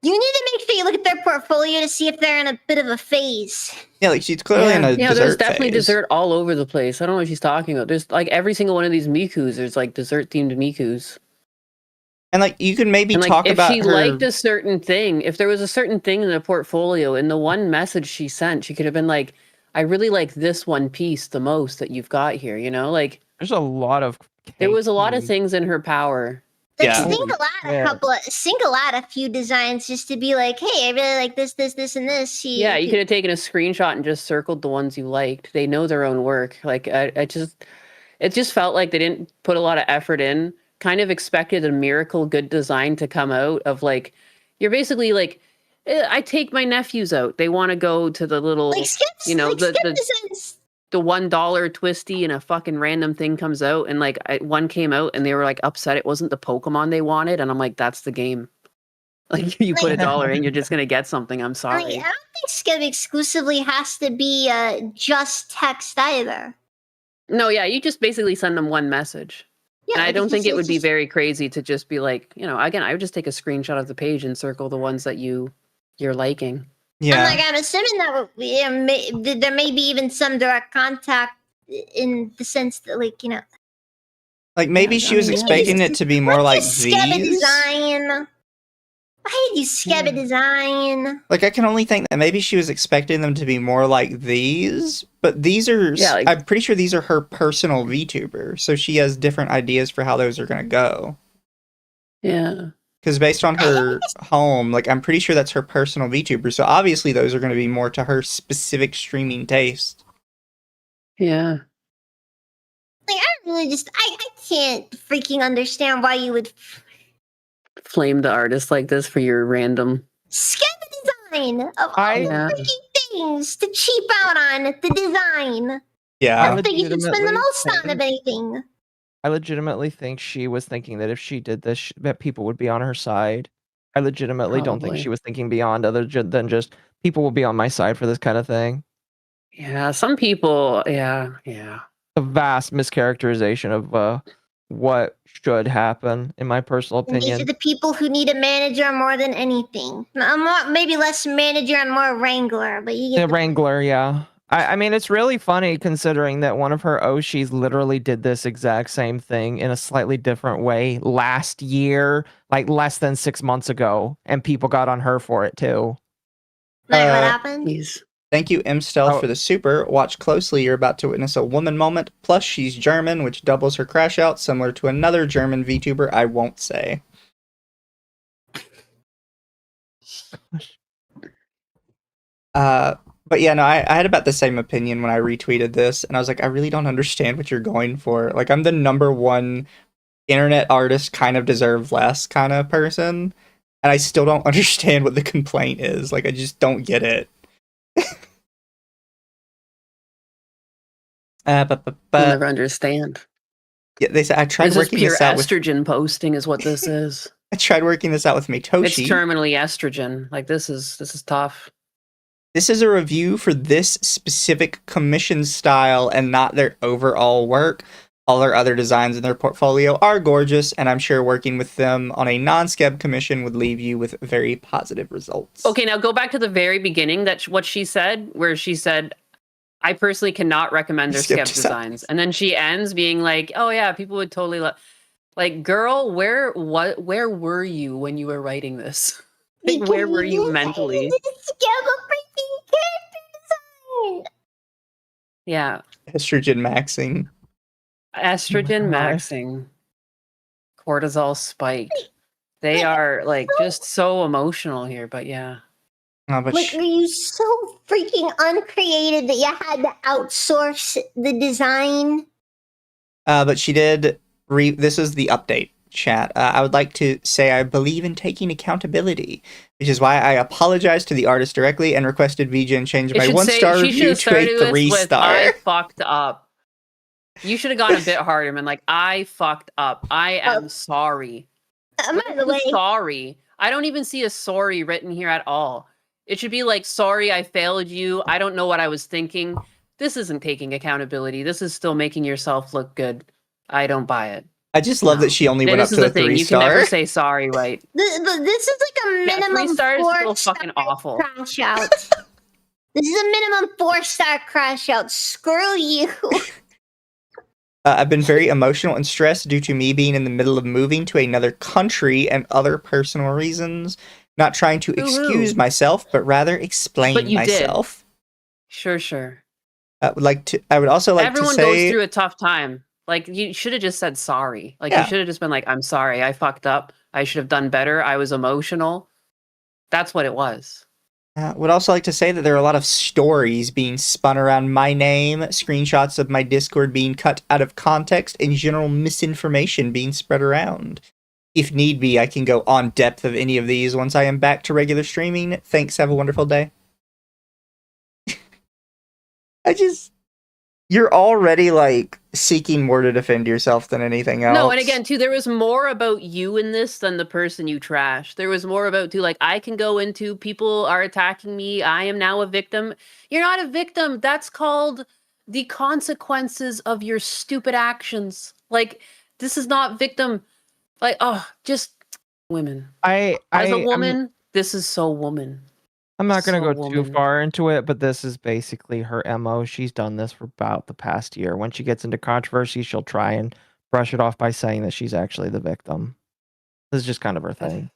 Speaker 1: You need to make sure you look at their portfolio to see if they're in a bit of a phase.
Speaker 4: Yeah, like, she's clearly in a
Speaker 3: Yeah,
Speaker 4: dessert
Speaker 3: there's definitely
Speaker 4: phase.
Speaker 3: dessert all over the place. I don't know what she's talking about. There's like every single one of these Mikus, there's like dessert-themed Mikus.
Speaker 4: And, like, you can maybe
Speaker 3: And like,
Speaker 4: talk
Speaker 3: if
Speaker 4: about
Speaker 3: she
Speaker 4: her...
Speaker 3: liked a certain thing, if there was a certain thing in the portfolio, in the one message she sent, she could have been like, I really like this one piece the most that you've got here, you know? Like,
Speaker 2: There's a lot of.
Speaker 3: there was a lot of
Speaker 2: cakey-
Speaker 3: things in her power.
Speaker 1: Like,
Speaker 4: Yeah.
Speaker 1: single out a few designs just to be like, hey, I really like this, and this.
Speaker 3: Yeah, you could have taken a screenshot and just circled the ones you liked. They know their own work. Like, it just felt like they didn't put a lot of effort in. Kind of expected a miracle good design to come out of like, You're basically like, I take my nephews out. They want to go to the little,
Speaker 1: Like Skep's,
Speaker 3: you know,
Speaker 1: like
Speaker 3: the
Speaker 1: Skepticism's
Speaker 3: the $1 twisty and a fucking random thing comes out, and like one came out and they were like upset it wasn't the Pokemon they wanted, and I'm like, that's the game. Like you put $1 in, you're just gonna get something. I'm sorry.
Speaker 1: I don't think Skeb exclusively has to be just text either.
Speaker 3: No, yeah, you just basically send them one message.
Speaker 1: Yeah,
Speaker 3: And I
Speaker 1: like,
Speaker 3: don't
Speaker 1: it's
Speaker 3: think
Speaker 1: just-
Speaker 3: it would
Speaker 1: it's
Speaker 3: be
Speaker 1: just-
Speaker 3: very crazy to just be like, you know, again, I would just take a screenshot of the page and circle the ones that you're liking.
Speaker 4: Yeah.
Speaker 1: I'm like, I'm assuming that there may be even some direct contact in the sense that, like, you know,
Speaker 4: Like maybe
Speaker 3: Yeah,
Speaker 4: she was
Speaker 3: I mean, yeah.
Speaker 4: expecting it to be more
Speaker 1: why
Speaker 4: like
Speaker 1: did you Skeb a
Speaker 4: these.
Speaker 1: design? Why did you Skeb a design?
Speaker 4: Like I can only think that maybe she was expecting them to be more like these, but these are.
Speaker 3: Yeah, like-
Speaker 4: I'm pretty sure these are her personal VTuber, so she has different ideas for how those are gonna go.
Speaker 3: Yeah.
Speaker 4: Because based on her home, like I'm pretty sure that's her personal VTuber, so obviously those are going to be more to her specific streaming taste.
Speaker 3: Yeah.
Speaker 1: Like, I really just, I can't freaking understand why you would
Speaker 3: Flame the artist like this for your random.
Speaker 1: Skeb a design of all
Speaker 2: I-
Speaker 1: the
Speaker 3: Yeah.
Speaker 1: freaking things to cheap out on the design. I
Speaker 4: Yeah,
Speaker 1: don't think you should spend the
Speaker 2: legitimately
Speaker 1: most on
Speaker 2: think-
Speaker 1: of anything.
Speaker 2: I legitimately think she was thinking that if she did this, that people would be on her side. I legitimately don't think
Speaker 3: Probably.
Speaker 2: she was thinking beyond than just people will be on my side for this kind of thing.
Speaker 3: Yeah. Some people. Yeah. Yeah.
Speaker 2: A vast mischaracterization of what should happen, in my personal
Speaker 1: And these are
Speaker 2: opinion.
Speaker 1: the people who need a manager more than anything. Maybe less manager and more wrangler, but you
Speaker 2: The
Speaker 1: get the
Speaker 2: Wrangler, yeah. I mean, it's really funny considering that one of her Oshis literally did this exact same thing in a slightly different way last year, like less than 6 months ago, and people got on her for it too.
Speaker 1: What
Speaker 4: Uh,
Speaker 1: happened?
Speaker 3: He's.
Speaker 4: thank you, M Stealth,
Speaker 2: Oh.
Speaker 4: for the super. Watch closely, you're about to witness a woman moment. Plus, she's German, which doubles her crash out, similar to another German VTuber I won't say. But yeah, no, I had about the same opinion when I retweeted this, and I was like, I really don't understand what you're going for. Like, I'm the #1 internet artist, kind of deserve less kind of person, and I still don't understand what the complaint is. Like, I just don't get it.
Speaker 3: You'll never understand.
Speaker 4: Yeah, they said I tried
Speaker 3: This is
Speaker 4: working
Speaker 3: pure
Speaker 4: this out with.
Speaker 3: estrogen posting, is what this is.
Speaker 4: I tried working this out with
Speaker 3: It's
Speaker 4: Mitoshi.
Speaker 3: terminally estrogen. Like this is tough.
Speaker 4: This is a review for this specific commission style and not their overall work. All their other designs in their portfolio are gorgeous, and I'm sure working with them on a non-Skeb commission would leave you with very positive results.
Speaker 3: Okay, now go back to the very beginning. What she said, where she said, "I personally cannot recommend their
Speaker 4: Skeb
Speaker 3: Skeb designs," and then she ends being like, "Oh yeah, people would totally love." Like, girl, where were you when you were writing this? Like, where were you mentally?
Speaker 1: Skeb a freaking character design.
Speaker 3: Yeah,
Speaker 4: Estrogen maxing.
Speaker 3: estrogen
Speaker 2: God.
Speaker 3: maxing, cortisol spiked. They are like just so emotional here, but yeah.
Speaker 4: But
Speaker 1: Like, are you so freaking uncreative that you had to outsource the design?
Speaker 4: but she did. This is the update, chat. I would like to say I believe in taking accountability, which is why I apologized to the artist directly and requested VGen change
Speaker 3: It
Speaker 4: my
Speaker 3: should
Speaker 4: 1-star
Speaker 3: she
Speaker 4: review
Speaker 3: should have
Speaker 4: to
Speaker 3: started
Speaker 4: a
Speaker 3: this
Speaker 4: 3-star.
Speaker 3: with, "I fucked up." You should have gone a bit harder and been like, "I fucked up. I am sorry."
Speaker 1: By
Speaker 3: Where's
Speaker 1: the way,
Speaker 3: sorry. I don't even see a sorry written here at all. It should be like, "Sorry, I failed you. I don't know what I was thinking." This isn't taking accountability. This is still making yourself look good. I don't buy it.
Speaker 4: I just love
Speaker 3: No.
Speaker 4: that she only
Speaker 3: And
Speaker 4: went up
Speaker 3: this is
Speaker 4: to
Speaker 3: the
Speaker 4: a
Speaker 3: thing. You can never
Speaker 4: 3-star.
Speaker 3: say sorry, right?
Speaker 1: this is like a
Speaker 3: Yeah,
Speaker 1: minimum
Speaker 3: 3 stars is still
Speaker 1: 4-star
Speaker 3: fucking awful.
Speaker 1: crash out. This is a minimum 4-star crash out. Screw you.
Speaker 4: I've been very emotional and stressed due to me being in the middle of moving to another country and other personal reasons. Not trying to
Speaker 3: Woo-hoo.
Speaker 4: excuse myself, but rather explain
Speaker 3: But you did.
Speaker 4: myself.
Speaker 3: Sure.
Speaker 4: I would also like
Speaker 3: Everyone
Speaker 4: to say
Speaker 3: goes through a tough time. Like, you should have just said sorry. Like,
Speaker 4: Yeah.
Speaker 3: you should have just been like, "I'm sorry. I fucked up. I should have done better. I was emotional." That's what it was.
Speaker 4: would also like to say that there are a lot of stories being spun around my name, screenshots of my Discord being cut out of context, and general misinformation being spread around. if need be, I can go on depth of any of these once I am back to regular streaming. Thanks, have a wonderful day. You're already, like, seeking more to defend yourself than anything else.
Speaker 3: No, and again, too, there was more about you in this than the person you trashed. There was more about, too, like, I can go into people are attacking me. I am now a victim. You're not a victim. That's called the consequences of your stupid actions. Like, this is not victim. Like, oh, just women. As a woman, this is so woman.
Speaker 2: I'm not going to
Speaker 3: So
Speaker 2: go too
Speaker 3: woman.
Speaker 2: far into it, but this is basically her MO. She's done this for about the past year. When she gets into controversy, she'll try and brush it off by saying that she's actually the victim. This is just kind of her thing.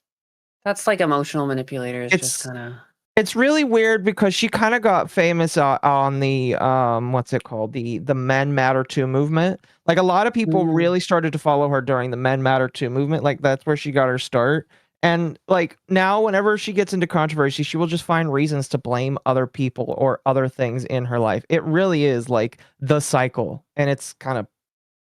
Speaker 3: That's like emotional manipulators. Just kind of.
Speaker 2: It's really weird because she kind of got famous on the what's it called, the Men Matter 2 movement. Like a lot of people really started to follow her during the Men Matter 2 movement. Like that's where she got her start. And like now, whenever she gets into controversy, she will just find reasons to blame other people or other things in her life. It really is like the cycle, and it's kind of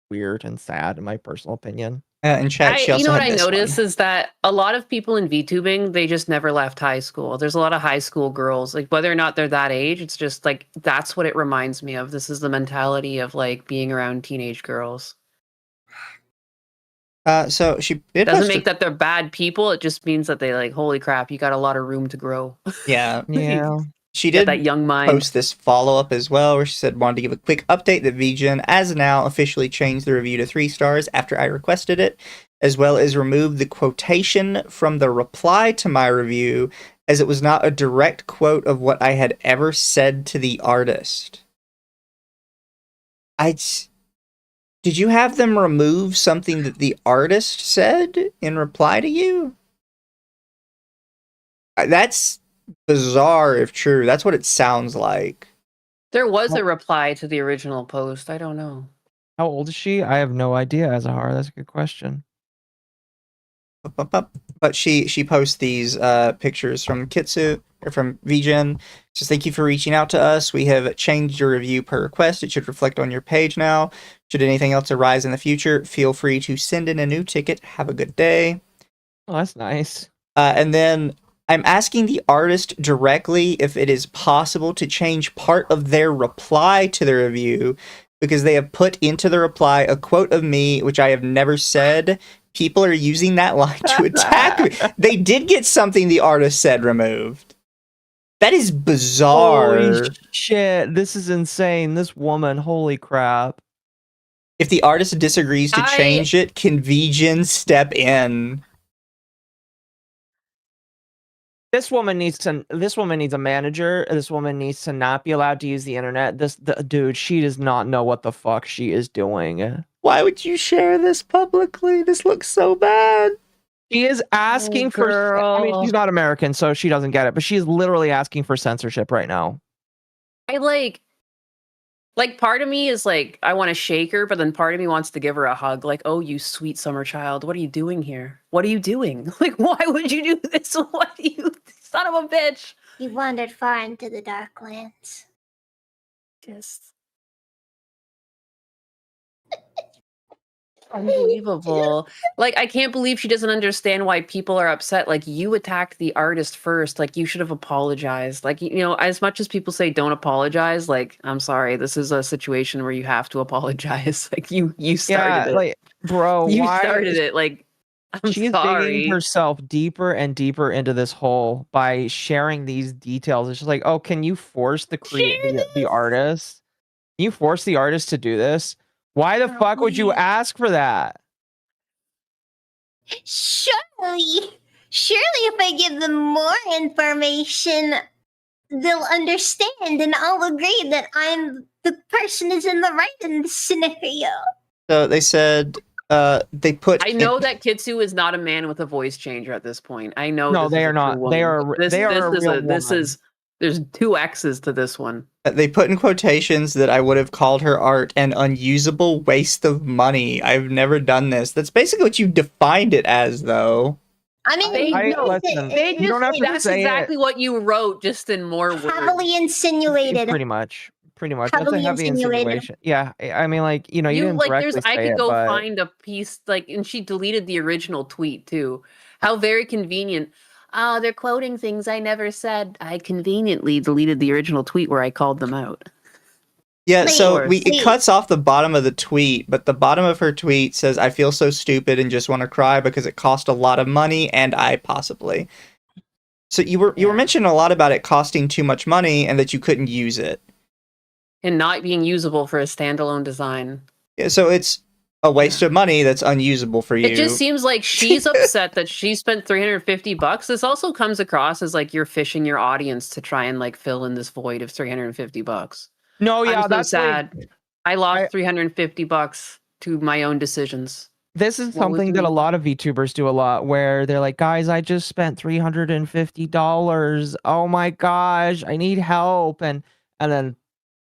Speaker 2: weird and sad, in my personal opinion.
Speaker 4: In chat, she also
Speaker 3: you know what
Speaker 4: had
Speaker 3: I
Speaker 4: this
Speaker 3: noticed
Speaker 4: one.
Speaker 3: is that a lot of people in VTubing, they just never left high school. There's a lot of high school girls, like whether or not they're that age, it's just like that's what it reminds me of. This is the mentality of like being around teenage girls.
Speaker 4: So she did
Speaker 3: Doesn't make that they're bad people. It just means that they like, holy crap, you got a lot of room to grow.
Speaker 4: Yeah. She
Speaker 3: Get
Speaker 4: did
Speaker 3: that young mind.
Speaker 4: post this follow-up as well, where she said, wanted to give a quick update that VGen as now officially changed the review to 3 stars after I requested it, as well as removed the quotation from the reply to my review, as it was not a direct quote of what I had ever said to the artist. Did you have them remove something that the artist said in reply to you? That's bizarre if true. That's what it sounds like.
Speaker 3: There was a reply to the original post. I don't know.
Speaker 2: How old is she? I have no idea, Azahar. That's a good question.
Speaker 4: But she posts these pictures from Kitsu, or from VGen. Says, thank you for reaching out to us. We have changed your review per request. It should reflect on your page now. Should anything else arise in the future, feel free to send in a new ticket. Have a good day.
Speaker 2: Oh, that's nice.
Speaker 4: And then I'm asking the artist directly if it is possible to change part of their reply to the review, because they have put into the reply a quote of me, which I have never said. People are using that line to attack me. They did get something the artist said removed. That is bizarre.
Speaker 2: Holy shit, this is insane. This woman, holy crap.
Speaker 4: If the artist disagrees to change it, can VGen step in?
Speaker 2: This woman needs a manager. This woman needs to not be allowed to use the internet. Dude, she does not know what the fuck she is doing.
Speaker 4: Why would you share this publicly? This looks so bad.
Speaker 2: She is asking for, I mean, she's not American, so she doesn't get it, but she is literally asking for censorship right now.
Speaker 3: I like part of me is like, I want to shake her, but then part of me wants to give her a hug. Like, oh, you sweet summer child. What are you doing here? What are you doing? Like, why would you do this? What do you, son of a bitch?
Speaker 1: You wandered far into the dark lands.
Speaker 3: Just unbelievable. Like, I can't believe she doesn't understand why people are upset. Like, you attacked the artist first. Like, you should have apologized. Like, you know, as much as people say don't apologize, like, I'm sorry, this is a situation where you have to apologize. Like, you started it.
Speaker 2: Like, bro,
Speaker 3: you started it. Like,
Speaker 2: she's digging herself deeper and deeper into this hole by sharing these details. It's just like, oh, can you force the artist? Can you force the artist to do this? Why the fuck would you ask for that?
Speaker 1: Surely if I give them more information, they'll understand and I'll agree that I'm the person who's in the right in this scenario. So
Speaker 4: they said they put.
Speaker 3: I know that Kitsu is not a man with a voice changer at this point. I know.
Speaker 2: No, they are not. They are.
Speaker 3: There's 2 X's to this one.
Speaker 4: They put in quotations that I would have called her art an unusable waste of money. I've never done this. That's basically what you defined it as, though.
Speaker 1: I mean,
Speaker 3: that's exactly what you wrote, just in more words.
Speaker 1: Heavily insinuated.
Speaker 2: Pretty much. pretty much. That's a
Speaker 1: Heavily
Speaker 2: heavy
Speaker 1: insinuated.
Speaker 2: insinuation. Yeah, I mean, like, you know, you didn't
Speaker 3: like
Speaker 2: directly
Speaker 3: I
Speaker 2: say
Speaker 3: could
Speaker 2: it,
Speaker 3: go
Speaker 2: but
Speaker 3: find a piece like, and she deleted the original tweet too. How very convenient. Oh, they're quoting things I never said. I conveniently deleted the original tweet where I called them out.
Speaker 4: Yeah, so
Speaker 1: Wait,
Speaker 4: it cuts off the bottom of the tweet, but the bottom of her tweet says, "I feel so stupid and just want to cry because it cost a lot of money and I possibly." So you were mentioning a lot about it costing too much money and that you couldn't use it.
Speaker 3: And not being usable for a standalone design.
Speaker 4: Yeah, so it's a waste of money that's unusable for you.
Speaker 3: It just seems like she's upset that she spent $350. This also comes across as like you're fishing your audience to try and like fill in this void of $350.
Speaker 2: no, yeah,
Speaker 3: I'm so
Speaker 2: that's
Speaker 3: sad.
Speaker 2: like,
Speaker 3: I lost $350 to my own decisions.
Speaker 2: this is
Speaker 3: What would
Speaker 2: something
Speaker 3: you
Speaker 2: that a
Speaker 3: do?
Speaker 2: lot of VTubers do a lot, where they're like, guys, I just spent $350. Oh my gosh, I need help, and then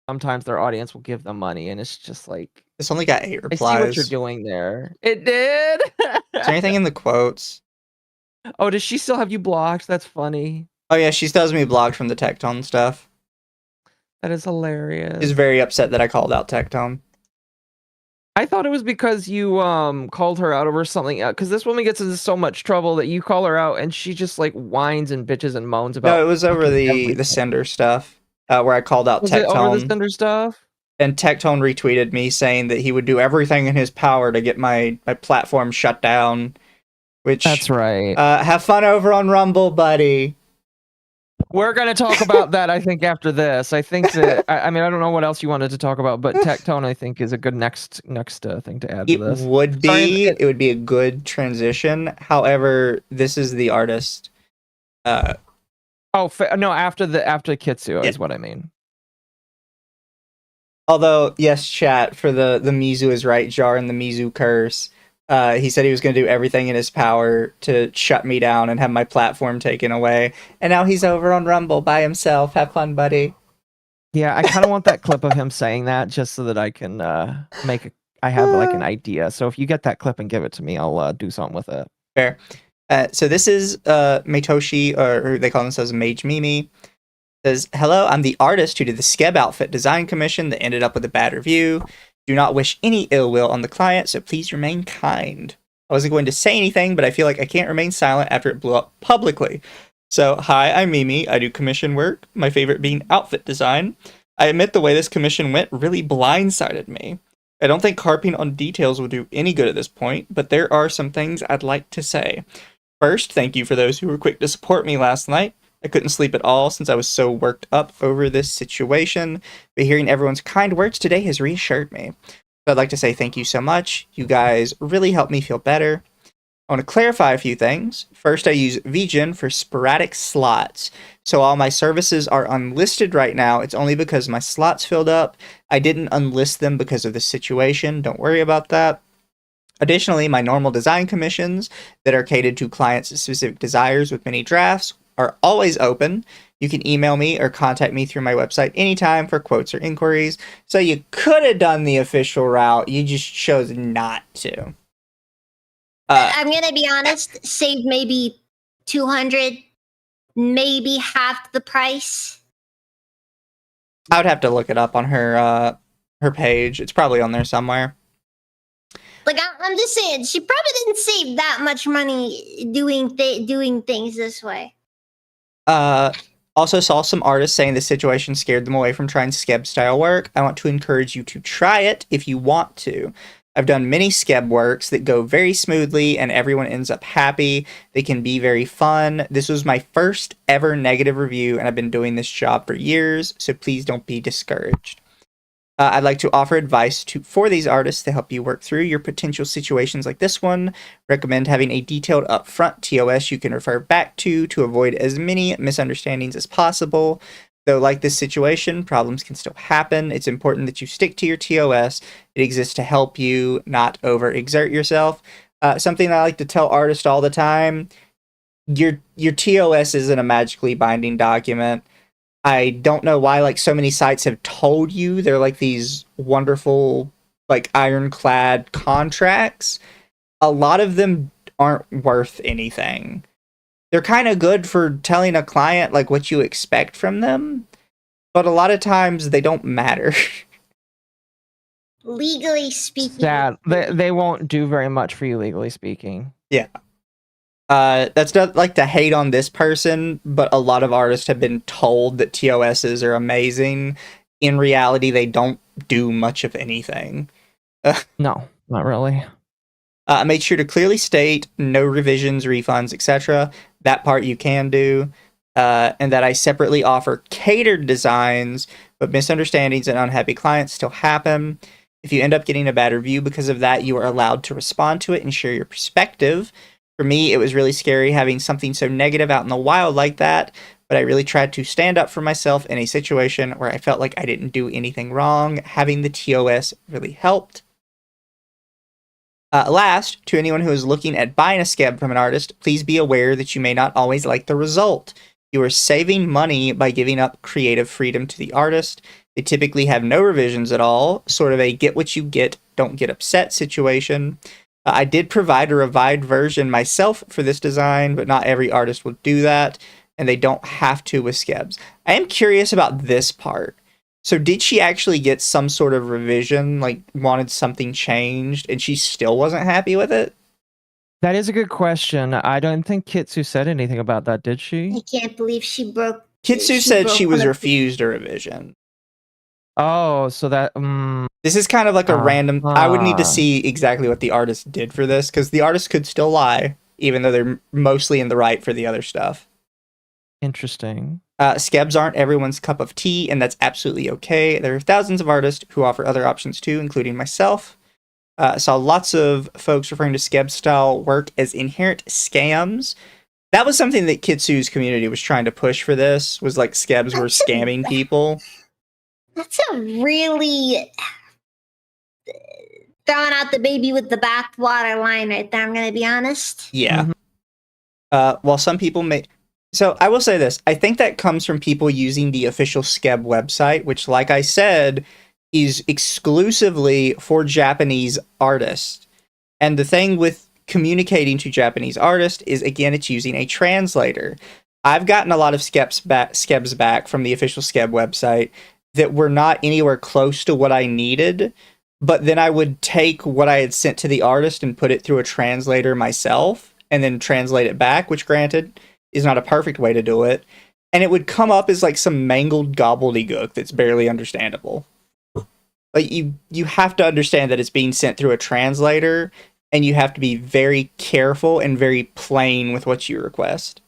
Speaker 2: sometimes their audience will give them money, and it's just like,
Speaker 4: It's only got 8
Speaker 2: I
Speaker 4: replies.
Speaker 2: see what you're doing there. It did.
Speaker 4: Is there anything in the quotes?
Speaker 2: Oh, does she still have you blocked? That's funny.
Speaker 4: Oh yeah, she still has me blocked from the Tectone stuff.
Speaker 2: That is hilarious.
Speaker 4: She's very upset that I called out Tectone.
Speaker 2: I thought it was because you called her out over something else. Because this woman gets into so much trouble that you call her out and she just like whines and bitches and moans about.
Speaker 4: No, it was over
Speaker 2: fucking
Speaker 4: the
Speaker 2: everything.
Speaker 4: Sender stuff, where I called out
Speaker 2: Was it over the
Speaker 4: Tectone.
Speaker 2: Cinder stuff?
Speaker 4: And Tectone retweeted me saying that he would do everything in his power to get my platform shut down. Which
Speaker 2: That's right.
Speaker 4: have fun over on Rumble, buddy.
Speaker 2: We're gonna talk about that. I think after this. I think that I mean I don't know what else you wanted to talk about, but Tectone I think is a good next thing to add to
Speaker 4: It
Speaker 2: this.
Speaker 4: would
Speaker 2: Sorry,
Speaker 4: be. It would be a good transition. However, this is the artist.
Speaker 2: No, after Kitsu is what I mean.
Speaker 4: Although, yes, chat, for the Mizu is right jar and the Mizu curse, he said he was going to do everything in his power to shut me down and have my platform taken away. And now he's over on Rumble by himself. Have fun, buddy.
Speaker 2: Yeah, I kind of want that clip of him saying that just so that I can I have like an idea. So if you get that clip and give it to me, I'll do something with it.
Speaker 4: Fair. So this is Meitoshi, or they call themselves Mage Mimi. Says, "Hello, I'm the artist who did the Skeb outfit design commission that ended up with a bad review. Do not wish any ill will on the client, so please remain kind. I wasn't going to say anything, but I feel like I can't remain silent after it blew up publicly. So, hi, I'm Mimi. I do commission work, my favorite being outfit design. I admit the way this commission went really blindsided me. I don't think harping on details will do any good at this point, but there are some things I'd like to say. First, thank you for those who were quick to support me last night. I couldn't sleep at all since I was so worked up over this situation, but hearing everyone's kind words today has reassured me. So I'd like to say thank you so much. You guys really helped me feel better. I want to clarify a few things. First, I use VGen for sporadic slots. So all my services are unlisted right now. It's only because my slots filled up. I didn't unlist them because of the situation. Don't worry about that. Additionally, my normal design commissions that are catered to clients' specific desires with many drafts are always open. You can email me or contact me through my website anytime for quotes or inquiries. So you could have done the official route, you just chose not to.
Speaker 1: I'm gonna be honest, save maybe 200, maybe half the price.
Speaker 4: I would have to look it up on her page. It's probably on there somewhere.
Speaker 1: Like I'm just saying, she probably didn't save that much money doing things this way.
Speaker 4: Also saw some artists saying the situation scared them away from trying Skeb style work. I want to encourage you to try it if you want to. I've done many Skeb works that go very smoothly and everyone ends up happy. They can be very fun. This was my first ever negative review and I've been doing this job for years, so please don't be discouraged. I'd like to offer advice for these artists to help you work through your potential situations like this one. Recommend having a detailed upfront TOS you can refer back to avoid as many misunderstandings as possible. Though like this situation, problems can still happen. It's important that you stick to your TOS. It exists to help you, not overexert yourself. Something I like to tell artists all the time, your TOS isn't a magically binding document. I don't know why like so many sites have told you they're like these wonderful like ironclad contracts. A lot of them aren't worth anything. They're kind of good for telling a client like what you expect from them, but a lot of times they don't matter.
Speaker 1: Legally speaking.
Speaker 2: Sad. They won't do very much for you, legally speaking.
Speaker 4: Yeah. That's not like to hate on this person, but a lot of artists have been told that TOSs are amazing. In reality, they don't do much of anything.
Speaker 2: No, not really.
Speaker 4: I made sure to clearly state no revisions, refunds, etc. That part you can do. And that I separately offer catered designs, but misunderstandings and unhappy clients still happen. If you end up getting a bad review because of that, you are allowed to respond to it and share your perspective. For me, it was really scary having something so negative out in the wild like that, but I really tried to stand up for myself in a situation where I felt like I didn't do anything wrong. Having the TOS really helped. Last, to anyone who is looking at buying a Skeb from an artist, please be aware that you may not always like the result. You are saving money by giving up creative freedom to the artist. They typically have no revisions at all, sort of a get what you get, don't get upset situation. I did provide a revised version myself for this design, but not every artist will do that, and they don't have to with Skebs. I am curious about this part. So did she actually get some sort of revision, like wanted something changed, and she still wasn't happy with it?
Speaker 2: That is a good question. I don't think Kitsu said anything about that, did she?
Speaker 1: I can't believe she broke.
Speaker 4: Kitsu said she was
Speaker 1: one of-
Speaker 4: refused a revision.
Speaker 2: Oh, so that...
Speaker 4: This is kind of like a random... I would need to see exactly what the artist did for this, because the artist could still lie, even though they're mostly in the right for the other stuff.
Speaker 2: Interesting.
Speaker 4: Skebs aren't everyone's cup of tea, and that's absolutely okay. There are thousands of artists who offer other options too, including myself. Saw lots of folks referring to Skeb style work as inherent scams. That was something that Kitsu's community was trying to push for this, was like Skebs were scamming people.
Speaker 1: That's a really throwing out the baby with the bathwater line right there, I'm going to be honest.
Speaker 4: Yeah. While some people may... So I will say this. I think that comes from people using the official Skeb website, which, like I said, is exclusively for Japanese artists. And the thing with communicating to Japanese artists is, again, it's using a translator. I've gotten a lot of Skebs back from the official Skeb website that were not anywhere close to what I needed, but then I would take what I had sent to the artist and put it through a translator myself, and then translate it back, which, granted, is not a perfect way to do it, and it would come up as like some mangled gobbledygook that's barely understandable. Like, you have to understand that it's being sent through a translator, and you have to be very careful and very plain with what you request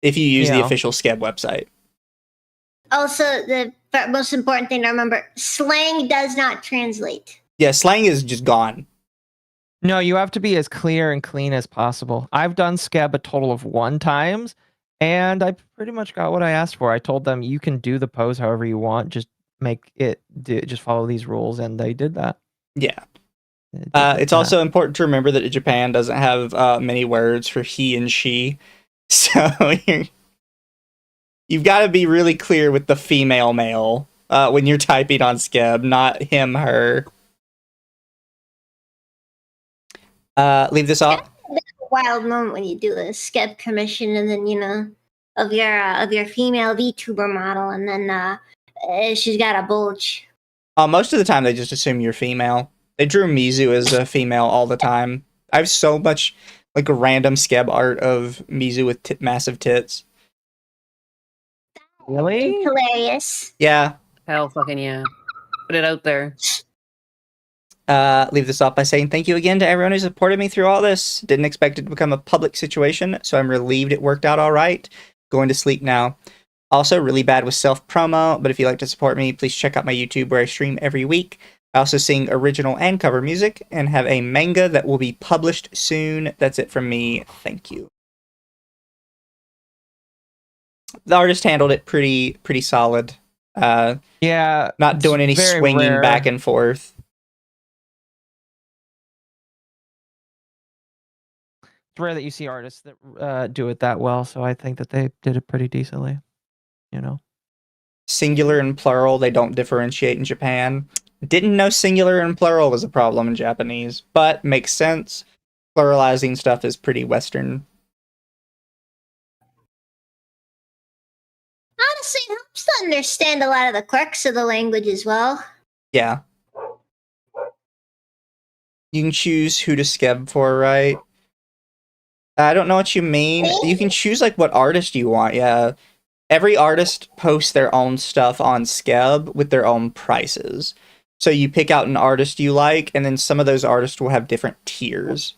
Speaker 4: if you use the official Skeb website.
Speaker 1: Also, the most important thing to remember, slang does not translate.
Speaker 4: Yeah, slang is just gone.
Speaker 2: No, you have to be as clear and clean as possible. I've done Skeb a total of 1 time, and I pretty much got what I asked for. I told them you can do the pose however you want, just just follow these rules, and they did that.
Speaker 4: Yeah. It's also important to remember that Japan doesn't have many words for he and she, so you've got to be really clear with the female male when you're typing on Skeb, not him, her. Leave this off.
Speaker 1: It's a wild moment when you do a Skeb commission, and then of your female VTuber model, and then she's got a bulge.
Speaker 4: Most of the time, they just assume you're female. They drew Mizu as a female all the time. I have so much like random Skeb art of Mizu with massive tits.
Speaker 2: Really?
Speaker 1: Hilarious.
Speaker 4: Yeah.
Speaker 3: Hell fucking yeah. Put it out there.
Speaker 4: Leave this off by saying thank you again to everyone who supported me through all this. Didn't expect it to become a public situation, so I'm relieved it worked out all right. Going to sleep now. Also, really bad with self-promo, but if you'd like to support me, please check out my YouTube where I stream every week. I also sing original and cover music, and have a manga that will be published soon. That's it from me. Thank you. The artist handled it pretty solid.
Speaker 2: Yeah.
Speaker 4: Not doing any swinging back and forth.
Speaker 2: It's rare that you see artists that do it that well, so I think that they did it pretty decently.
Speaker 4: Singular and plural, they don't differentiate in Japan. Didn't know singular and plural was a problem in Japanese, but makes sense. Pluralizing stuff is pretty Western.
Speaker 1: Honestly, it helps to understand a lot of the quirks of the language as well.
Speaker 4: Yeah. You can choose who to skeb for, right? I don't know what you mean. You can choose like what artist you want. Yeah. Every artist posts their own stuff on Skeb with their own prices. So you pick out an artist you like, and then some of those artists will have different tiers.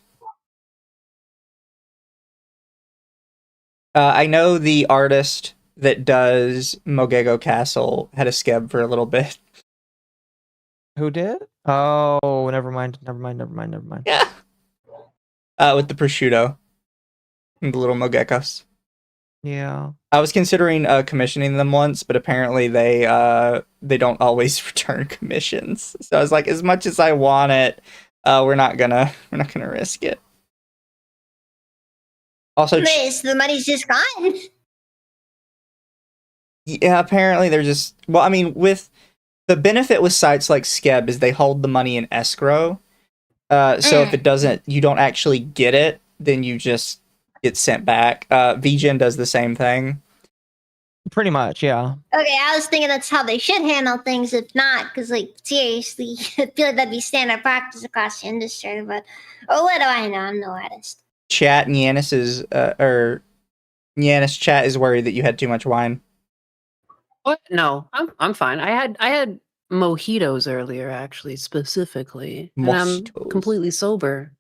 Speaker 4: I know the artist that does Mogego Castle had a Skeb for a little bit.
Speaker 2: Who did? Oh, never mind.
Speaker 4: Yeah. With the prosciutto. And the little Mogekos.
Speaker 2: Yeah.
Speaker 4: I was considering commissioning them once, but apparently they don't always return commissions. So I was like, as much as I want it, we're not gonna risk it. Also,
Speaker 1: The money's just gone.
Speaker 4: yeah, apparently they're just with the benefit with sites like Skeb is they hold the money in escrow. So if it doesn't, you don't actually get it, then you just get sent back. VGen does the same thing.
Speaker 2: Pretty much, yeah.
Speaker 1: Okay, I was thinking that's how they should handle things. If not, because seriously, I feel like that'd be standard practice across the industry. But what do I know? I'm no artist.
Speaker 4: Chat Nyanis chat is worried that you had too much wine.
Speaker 3: What? No, I'm fine. I had mojitos earlier, actually, specifically, and I'm completely sober.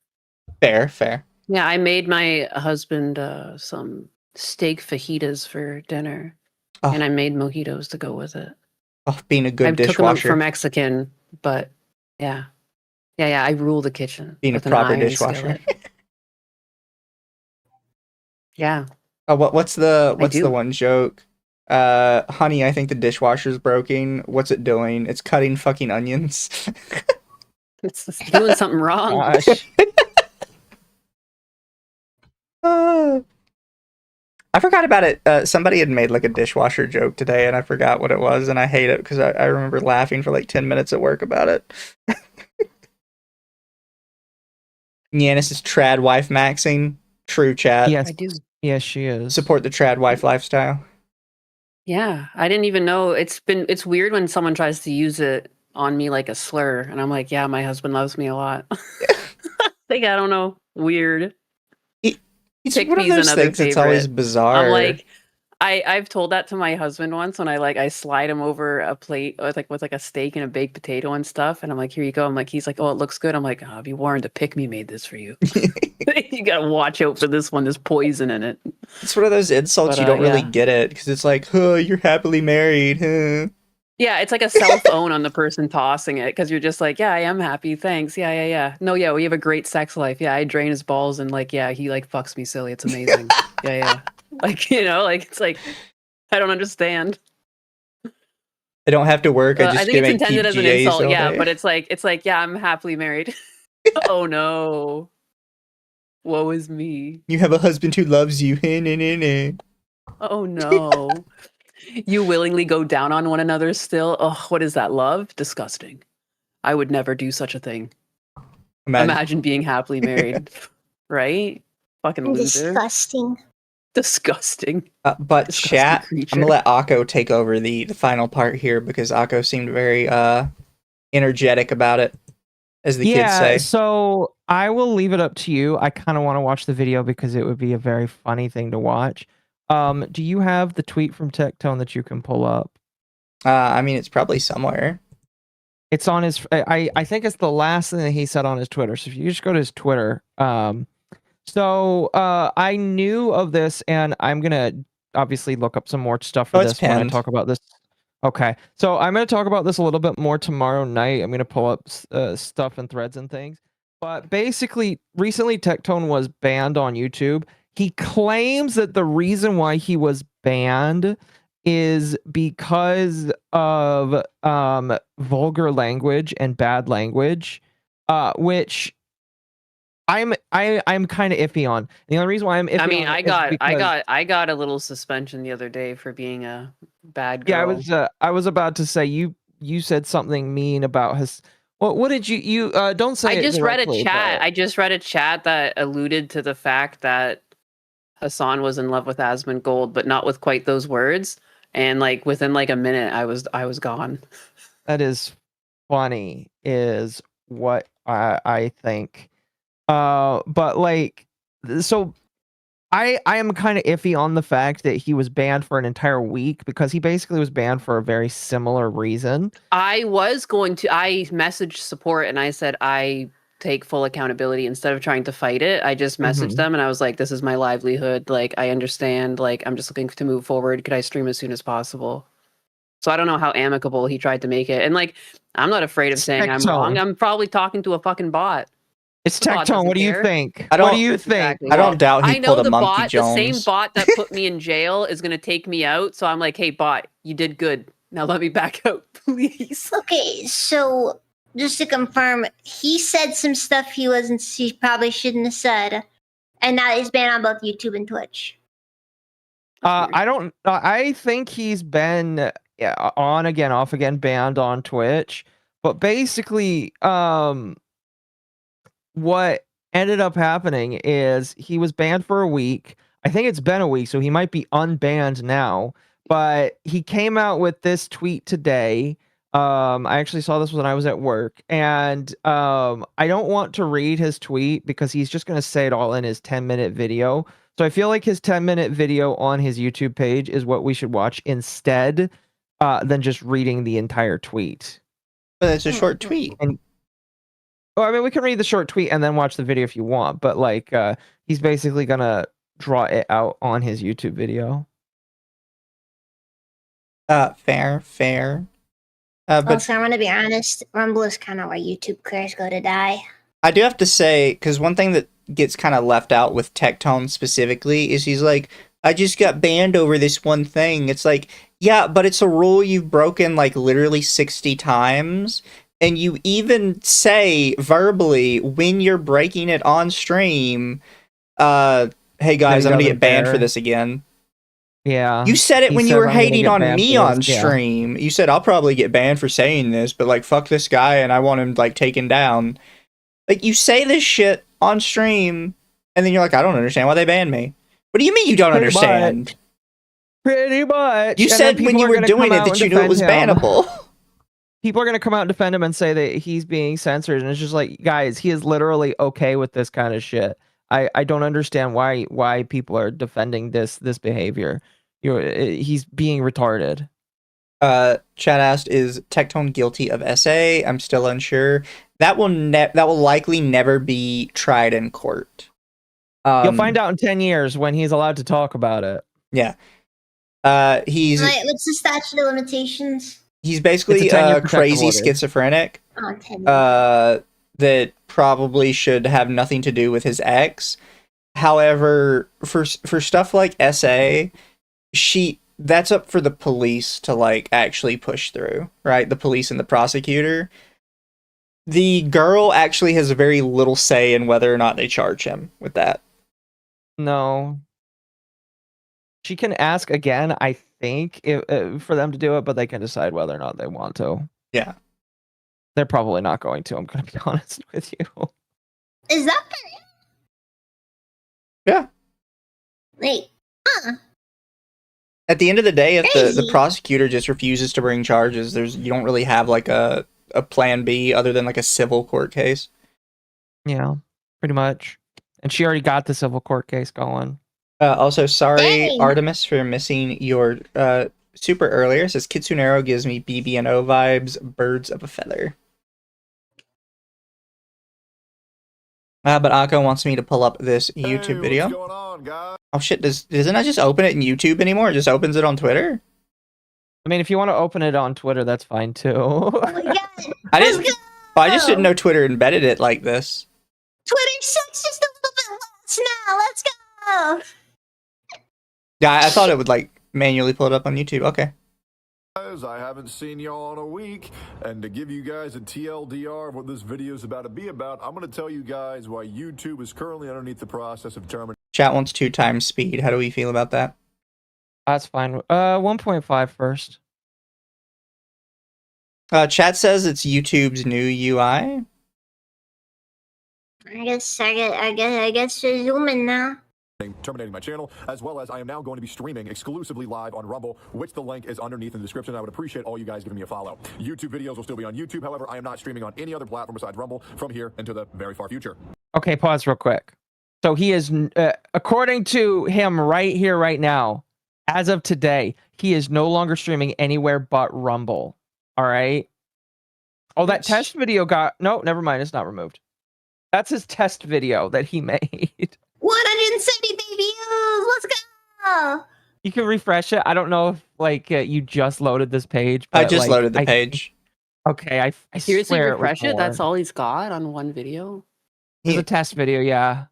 Speaker 4: Fair.
Speaker 3: Yeah, I made my husband some steak fajitas for dinner, and I made mojitos to go with it.
Speaker 4: Oh, being a good
Speaker 3: dishwasher. I took them for Mexican, but yeah, I rule the kitchen.
Speaker 4: Being a proper dishwasher.
Speaker 3: Yeah.
Speaker 4: Oh, what's the one joke? Honey, I think the dishwasher's broken. What's it doing? It's cutting fucking onions.
Speaker 3: It's doing something wrong.
Speaker 2: Gosh.
Speaker 4: I forgot about it. Somebody had made like a dishwasher joke today, and I forgot what it was, and I hate it because I remember laughing for like 10 minutes at work about it. Nyanis is trad wife maxing. True, chat.
Speaker 2: Yes,
Speaker 3: I do.
Speaker 2: Yes, she is.
Speaker 4: Support the trad wife lifestyle.
Speaker 3: Yeah, I didn't even know. It's weird when someone tries to use it on me like a slur, and I'm like, yeah, my husband loves me a lot. Like, I don't know, weird.
Speaker 4: It's one of those things that's always bizarre.
Speaker 3: I'm like, I've told that to my husband once when I slide him over a plate with a steak and a baked potato and stuff, and I'm like, here you go. I'm like, he's like, oh, it looks good. I'm like, oh, be warned, the pick me made this for you. You gotta watch out for this one. There's poison in it.
Speaker 4: It's one of those insults you don't really get it because it's like, huh, you're happily married, huh?
Speaker 3: Yeah, it's like a cell phone on the person tossing it because you're just like, yeah, I am happy, thanks. Yeah. No, yeah, we have a great sex life. Yeah, I drain his balls and he fucks me silly. It's amazing. Yeah. It's like, I don't understand.
Speaker 4: I don't have to work. I think it's intended as an insult.
Speaker 3: Yeah, but it's like, yeah, I'm happily married. Oh no. Woe is me.
Speaker 4: You have a husband who loves you.
Speaker 3: Oh no. You willingly go down on one another still? Oh, what is that, love? Disgusting. I would never do such a thing. Imagine being happily married. Right? Fucking loser. Disgusting.
Speaker 4: But
Speaker 3: Disgusting
Speaker 4: chat,
Speaker 3: creature.
Speaker 4: I'm gonna let Occo take over the final part here because Occo seemed very energetic about it, as the kids say.
Speaker 2: So I will leave it up to you. I kind of want to watch the video because it would be a very funny thing to watch. Do you have the tweet from Tectone that you can pull up?
Speaker 4: I mean, it's probably somewhere.
Speaker 2: It's on his. I think it's the last thing that he said on his Twitter. So if you just go to his Twitter, I knew of this, and I'm gonna obviously look up some more stuff for this when I talk about this. Okay, so I'm gonna talk about this a little bit more tomorrow night. I'm gonna pull up stuff and threads and things. But basically, recently Tectone was banned on YouTube. He claims that the reason why he was banned is because of vulgar language and bad language, which I'm kind of iffy on. The only reason why I'm iffy
Speaker 3: I got a little suspension the other day for being a bad girl.
Speaker 2: Yeah, I was about to say you said something mean about his. What did you don't say?
Speaker 3: I just read a chat. I just read a chat that alluded to the fact that Hasan was in love with Asmongold, but not with quite those words. and like within like a minute, I was gone.
Speaker 2: That is funny, is what I think. But like, so I am kind of iffy on the fact that he was banned for an entire week, because he basically was banned for a very similar reason.
Speaker 3: I messaged support and I said I take full accountability instead of trying to fight it. I just messaged them and I was like, this is my livelihood. Like, I understand. Like, I'm just looking to move forward. Could I stream as soon as possible? So I don't know how amicable he tried to make it. And like, I'm not afraid of saying I'm wrong. I'm probably talking to a fucking bot.
Speaker 2: It's
Speaker 3: The bot
Speaker 2: Tectone. What do you
Speaker 3: doesn't care.
Speaker 2: think?
Speaker 4: I
Speaker 2: What do
Speaker 4: don't-
Speaker 2: you think?
Speaker 3: Exactly.
Speaker 4: I don't doubt he
Speaker 3: I know
Speaker 4: pulled a
Speaker 3: the
Speaker 4: Monkey
Speaker 3: bot,
Speaker 4: Jones.
Speaker 3: the same bot that put me in jail is going to take me out. So I'm like, hey, bot, you did good. Now let me back out, please.
Speaker 1: Okay, so just to confirm, he said some stuff he probably shouldn't have said, and now he's banned on both YouTube and Twitch.
Speaker 2: I think he's been on again, off again, banned on Twitch. But basically, what ended up happening is he was banned for a week. I think it's been a week, so he might be unbanned now. But he came out with this tweet today. I actually saw this when I was at work, and I don't want to read his tweet because he's just going to say it all in his 10-minute video. So I feel like his 10-minute video on his YouTube page is what we should watch instead than just reading the entire tweet.
Speaker 4: But it's a short tweet.
Speaker 2: Well, I mean, we can read the short tweet and then watch the video if you want, but like, he's basically gonna draw it out on his YouTube video.
Speaker 4: Fair. But
Speaker 1: Also, I'm gonna be honest, Rumble is kind of where YouTube careers go to die.
Speaker 4: I do have to say, because one thing that gets kind of left out with Tectone specifically is he's like, I just got banned over this one thing. It's like, yeah, but it's a rule you've broken like literally 60 times. And you even say verbally when you're breaking it on stream, hey guys, I'm gonna get banned for this again.
Speaker 2: Yeah.
Speaker 4: You said it
Speaker 2: He
Speaker 4: when you
Speaker 2: said,
Speaker 4: were
Speaker 2: "I'm gonna
Speaker 4: hating
Speaker 2: get
Speaker 4: on
Speaker 2: banned
Speaker 4: me
Speaker 2: for
Speaker 4: on
Speaker 2: this." Yeah.
Speaker 4: stream. You said I'll probably get banned for saying this, but like fuck this guy and I want him like taken down. Like you say this shit on stream and then you're like, I don't understand why they banned me. What do you mean you don't
Speaker 2: Pretty
Speaker 4: understand?
Speaker 2: Pretty much.
Speaker 4: You
Speaker 2: And then
Speaker 4: said when
Speaker 2: people
Speaker 4: you
Speaker 2: are
Speaker 4: were
Speaker 2: gonna
Speaker 4: doing
Speaker 2: come
Speaker 4: it
Speaker 2: out
Speaker 4: that
Speaker 2: and
Speaker 4: you knew it was
Speaker 2: defend him.
Speaker 4: bannable.
Speaker 2: People are gonna come out and defend him and say that he's being censored, and it's just like, guys, he is literally okay with this kind of shit. I don't understand why people are defending this behavior. He's being retarded.
Speaker 4: Chat asked, is Tectone guilty of SA? I'm still unsure. That will likely never be tried in court.
Speaker 2: You'll find out in 10 years when he's allowed to talk about it.
Speaker 4: Yeah. He's
Speaker 1: Like, what's the statute of limitations?
Speaker 4: he's basically
Speaker 2: It's a 10-year
Speaker 4: crazy
Speaker 2: protective order.
Speaker 4: schizophrenic.
Speaker 1: Oh, 10
Speaker 4: That probably should have nothing to do with his ex. However, for stuff like SA, that's up for the police to like actually push through, right? The police and the prosecutor. The girl actually has a very little say in whether or not they charge him with that.
Speaker 2: No. She can ask again, I think, for them to do it, but they can decide whether or not they want to.
Speaker 4: Yeah.
Speaker 2: They're probably not going to, I'm going to be honest with you.
Speaker 1: Is that fair?
Speaker 4: Yeah.
Speaker 1: Wait.
Speaker 4: At the end of the day, if the
Speaker 1: Crazy.
Speaker 4: prosecutor just refuses to bring charges, you don't really have like a plan B other than like a civil court case.
Speaker 2: Yeah, pretty much. And she already got the civil court case going.
Speaker 4: Also, sorry,
Speaker 1: Dang.
Speaker 4: Artemis, for missing your super earlier. It says Kitsunero gives me BB&O vibes, birds of a feather. But Occo wants me to pull up this YouTube video.
Speaker 6: What's going on, guys?
Speaker 4: Oh shit, doesn't I just open it in YouTube anymore? It just opens it on Twitter?
Speaker 2: I mean, if you want to open it on Twitter, that's fine too.
Speaker 1: Oh my god.
Speaker 4: I
Speaker 1: Let's
Speaker 4: didn't.
Speaker 1: go.
Speaker 4: I just didn't know Twitter embedded it like this.
Speaker 1: Twitter sucks just a little bit less now. Let's go.
Speaker 4: Yeah, I thought it would like manually pull it up on YouTube. Okay.
Speaker 6: Guys, I haven't seen y'all in a week, and to give you guys a TLDR of what this video is about to be about, I'm going to tell you guys why YouTube is currently underneath the process of terminating.
Speaker 4: Chat wants 2 times speed. How do we feel about that?
Speaker 2: That's fine. 1.5 first.
Speaker 4: Chat says it's YouTube's new UI.
Speaker 1: I guess we're zooming now.
Speaker 6: terminating my channel, as well as I am now going to be streaming exclusively live on Rumble, which the link is underneath in the description. I would appreciate all you guys giving me a follow. YouTube videos will still be on YouTube. However, I am not streaming on any other platform besides Rumble from here into the very far future.
Speaker 2: Okay, pause real quick. So he is, according to him right here, right now, as of today, he is no longer streaming anywhere but Rumble. All right. Oh, that test video got, no, never mind. It's not removed. That's his test video that he made.
Speaker 1: 170 views. Let's go.
Speaker 2: You can refresh it. I don't know if like you just loaded this page.
Speaker 4: I
Speaker 2: But,
Speaker 4: just
Speaker 2: like,
Speaker 4: loaded the page.
Speaker 2: Okay, I
Speaker 3: Seriously,
Speaker 2: swear
Speaker 3: refresh it?
Speaker 2: more.
Speaker 3: That's all he's got on one video?
Speaker 2: It's a test video, yeah.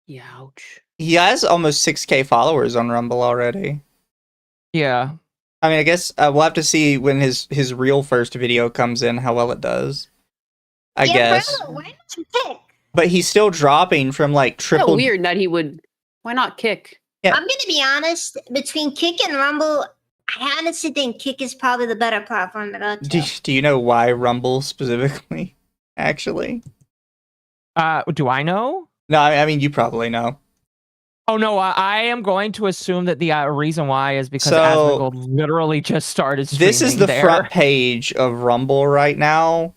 Speaker 3: Yeah, ouch.
Speaker 4: He has almost 6K followers on Rumble already.
Speaker 2: Yeah.
Speaker 4: I mean, I guess we'll have to see when his real first video comes in how well it does. I guess.
Speaker 1: Bro, why not kick?
Speaker 4: But he's still dropping from like
Speaker 3: So
Speaker 4: triple.
Speaker 3: weird that he would. Why not kick?
Speaker 4: Yeah.
Speaker 1: I'm gonna be honest. Between Kick and Rumble, I honestly think Kick is probably the better platform to go to.
Speaker 4: Do you know why Rumble specifically? Actually,
Speaker 2: Do I know?
Speaker 4: no. I mean, you probably know.
Speaker 2: Oh no, I am going to assume that the reason why is because
Speaker 4: So,
Speaker 2: Asmongold literally just started streaming
Speaker 4: This is the
Speaker 2: there.
Speaker 4: front page of Rumble right now,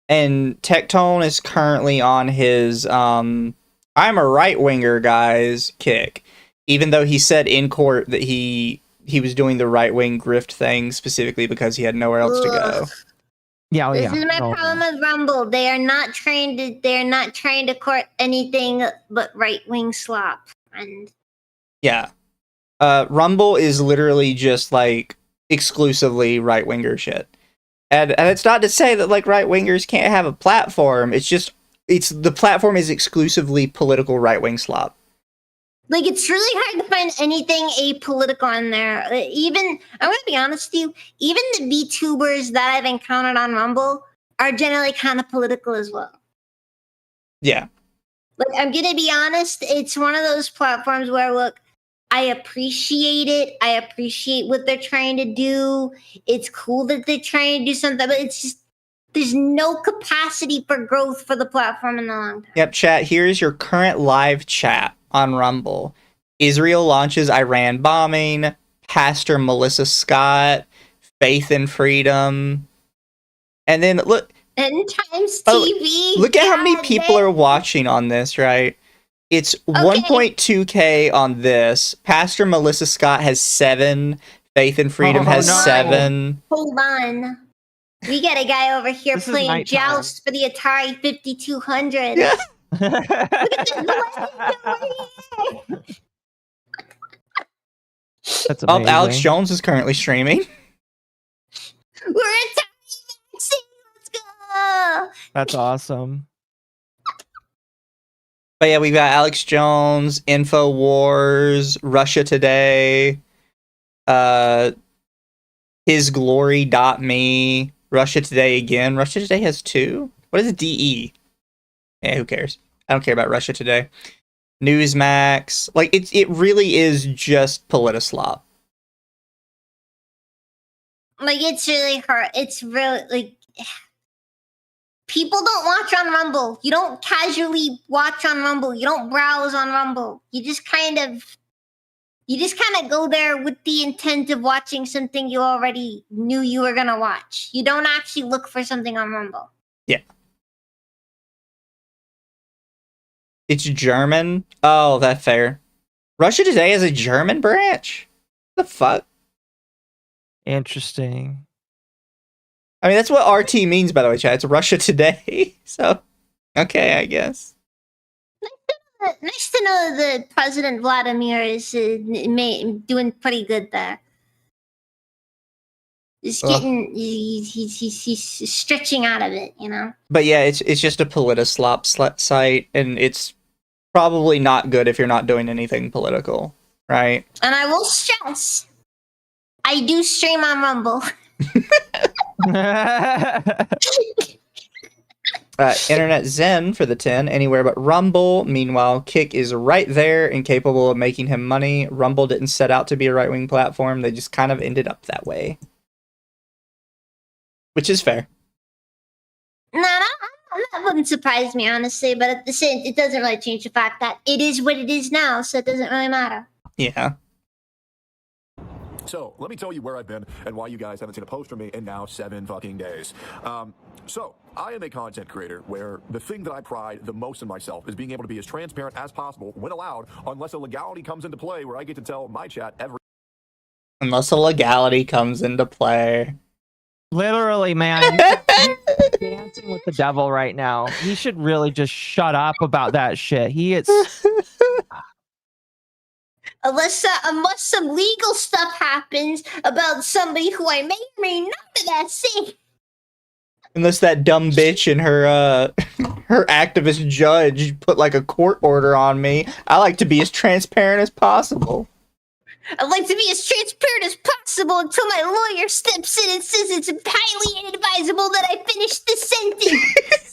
Speaker 4: and Tectone is currently on his "I'm a right winger" guys kick, even though he said in court that he was doing the right wing grift thing specifically because he had nowhere else to go.
Speaker 1: Ugh.
Speaker 2: Yeah, oh,
Speaker 1: This
Speaker 2: yeah.
Speaker 1: is my
Speaker 2: No,
Speaker 1: problem with Rumble. They are not trying to court anything but right wing slop. And
Speaker 4: Yeah. Rumble is literally just like exclusively right winger shit. And it's not to say that like right wingers can't have a platform. It's just the platform is exclusively political right wing slop.
Speaker 1: like, it's really hard to find anything apolitical on there. Even, I'm gonna be honest with you, even the VTubers that I've encountered on Rumble are generally kind of political as well.
Speaker 4: Yeah.
Speaker 1: Like, I'm gonna be honest, it's one of those platforms where, look, I appreciate it. I appreciate what they're trying to do. It's cool that they're trying to do something, but it's just, there's no capacity for growth for the platform in the long term.
Speaker 4: Yep, chat, here's your current live chat on Rumble. Israel launches Iran bombing, Pastor Melissa Scott, Faith and Freedom. And then look,
Speaker 1: End times
Speaker 4: Oh,
Speaker 1: TV.
Speaker 4: look at how many
Speaker 1: God
Speaker 4: people
Speaker 1: damn.
Speaker 4: are watching on this, right? It's 1.2K on this. Pastor Melissa Scott has 7. Faith and Freedom
Speaker 2: Oh,
Speaker 4: has
Speaker 2: no.
Speaker 4: 7.
Speaker 1: Hold on. We got a guy over here
Speaker 2: This is
Speaker 1: playing
Speaker 2: nighttime.
Speaker 1: Joust for the Atari 5200.
Speaker 4: Yeah.
Speaker 1: Look at this the way over here.
Speaker 2: That's
Speaker 4: Oh,
Speaker 2: amazing.
Speaker 4: Alex Jones is currently streaming.
Speaker 1: We're Atari vaccine. Let's go.
Speaker 2: That's awesome.
Speaker 4: But yeah, we've got Alex Jones, InfoWars, Russia Today, HisGlory.me, Russia Today again. Russia Today has 2? What is DE? Yeah, who cares? I don't care about Russia Today. Newsmax. Like, it really is just politislop.
Speaker 1: Like, it's really hard. It's really, like, people don't watch on Rumble. You don't casually watch on Rumble. You don't browse on Rumble. You just kind of go there with the intent of watching something you already knew you were gonna watch. You don't actually look for something on Rumble.
Speaker 4: Yeah. It's German? Oh, that's fair. Russia Today has a German branch? What the fuck?
Speaker 2: Interesting.
Speaker 4: I mean, that's what RT means, by the way, chat. It's Russia Today. So, okay, I guess.
Speaker 1: Nice to know that President Vladimir is doing pretty good there. He's getting, he's stretching out of it, you know?
Speaker 4: But yeah, it's just a politislop site, and it's probably not good if you're not doing anything political, right?
Speaker 1: And I will stress, I do stream on Rumble.
Speaker 4: Internet Zen for the 10, anywhere but Rumble. Meanwhile, Kick is right there and capable of making him money. Rumble didn't set out to be a right-wing platform. They just kind of ended up that way. Which is fair.
Speaker 1: No, I'm not That wouldn't surprise me, honestly, but at the same, it doesn't really change the fact that it is what it is now, so it doesn't really matter.
Speaker 4: Yeah.
Speaker 6: So, let me tell you where I've been and why you guys haven't seen a post from me in now 7 fucking days. So, I am a content creator where the thing that I pride the most in myself is being able to be as transparent as possible when allowed, unless a legality comes into play where I get to tell my chat every.
Speaker 4: Unless a legality comes into play.
Speaker 2: Literally, man, you're dancing with the devil right now. He should really just shut up about that shit. He is.
Speaker 1: Unless some legal stuff happens about somebody who I may or may not see.
Speaker 4: Unless that dumb bitch and her her activist judge put like a court order on me. I like to be as transparent as possible.
Speaker 1: I'd like to be as transparent as possible until my lawyer steps in and says it's highly inadvisable that I finish the sentence.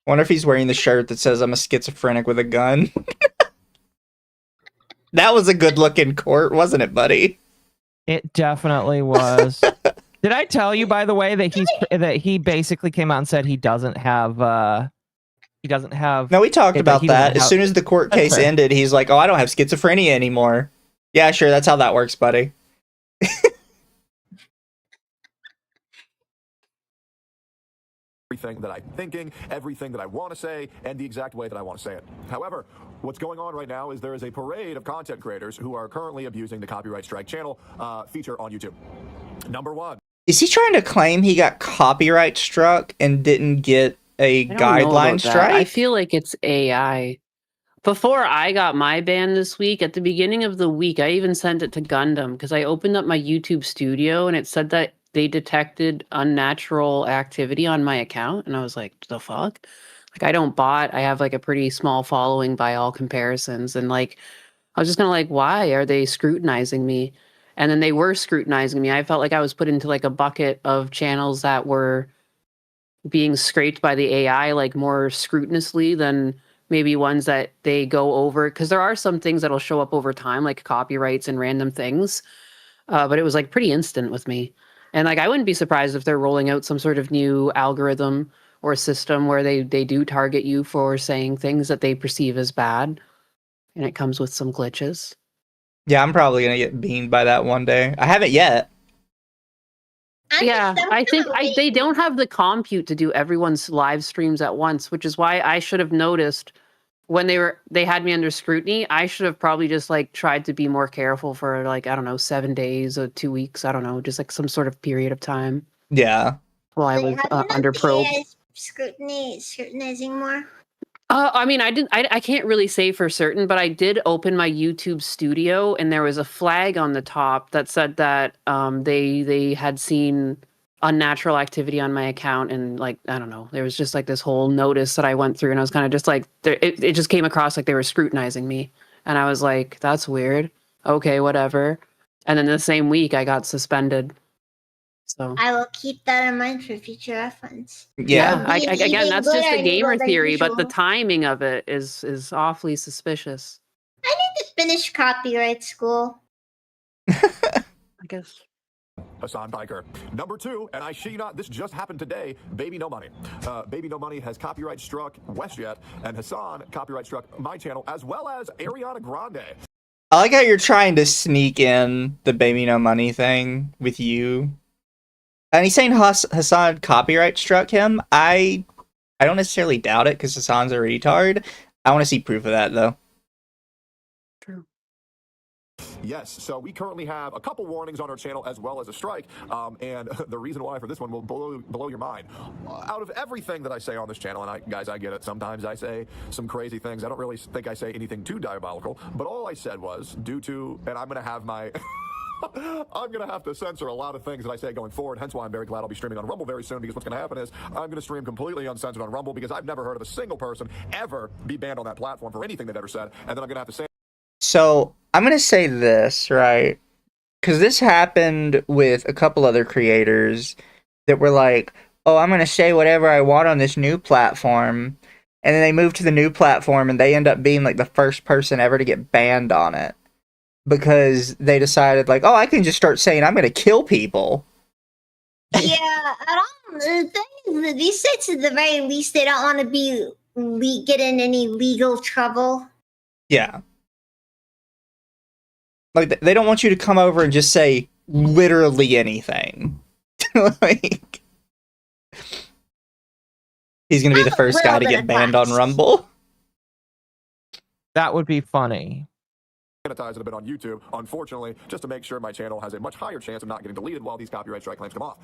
Speaker 4: Wonder if he's wearing the shirt that says I'm a schizophrenic with a gun. That was a good looking court, wasn't it, buddy?
Speaker 2: It definitely was. Did I tell you, by the way, that he basically came out and said he doesn't have.
Speaker 4: No, we talked about that. As soon as the court case ended, he's like, "Oh, I don't have schizophrenia anymore." Yeah, sure, that's how that works, buddy.
Speaker 6: Everything that I'm thinking, everything that I want to say, and the exact way that I want to say it. However, what's going on right now is there is a parade of content creators who are currently abusing the copyright strike channel feature on YouTube. Number one.
Speaker 4: Is he trying to claim he got copyright struck and didn't get a guideline strike?
Speaker 3: I feel like it's AI. Before I got my ban this week, at the beginning of the week, I even sent it to Gundam because I opened up my YouTube studio and it said that they detected unnatural activity on my account. And I was like, the fuck? Like, I don't bot. I have like a pretty small following by all comparisons. And like, I was just kind of like, why are they scrutinizing me? And then they were scrutinizing me. I felt like I was put into like a bucket of channels that were being scraped by the AI like more scrutinously than maybe ones that they go over. Because there are some things that'll show up over time, like copyrights and random things. But it was like pretty instant with me. And like, I wouldn't be surprised if they're rolling out some sort of new algorithm or system where they do target you for saying things that they perceive as bad. And it comes with some glitches.
Speaker 4: Yeah, I'm probably going to get beamed by that one day. I haven't yet.
Speaker 3: Yeah, I think they don't have the compute to do everyone's live streams at once, which is why I should have noticed when they had me under scrutiny. I should have probably just like tried to be more careful for like, I don't know, 7 days or 2 weeks. I don't know, just like some sort of period of time.
Speaker 4: Yeah.
Speaker 3: While I was under probe.
Speaker 1: Scrutinizing more.
Speaker 3: I mean, I can't really say for certain, but I did open my YouTube studio and there was a flag on the top that said that they had seen unnatural activity on my account. And like, I don't know, there was just like this whole notice that I went through and I was kind of just like, it just came across like they were scrutinizing me. And I was like, that's weird. Okay, whatever. And then the same week I got suspended. So
Speaker 1: I will keep that in mind for future reference.
Speaker 4: Yeah.
Speaker 3: Again, that's just a gamer theory, but the timing of it is awfully suspicious.
Speaker 1: I need to finish copyright school.
Speaker 3: I guess.
Speaker 6: Hasan Piker. Number 2, and I shit you not, this just happened today, Baby No Money. Baby No Money has copyright struck WestJet, and Hasan copyright struck my channel, as well as Ariana Grande.
Speaker 4: I like how you're trying to sneak in the Baby No Money thing with you. And he's saying Hasan copyright struck him. I don't necessarily doubt it because Hasan's a retard. I want to see proof of that, though.
Speaker 3: True.
Speaker 6: Yes, so we currently have a couple warnings on our channel as well as a strike, and the reason why for this one will blow your mind. Out of everything that I say on this channel, and guys, I get it, sometimes I say some crazy things. I don't really think I say anything too diabolical, but all I said was due to, and I'm going to have my... I'm going to have to censor a lot of things that I say going forward, hence why I'm very glad I'll be streaming on Rumble very soon, because what's going to happen is I'm going to stream completely uncensored on Rumble, because I've never heard of a single person ever be banned on that platform for anything they've ever said, and then I'm going to have to say...
Speaker 4: So, I'm going to say this, right? Because this happened with a couple other creators that were like, oh, I'm going to say whatever I want on this new platform, and then they move to the new platform, and they end up being like the first person ever to get banned on it. Because they decided, like, oh, I can just start saying I'm going to kill people.
Speaker 1: Yeah, the thing is that these sites, at the very least, they don't want to be get in any legal trouble.
Speaker 4: Yeah. Like, they don't want you to come over and just say literally anything. Like, he's gonna be the first guy to get banned on Rumble.
Speaker 2: That would be funny.
Speaker 6: Sanitize it a bit on YouTube, unfortunately, just to make sure my channel has a much higher chance of not getting deleted while these copyright strike claims come off.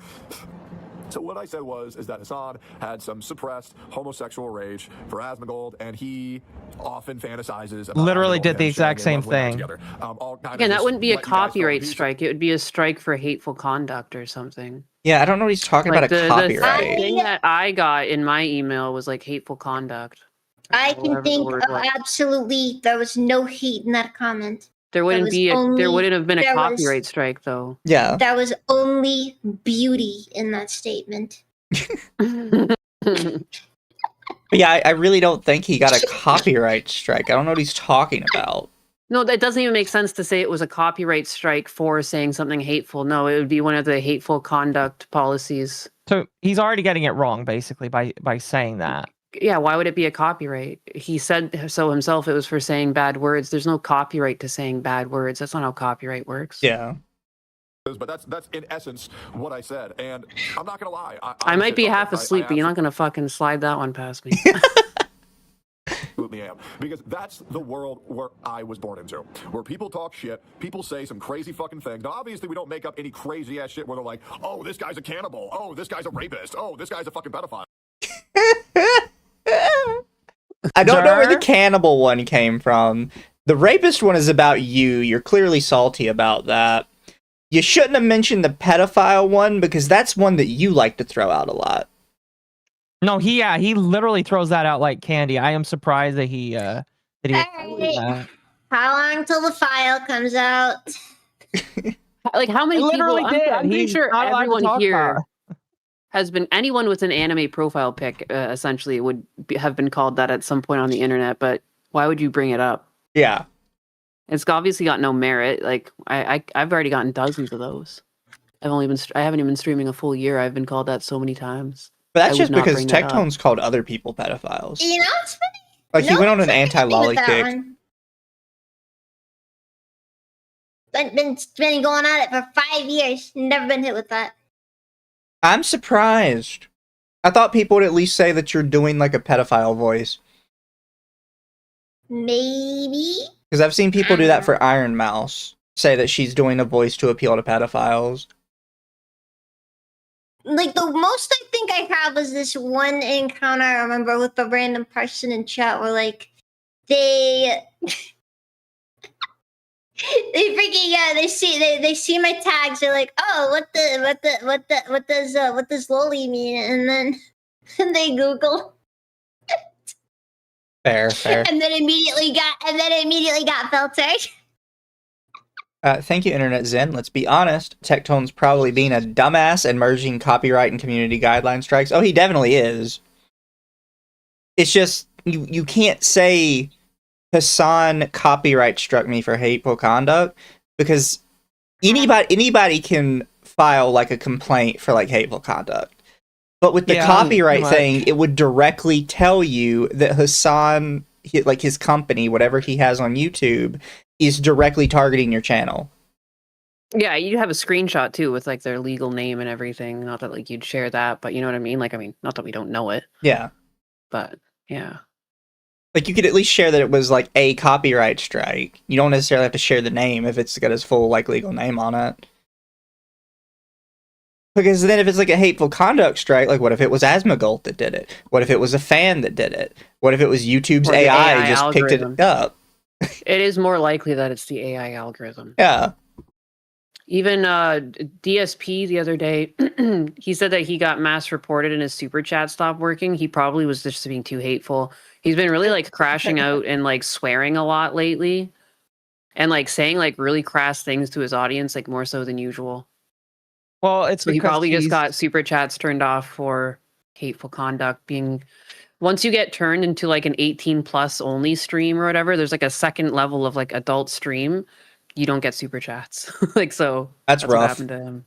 Speaker 6: So what I said is that Hasan had some suppressed homosexual rage for Asmongold, and he often fantasizes about
Speaker 2: Literally
Speaker 6: Asmongold
Speaker 2: did the
Speaker 6: and
Speaker 2: exact
Speaker 6: sharing
Speaker 2: same
Speaker 6: love
Speaker 2: thing.
Speaker 6: together. All kind of
Speaker 3: Again, that
Speaker 6: just
Speaker 3: wouldn't be a
Speaker 6: letting guys know
Speaker 3: copyright
Speaker 6: he's-
Speaker 3: strike. It would be a strike for hateful conduct or something.
Speaker 4: Yeah, I don't know what he's talking
Speaker 3: Like
Speaker 4: about a
Speaker 3: the
Speaker 4: copyright.
Speaker 3: thing that I got in my email was like hateful conduct.
Speaker 1: I
Speaker 3: Whatever
Speaker 1: can
Speaker 3: the
Speaker 1: think
Speaker 3: word
Speaker 1: of
Speaker 3: was.
Speaker 1: absolutely there was no hate in that comment.
Speaker 3: There wouldn't
Speaker 1: was
Speaker 3: be a, there
Speaker 1: only-
Speaker 3: wouldn't have been a
Speaker 1: there was-
Speaker 3: copyright strike though.
Speaker 4: Yeah.
Speaker 1: There was only beauty in that statement.
Speaker 4: But yeah, I really don't think he got a copyright strike. I don't know what he's talking about.
Speaker 3: No, that doesn't even make sense to say it was a copyright strike for saying something hateful. No, it would be one of the hateful conduct policies.
Speaker 2: So he's already getting it wrong, basically, by saying that.
Speaker 3: Yeah, why would it be a copyright? He said so himself it was for saying bad words. There's no copyright to saying bad words. That's not how copyright works.
Speaker 4: Yeah.
Speaker 6: But that's in essence what I said, and I'm not gonna lie.
Speaker 3: I might be half
Speaker 6: I
Speaker 3: asleep, but you're not going to fucking slide that one past me.
Speaker 6: absolutely am, because that's the world where I was born into, where people talk shit, people say some crazy fucking things. Now, obviously, we don't make up any crazy ass shit where they're like, "Oh, this guy's a cannibal. Oh, this guy's a rapist. Oh, this guy's a fucking pedophile."
Speaker 4: I don't know where the cannibal one came from. The rapist one is about you. You're clearly salty about that. You shouldn't have mentioned the pedophile one because that's one that you like to throw out a lot.
Speaker 2: No, he literally throws that out like candy. I am surprised that he
Speaker 1: Alright.
Speaker 2: that.
Speaker 1: How long till the file comes out?
Speaker 3: Like how many
Speaker 2: He
Speaker 3: people?
Speaker 2: literally did.
Speaker 3: I'm pretty
Speaker 2: He's
Speaker 3: sure
Speaker 2: not allowed to
Speaker 3: everyone
Speaker 2: talk
Speaker 3: here
Speaker 2: about
Speaker 3: has been anyone with an anime profile pic. Essentially, would have been called that at some point on the internet. But why would you bring it up?
Speaker 4: Yeah.
Speaker 3: It's obviously got no merit. Like I've already gotten dozens of those. I haven't even been streaming a full year. I've been called that so many times.
Speaker 4: But
Speaker 3: I
Speaker 4: that's
Speaker 3: would
Speaker 4: just
Speaker 3: not
Speaker 4: because
Speaker 3: bring that up.
Speaker 4: Tectone's called other people pedophiles.
Speaker 1: You know, it's funny.
Speaker 4: Like, he
Speaker 1: No
Speaker 4: went on
Speaker 1: one's
Speaker 4: an
Speaker 1: hit me
Speaker 4: anti-lolly
Speaker 1: with that
Speaker 4: kick.
Speaker 1: one. Been going at it for 5 years. Never been hit with that.
Speaker 4: I'm surprised. I thought people would at least say that you're doing, like, a pedophile voice.
Speaker 1: Maybe.
Speaker 4: Because I've seen people do that for Iron Mouse. Say that she's doing a voice to appeal to pedophiles.
Speaker 1: Like, the most I think I have was this one encounter I remember with a random person in chat where, like, they they see my tags. They're like, "Oh, what does loli mean?" And then they Google,
Speaker 4: Fair.
Speaker 1: and then immediately got filtered.
Speaker 4: Thank you, Internet Zen. Let's be honest. Tectone's probably being a dumbass and merging copyright and community guideline strikes. Oh, he definitely is. It's just, you can't say Hasan copyright struck me for hateful conduct, because anybody can file, like, a complaint for, like, hateful conduct. But with the copyright thing, it would directly tell you that Hasan, like, his company, whatever he has on YouTube, is directly targeting your channel.
Speaker 3: Yeah, you have a screenshot too with like their legal name and everything. Not that like you'd share that, but you know what I mean? Like, I mean, not that we don't know it,
Speaker 4: Yeah.
Speaker 3: but yeah.
Speaker 4: Like, you could at least share that it was, like, a copyright strike. You don't necessarily have to share the name if it's got his full, like, legal name on it. Because then if it's, like, a hateful conduct strike, like, what if it was Asmongold that did it? What if it was a fan that did it? What if it was YouTube's
Speaker 3: Or the
Speaker 4: AI
Speaker 3: AI
Speaker 4: just picked
Speaker 3: algorithm.
Speaker 4: it up?
Speaker 3: It is more likely that it's the AI algorithm.
Speaker 4: Yeah.
Speaker 3: Even DSP the other day, he said that he got mass reported and his super chat stopped working. He probably was just being too hateful. He's been really like crashing out and like swearing a lot lately, and like saying like really crass things to his audience, like more so than usual.
Speaker 2: Well, it's
Speaker 3: So he
Speaker 2: because
Speaker 3: probably just
Speaker 2: he's-
Speaker 3: got super chats turned off for hateful conduct. Being once you get turned into like an 18+ only stream or whatever, there's like a second level of like adult stream. You don't get super chats. Like, so
Speaker 4: That's
Speaker 3: what
Speaker 4: rough.
Speaker 3: happened to him.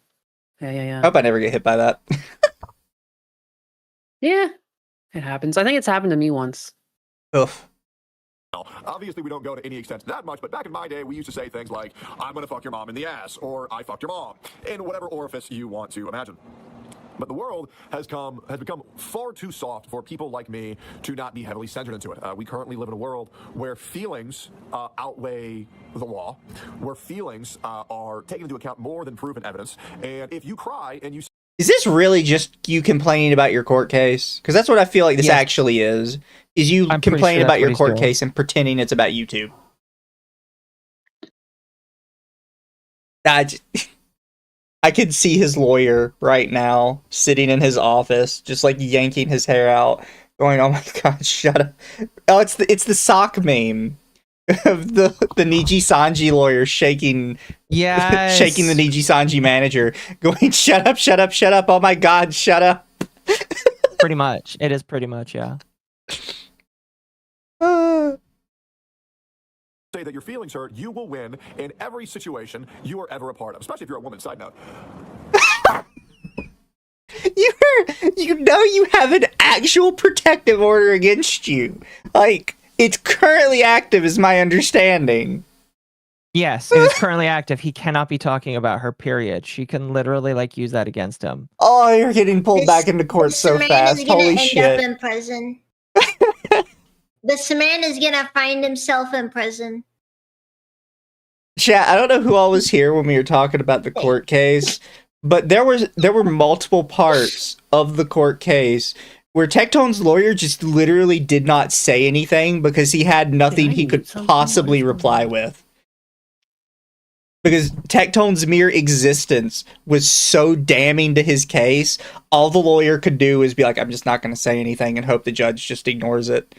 Speaker 3: Yeah.
Speaker 4: I hope I never get hit by that.
Speaker 3: Yeah, it happens. I think it's happened to me once.
Speaker 4: Oof.
Speaker 6: Obviously, we don't go to any extent that much, but back in my day, we used to say things like, I'm gonna fuck your mom in the ass, or I fucked your mom, in whatever orifice you want to imagine. But the world has become far too soft for people like me to not be heavily censored into it. We currently live in a world where feelings outweigh the law, where feelings are taken into account more than proven evidence. And if you cry and you...
Speaker 4: Is this really just you complaining about your court case? Because that's what I feel like this actually is you
Speaker 2: I'm pretty
Speaker 4: complaining
Speaker 2: sure
Speaker 4: about
Speaker 2: that's
Speaker 4: your
Speaker 2: what he's
Speaker 4: court
Speaker 2: doing.
Speaker 4: case and pretending it's about YouTube. I could see his lawyer right now sitting in his office, just like yanking his hair out, going, "Oh my god, shut up!" Oh, it's the sock meme of the Niji Sanji lawyer shaking, shaking the Niji Sanji manager, going, "Shut up, shut up, shut up! Oh my god, shut up!"
Speaker 2: Pretty much, it is pretty much, yeah.
Speaker 6: say that your feelings hurt, you will win in every situation you are ever a part of, especially if you're a woman. Side note.
Speaker 4: You know you have an actual protective order against you. Like, it's currently active is my understanding.
Speaker 2: Yes, it is currently active. He cannot be talking about her, period. She can literally, like, use that against him.
Speaker 4: Oh, you're getting pulled back into court so fast.
Speaker 1: Is gonna
Speaker 4: Holy
Speaker 1: end
Speaker 4: shit.
Speaker 1: up in prison. This man is gonna find himself in prison.
Speaker 4: Chat, I don't know who all was here when we were talking about the court case, but there were multiple parts of the court case where Tectone's lawyer just literally did not say anything because he had nothing he could possibly reply with. Because Tectone's mere existence was so damning to his case, all the lawyer could do is be like, I'm just not going to say anything and hope the judge just ignores it.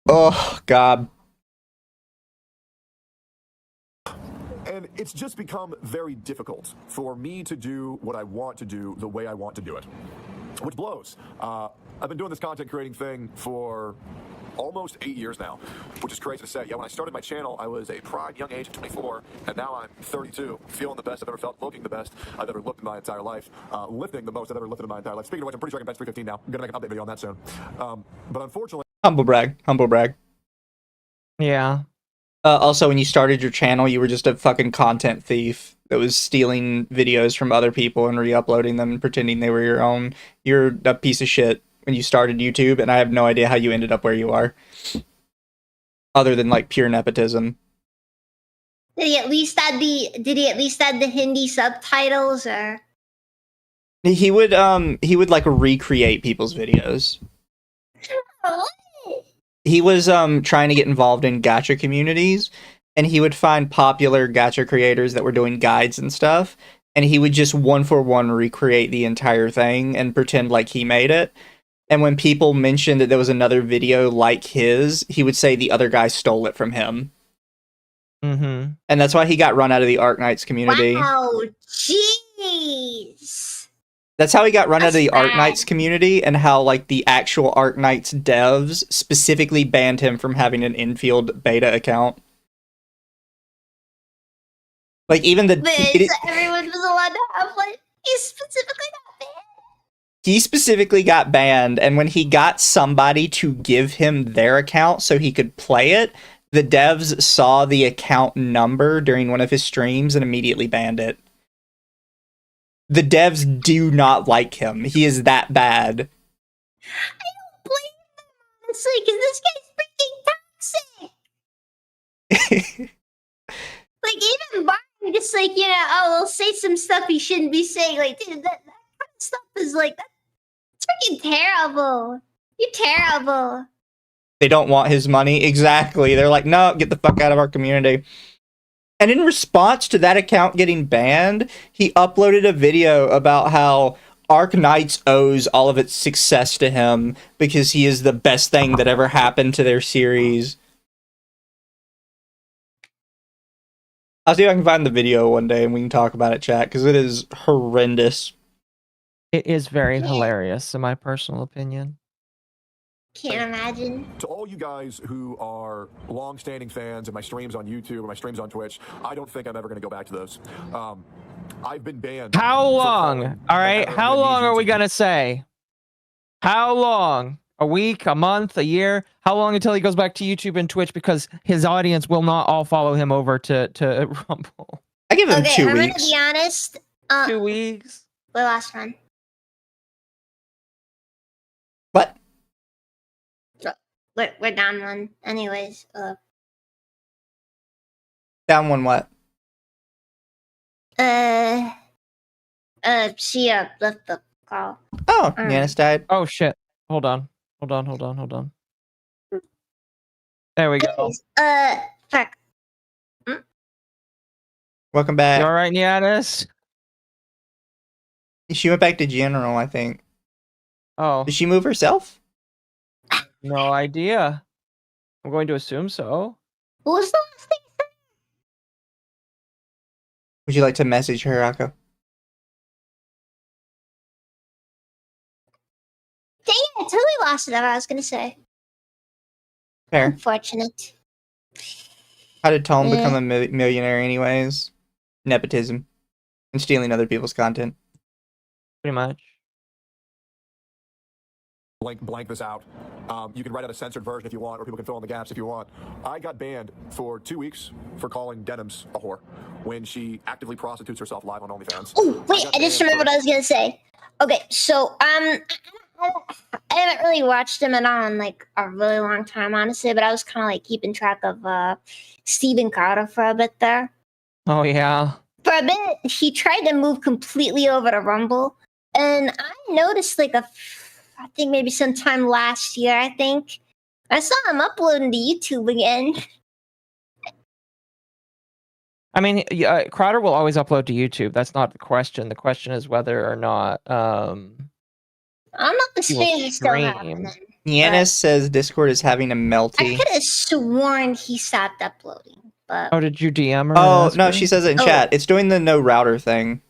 Speaker 4: Oh, God.
Speaker 6: And it's just become very difficult for me to do what I want to do the way I want to do it, which blows. I've been doing this content creating thing for almost 8 years now, which is crazy to say. Yeah, when I started my channel, I was a prime young age of 24, and now I'm 32, feeling the best I've ever felt, looking the best I've ever looked in my entire life, lifting the most I've ever lifted in my entire life. Speaking of which, I'm pretty sure I can bench 315 now. I'm going to make an update video on that soon. But unfortunately...
Speaker 4: Humble brag. Humble brag.
Speaker 2: Yeah.
Speaker 4: Also, when you started your channel, you were just a fucking content thief that was stealing videos from other people and re-uploading them and pretending they were your own. You're a piece of shit when you started YouTube, and I have no idea how you ended up where you are. Other than, like, pure nepotism.
Speaker 1: Did he at least add the Hindi subtitles, or?
Speaker 4: He would like recreate people's videos.
Speaker 1: Oh,
Speaker 4: He was trying to get involved in gacha communities, and he would find popular gacha creators that were doing guides and stuff, and he would just one-for-one recreate the entire thing and pretend like he made it. And when people mentioned that there was another video like his, he would say the other guy stole it from him.
Speaker 2: Mm-hmm.
Speaker 4: And that's why he got run out of the Arknights community.
Speaker 1: wow, jeez.
Speaker 4: That's how he got run out of the
Speaker 1: That's bad.
Speaker 4: Arknights community, and how, like, the actual Arknights devs specifically banned him from having an infield beta account. Like, even the...
Speaker 1: But everyone was allowed to have, like, he specifically got banned.
Speaker 4: He specifically got banned, and when he got somebody to give him their account so he could play it, the devs saw the account number during one of his streams and immediately banned it. The devs do not like him. He is that bad.
Speaker 1: I don't blame them, honestly, because this guy's freaking toxic. Like, even Barney, just like, you know, oh, he'll say some stuff he shouldn't be saying. Like, dude, that kind of stuff is like, that's freaking terrible. You're terrible.
Speaker 4: They don't want his money. Exactly. They're like, no, get the fuck out of our community. And in response to that account getting banned, he uploaded a video about how Arknights owes all of its success to him because he is the best thing that ever happened to their series. I'll see if I can find the video one day and we can talk about it, chat, because it is horrendous.
Speaker 2: It is very hilarious, in my personal opinion.
Speaker 1: Can't imagine.
Speaker 6: To all you guys who are long-standing fans of my streams on YouTube or my streams on Twitch, I don't think I'm ever going to go back to those. I've been banned.
Speaker 2: How
Speaker 6: for
Speaker 2: long?
Speaker 6: calling
Speaker 2: All right.
Speaker 6: an
Speaker 2: How long are we
Speaker 6: amnesia
Speaker 2: gonna say? How long? A week? A month? A year? How long until he goes back to YouTube and Twitch because his audience will not all follow him over to Rumble?
Speaker 4: I give him
Speaker 1: Okay,
Speaker 4: 2
Speaker 1: I'm
Speaker 4: weeks.
Speaker 1: gonna be honest.
Speaker 2: 2 weeks.
Speaker 1: The last one.
Speaker 4: What?
Speaker 1: We're down one. Anyways,
Speaker 4: Down one what?
Speaker 1: she left the call.
Speaker 4: Oh,
Speaker 1: Alright.
Speaker 4: Yanis died.
Speaker 2: Oh shit. Hold on. There we go.
Speaker 1: Fuck.
Speaker 4: Welcome
Speaker 2: You
Speaker 4: back.
Speaker 2: all right, Giannis?
Speaker 4: She went back to general, I think.
Speaker 2: Oh,
Speaker 4: Did she move herself?
Speaker 2: no idea. I'm going to assume so.
Speaker 1: What was the last thing?
Speaker 4: Would you like to message her, Occo?
Speaker 1: Dang it, I totally lost whatever I was gonna say.
Speaker 4: Fair.
Speaker 1: Unfortunate.
Speaker 4: How did Tone
Speaker 1: Yeah.
Speaker 4: become a millionaire anyways? Nepotism. And stealing other people's content.
Speaker 2: Pretty much.
Speaker 6: blank this out. You can write out a censored version if you want, or people can fill in the gaps if you want. I got banned for 2 weeks for calling Denim's a whore when she actively prostitutes herself live on OnlyFans.
Speaker 1: Oh wait, I just remembered what I was gonna say. Okay, so I haven't really watched him at all in like a really long time, honestly. But I was kind of like keeping track of Steven Carter for a bit there.
Speaker 2: Oh yeah.
Speaker 1: For a bit, he tried to move completely over to Rumble, and I noticed like I think maybe sometime last year, I saw him uploading to YouTube again.
Speaker 2: I mean, Crowder will always upload to YouTube. That's not the question. The question is whether or not
Speaker 1: I'm not the
Speaker 2: He will
Speaker 1: stream is still
Speaker 2: stream.
Speaker 1: happening.
Speaker 4: Yanis says Discord is having a
Speaker 1: I
Speaker 4: melty.
Speaker 1: could have sworn he stopped uploading, but
Speaker 2: Oh, did you DM her? and
Speaker 4: Oh,
Speaker 2: ask
Speaker 4: no,
Speaker 2: her?
Speaker 4: she says it in
Speaker 1: Oh.
Speaker 4: chat. It's doing the no router thing.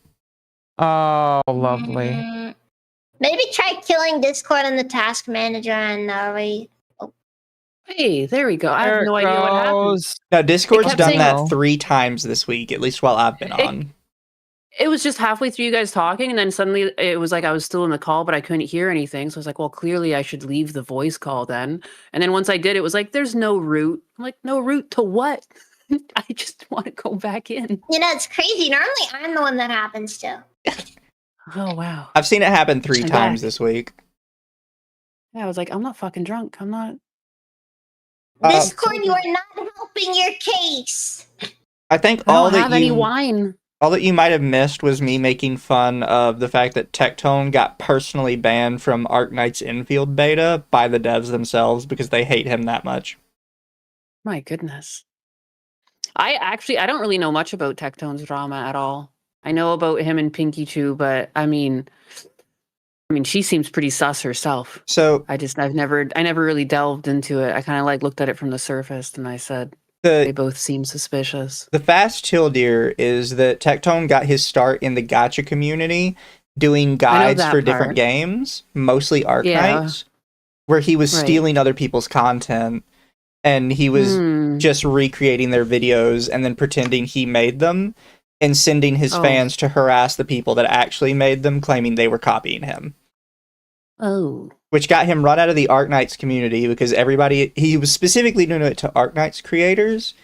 Speaker 2: Oh, lovely.
Speaker 1: Maybe try killing Discord in the task manager and
Speaker 3: Hey, there we go. I
Speaker 2: There
Speaker 3: have no
Speaker 2: it
Speaker 3: idea what happened.
Speaker 2: goes.
Speaker 4: No, Discord's
Speaker 3: kept
Speaker 4: done
Speaker 3: saying-
Speaker 4: that 3 times this week, at least while I've been on.
Speaker 3: It was just halfway through you guys talking, and then suddenly it was like I was still in the call, but I couldn't hear anything. So I was like, well, clearly I should leave the voice call then. And then once I did, it was like, there's no route. I'm like, no route to what? I just want to go back in.
Speaker 1: it's crazy. Normally I'm the one that happens to.
Speaker 3: Oh, wow.
Speaker 4: I've seen it happen 3
Speaker 3: I'm
Speaker 4: times
Speaker 3: back.
Speaker 4: this week.
Speaker 3: Yeah, I was like, I'm not fucking drunk. I'm not.
Speaker 1: Discord, you are not helping your case.
Speaker 4: I think
Speaker 3: I
Speaker 4: all
Speaker 3: don't have any
Speaker 4: that
Speaker 3: wine.
Speaker 4: you might have missed was me making fun of the fact that Tectone got personally banned from Arknight's infield beta by the devs themselves because they hate him that much.
Speaker 3: My goodness. I don't really know much about Tectone's drama at all. I know about him and Pinky Chew, but I mean, she seems pretty sus herself.
Speaker 4: So
Speaker 3: I never really delved into it. I kind of like looked at it from the surface, and I said they
Speaker 4: the
Speaker 3: both seem suspicious.
Speaker 4: the fast chill deer is that Tectone got his start in the gacha community doing guides
Speaker 3: that
Speaker 4: for different
Speaker 3: part.
Speaker 4: games, mostly
Speaker 3: Yeah.
Speaker 4: Arknights, where he was
Speaker 3: Right.
Speaker 4: stealing other people's content and he was
Speaker 3: Hmm.
Speaker 4: just recreating their videos and then pretending he made them and sending his
Speaker 3: Oh.
Speaker 4: fans to harass the people that actually made them, claiming they were copying him.
Speaker 3: Oh.
Speaker 4: Which got him run out of the Arknights community because he was specifically doing it to Arknights creators.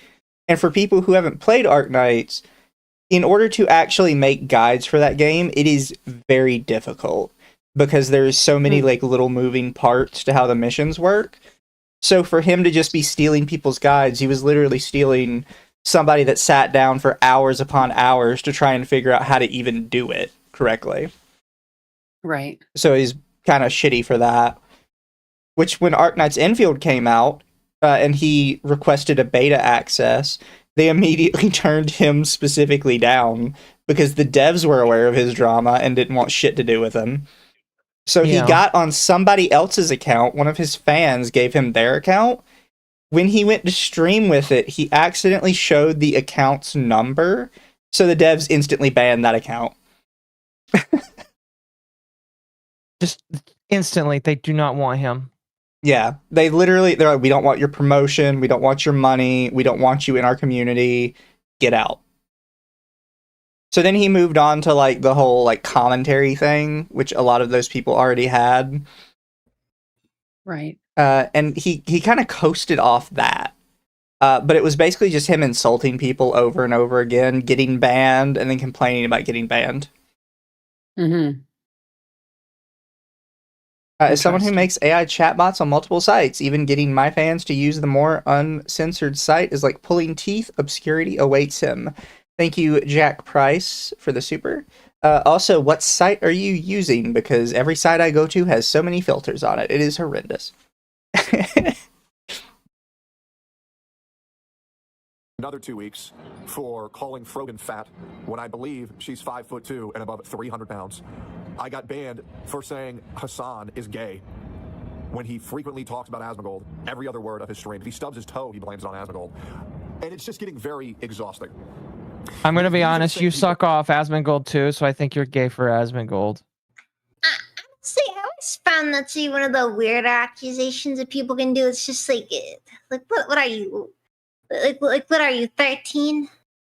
Speaker 4: And for people who haven't played Arknights, in order to actually make guides for that game, it is very difficult because there's so many like little moving parts to how the missions work. So for him to just be stealing people's guides, he was literally stealing somebody that sat down for hours upon hours to try and figure out how to even do it correctly.
Speaker 3: Right.
Speaker 4: So he's kind of shitty for that. Which, when Arknight's Infield came out, and he requested a beta access, they immediately turned him specifically down because the devs were aware of his drama and didn't want shit to do with him. So
Speaker 2: Yeah.
Speaker 4: he got on somebody else's account. One of his fans gave him their account. When he went to stream with it, he accidentally showed the account's number, so the devs instantly banned that account.
Speaker 2: Just instantly, they do not want him.
Speaker 4: Yeah, they're like, we don't want your promotion, we don't want your money, we don't want you in our community, get out. So then he moved on to like the whole like commentary thing, which a lot of those people already had.
Speaker 3: Right.
Speaker 4: And he kind of coasted off that. But it was basically just him insulting people over and over again, getting banned, and then complaining about getting banned.
Speaker 3: Mm-hmm.
Speaker 4: As someone who makes AI chatbots on multiple sites, even getting my fans to use the more uncensored site is like pulling teeth. Obscurity awaits him. Thank you, Jack Price, for the super. Also, what site are you using? Because every site I go to has so many filters on it. It is horrendous.
Speaker 6: Another 2 weeks for calling Frogan fat when I believe she's 5'2" and above 300 pounds. I got banned for saying Hasan is gay when he frequently talks about Asmongold every other word of his stream. If he stubs his toe, he blames it on Asmongold. And it's just getting very exhausting.
Speaker 2: I'm gonna be honest, you suck off Asmongold too, so I think you're gay for Asmongold.
Speaker 1: See, I always found that to be one of the weird accusations that people can do. It's just like what are you? Like what are you, 13?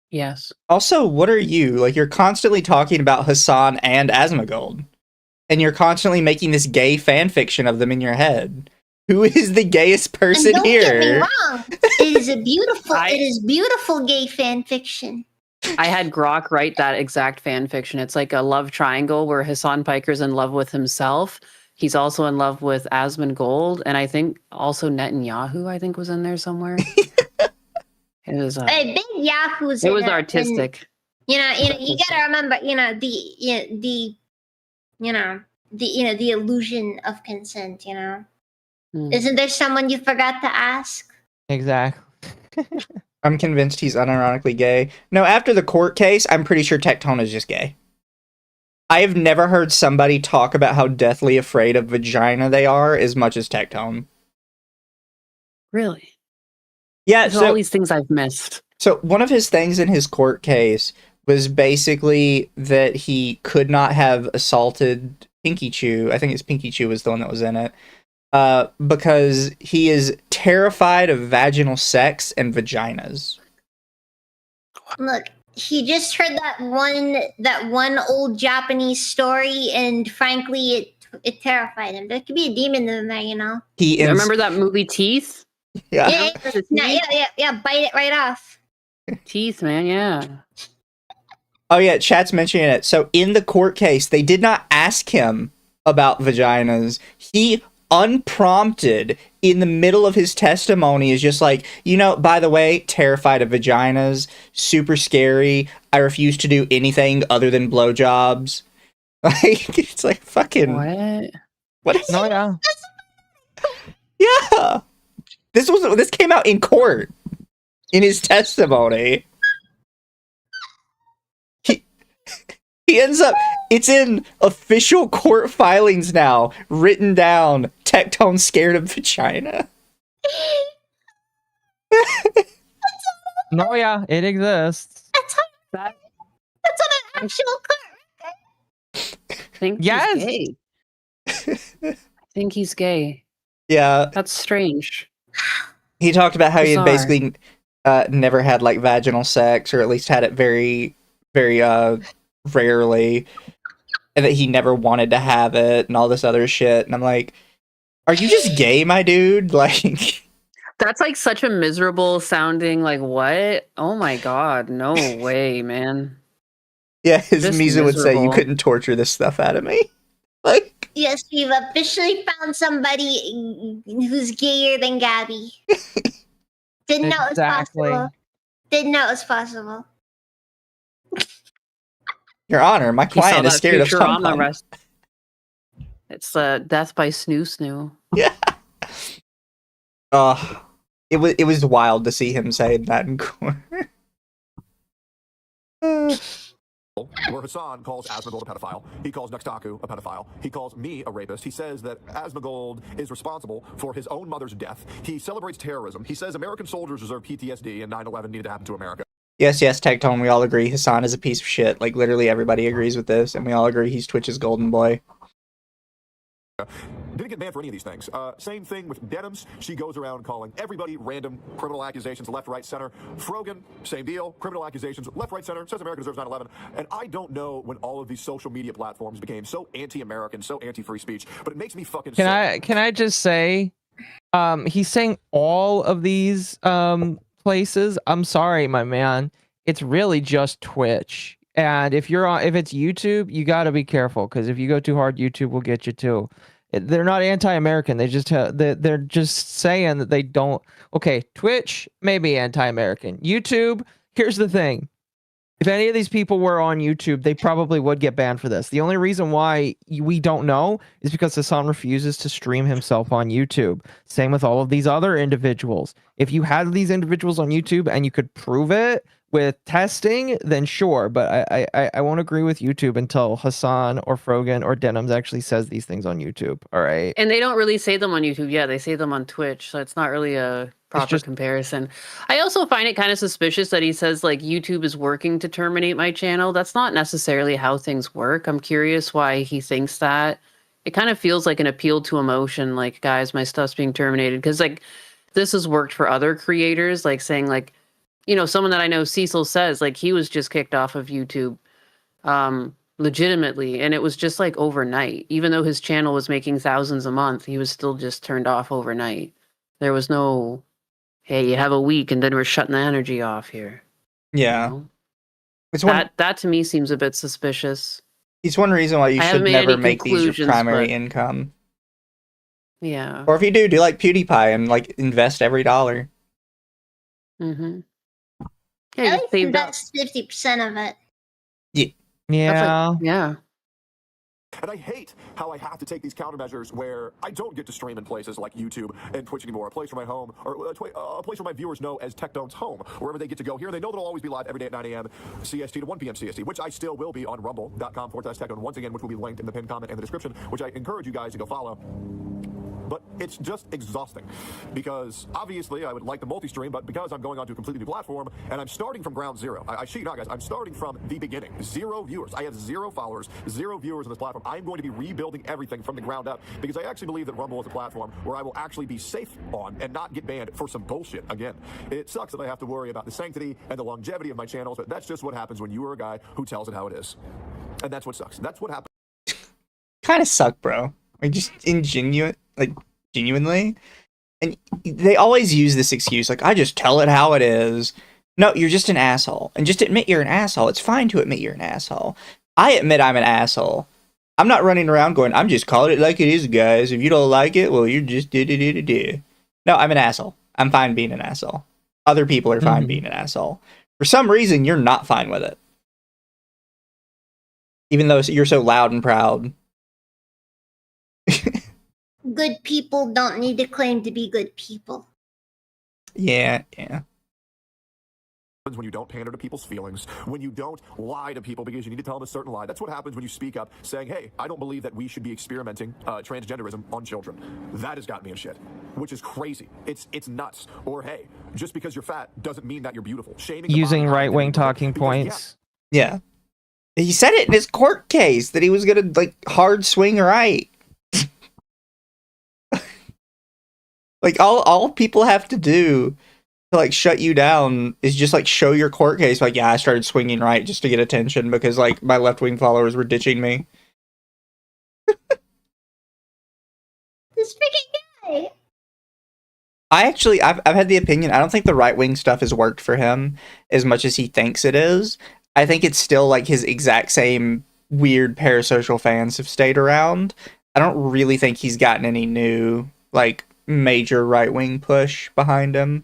Speaker 3: Yes.
Speaker 4: Also, what are you? Like, you're constantly talking about Hasan and Asmongold. And you're constantly making this gay fan fiction of them in your head. Who is the gayest person
Speaker 1: Don't
Speaker 4: here?
Speaker 1: get me wrong. It is it is beautiful gay fan fiction.
Speaker 3: I had Grok write that exact fan fiction. It's like a love triangle where Hasan Piker's in love with himself. He's also in love with Asmongold, and I think also Netanyahu, I think, was in there somewhere. It was
Speaker 1: Hey, Big Yahoo's
Speaker 3: it was artistic.
Speaker 1: You gotta remember, the illusion of consent, Isn't there someone you forgot to ask?
Speaker 2: Exactly.
Speaker 4: I'm convinced he's unironically gay. No, after the court case, I'm pretty sure Tectone is just gay. I have never heard somebody talk about how deathly afraid of vagina they are as much as Tectone.
Speaker 3: Really?
Speaker 4: Yeah,
Speaker 3: There's all these things I've missed.
Speaker 4: So one of his things in his court case was basically that he could not have assaulted Pinky Chew. I think it's Pinky Chew was the one that was in it. Because he is terrified of vaginal sex and vaginas.
Speaker 1: Look, he just heard that one old Japanese story, and frankly, it terrified him. There could be a demon in there,
Speaker 3: Remember that movie Teeth?
Speaker 4: Yeah.
Speaker 1: Yeah, bite it right off.
Speaker 3: Teeth, man, yeah.
Speaker 4: Oh yeah, chat's mentioning it. So in the court case, they did not ask him about vaginas. He unprompted in the middle of his testimony is just like, by the way, terrified of vaginas, super scary. I refuse to do anything other than blowjobs. Like, it's like fucking what is
Speaker 2: No, yeah.
Speaker 4: Yeah. This came out in court in his testimony. He ends up, it's in official court filings now, written down, Tectone scared of vagina.
Speaker 2: No, yeah, it exists.
Speaker 1: That's on an actual court.
Speaker 3: I think
Speaker 2: Yes.
Speaker 3: he's gay. I think he's gay.
Speaker 4: Yeah.
Speaker 3: That's strange.
Speaker 4: He talked about how he had
Speaker 3: Bizarre.
Speaker 4: basically never had like vaginal sex, or at least had it very, very rarely, and that he never wanted to have it and all this other shit. And I'm like, are you just gay, my dude? Like,
Speaker 3: That's like such a miserable sounding, like, what? Oh my god, no way, man.
Speaker 4: yeah, his
Speaker 3: Just
Speaker 4: Mizu would say, you
Speaker 3: miserable.
Speaker 4: couldn't torture this stuff out of me. Like,
Speaker 1: Yes, we've officially found somebody who's gayer than Gabby. Didn't know it was
Speaker 2: Exactly.
Speaker 1: possible. Didn't know it was possible.
Speaker 4: Your Honor, my
Speaker 3: He saw
Speaker 4: client is
Speaker 3: that
Speaker 4: scared of
Speaker 3: Futurama
Speaker 4: something.
Speaker 3: rest. It's death by snoo snoo.
Speaker 4: Yeah. It was wild to see him say that in court.
Speaker 6: Where Hasan calls Asmongold a pedophile, he calls Nextaku a pedophile, he calls me a rapist, he says that Asmongold is responsible for his own mother's death, he celebrates terrorism, he says American soldiers deserve PTSD and 9/11 needed to happen to America.
Speaker 4: Yes, Tectone, we all agree Hasan is a piece of shit. Like, literally everybody agrees with this, and we all agree he's Twitch's golden boy.
Speaker 6: didn't get banned for any of these things. Same thing with Denims. She goes around calling everybody random criminal accusations, left, right, center. Frogan, same deal. Criminal accusations, left, right, center. Says America deserves 9/11. And I don't know when all of these social media platforms became so anti-American, so anti-free speech, but it makes me fucking sick.
Speaker 2: Can I just say, he's saying all of these places. I'm sorry, my man. It's really just Twitch. And if it's YouTube, you got to be careful, because if you go too hard, YouTube will get you too. They're not anti-American. They just they're just saying that they don't. Okay, Twitch may be anti-American. YouTube. Here's the thing: if any of these people were on YouTube, they probably would get banned for this. The only reason why we don't know is because Hasan refuses to stream himself on YouTube. Same with all of these other individuals. If you had these individuals on YouTube and you could prove it with testing, then sure. But I won't agree with YouTube until Hasan or Frogan or Denims actually says these things on YouTube. All right.
Speaker 3: And they don't really say them on YouTube. Yeah, they say them on Twitch. So it's not really a proper comparison. I also find it kind of suspicious that he says like YouTube is working to terminate my channel. That's not necessarily how things work. I'm curious why he thinks that. It kind of feels like an appeal to emotion, like, guys, my stuff's being terminated. Because like this has worked for other creators, like saying like, you know, someone that I know, Cecil, says like he was just kicked off of YouTube legitimately, and it was just like overnight. Even though his channel was making thousands a month, he was still just turned off overnight. There was no, hey, you have a week and then we're shutting the energy off here.
Speaker 4: Yeah.
Speaker 3: You know? That to me seems a bit suspicious.
Speaker 4: It's one reason why you should never make these your primary income.
Speaker 3: Yeah.
Speaker 4: Or if you do like PewDiePie and like invest every dollar.
Speaker 3: Mm-hmm.
Speaker 1: At least invest 50% of it.
Speaker 2: Yeah.
Speaker 3: Yeah.
Speaker 6: And I hate how I have to take these countermeasures where I don't get to stream in places like YouTube and Twitch anymore, a place where my home, or a place where my viewers know as Tectone's home, wherever they get to go here. They know that I'll always be live every day at 9 a.m. CST to 1 p.m. CST, which I still will be on rumble.com/Tectone, once again, which will be linked in the pinned comment and the description, which I encourage you guys to go follow. But it's just exhausting, because obviously I would like the multi-stream, but because I'm going onto a completely new platform and I'm starting from ground zero, I shit you not, guys, I'm starting from the beginning. 0 viewers. I have 0 followers, 0 viewers on this platform. I'm going to be rebuilding everything from the ground up, because I actually believe that Rumble is a platform where I will actually be safe on and not get banned for some bullshit again. It sucks that I have to worry about the sanctity and the longevity of my channels, but that's just what happens when you are a guy who tells it how it is. And that's what sucks. That's what happens.
Speaker 4: Kind of suck, bro. Like, just genuinely. And they always use this excuse, like, I just tell it how it is. No, you're just an asshole. And just admit you're an asshole. It's fine to admit you're an asshole. I admit I'm an asshole. I'm not running around going, I'm just calling it like it is, guys. If you don't like it, well, you're just do. No, I'm an asshole. I'm fine being an asshole. Other people are fine being an asshole. For some reason, you're not fine with it. Even though you're so loud and proud.
Speaker 1: Good people don't need to claim to be good people.
Speaker 4: Yeah.
Speaker 6: When you don't pander to people's feelings, when you don't lie to people because you need to tell them a certain lie. That's what happens when you speak up saying, hey, I don't believe that we should be experimenting transgenderism on children. That has got me in shit, which is crazy. It's nuts. Or, hey, just because you're fat doesn't mean that you're beautiful. Shaming
Speaker 2: using right-wing talking points.
Speaker 4: Yeah. He said it in his court case that he was going to, like, hard swing right. Like, all people have to do to, like, shut you down is just, like, show your court case. Like, yeah, I started swinging right just to get attention because, like, my left-wing followers were ditching me.
Speaker 1: This freaking guy.
Speaker 4: I've had the opinion, I don't think the right-wing stuff has worked for him as much as he thinks it is. I think it's still, like, his exact same weird parasocial fans have stayed around. I don't really think he's gotten any new, like, major right-wing push behind him.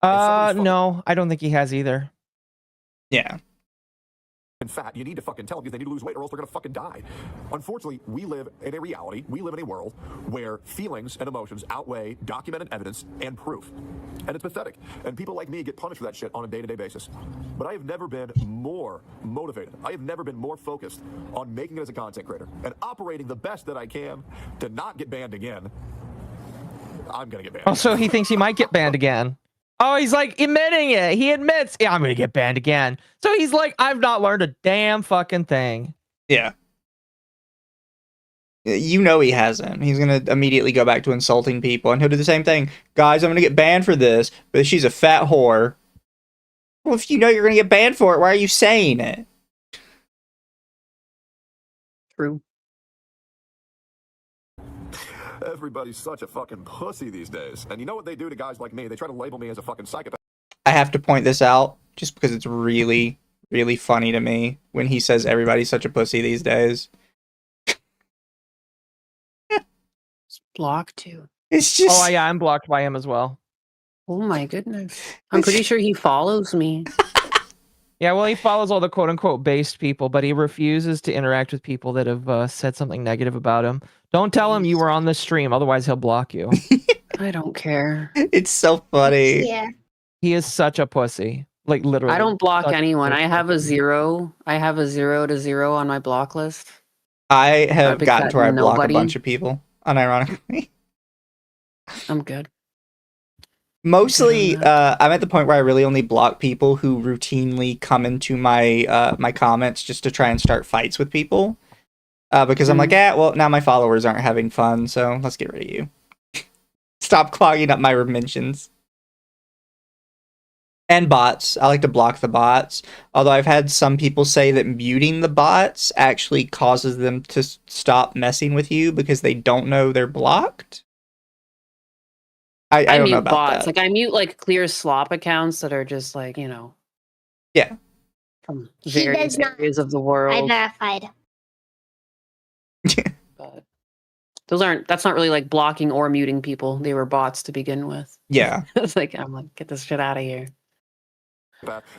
Speaker 2: No, I don't think he has either.
Speaker 4: Yeah.
Speaker 6: And fat, you need to fucking tell them because they need to lose weight or else they're gonna fucking die. Unfortunately, we live in a reality, we live in a world where feelings and emotions outweigh documented evidence and proof. And it's pathetic. And people like me get punished for that shit on a day-to-day basis. But I have never been more motivated. I have never been more focused on making it as a content creator and operating the best that I can to not get banned again. I'm gonna get banned.
Speaker 2: Oh, so he thinks he might get banned again. Oh, he's like admitting it. He admits, yeah, I'm going to get banned again. So he's like, I've not learned a damn fucking thing.
Speaker 4: Yeah. You know he hasn't. He's gonna immediately go back to insulting people, and he'll do the same thing. Guys, I'm gonna get banned for this, but she's a fat whore. Well, if you know you're gonna get banned for it, why are you saying it?
Speaker 3: True.
Speaker 6: Everybody's such a fucking pussy these days. And you know what they do to guys like me? They try to label me as a fucking psychopath.
Speaker 4: I have to point this out just because it's really, really funny to me when he says everybody's such a pussy these days.
Speaker 3: It's blocked you.
Speaker 4: It's just.
Speaker 2: Oh yeah, I'm blocked by him as well.
Speaker 3: Oh my goodness. I'm pretty sure he follows me.
Speaker 2: Yeah, well, he follows all the quote-unquote based people, but he refuses to interact with people that have said something negative about him. Don't tell him you were on the stream, otherwise he'll block you.
Speaker 3: I don't care.
Speaker 4: It's so funny.
Speaker 1: Yeah.
Speaker 2: He is such a pussy. Like, literally.
Speaker 3: I don't block
Speaker 2: such
Speaker 3: anyone.
Speaker 2: a
Speaker 3: I have a
Speaker 2: pussy.
Speaker 3: 0. I have a 0 to 0 on my block list.
Speaker 4: I have
Speaker 3: Because
Speaker 4: gotten to where I block a
Speaker 3: nobody-
Speaker 4: bunch of people, unironically.
Speaker 3: I'm good.
Speaker 4: Mostly,
Speaker 3: Yeah.
Speaker 4: I'm at the point where I really only block people who routinely come into my my comments just to try and start fights with people. Because I'm like, well, now my followers aren't having fun, so let's get rid of you. Stop clogging up my mentions. And bots. I like to block the bots. Although I've had some people say that muting the bots actually causes them to stop messing with you because they don't know they're blocked. I don't
Speaker 3: mute
Speaker 4: know about
Speaker 3: bots.
Speaker 4: that.
Speaker 3: Like I mute like clear slop accounts that are just like, you know.
Speaker 4: Yeah.
Speaker 3: From
Speaker 1: He
Speaker 3: various
Speaker 1: does not.
Speaker 3: areas of the
Speaker 1: I
Speaker 3: world.
Speaker 1: verified.
Speaker 3: But that's not really like blocking or muting people. They were bots to begin with.
Speaker 4: Yeah.
Speaker 3: It's like, I'm like, get this shit out of here.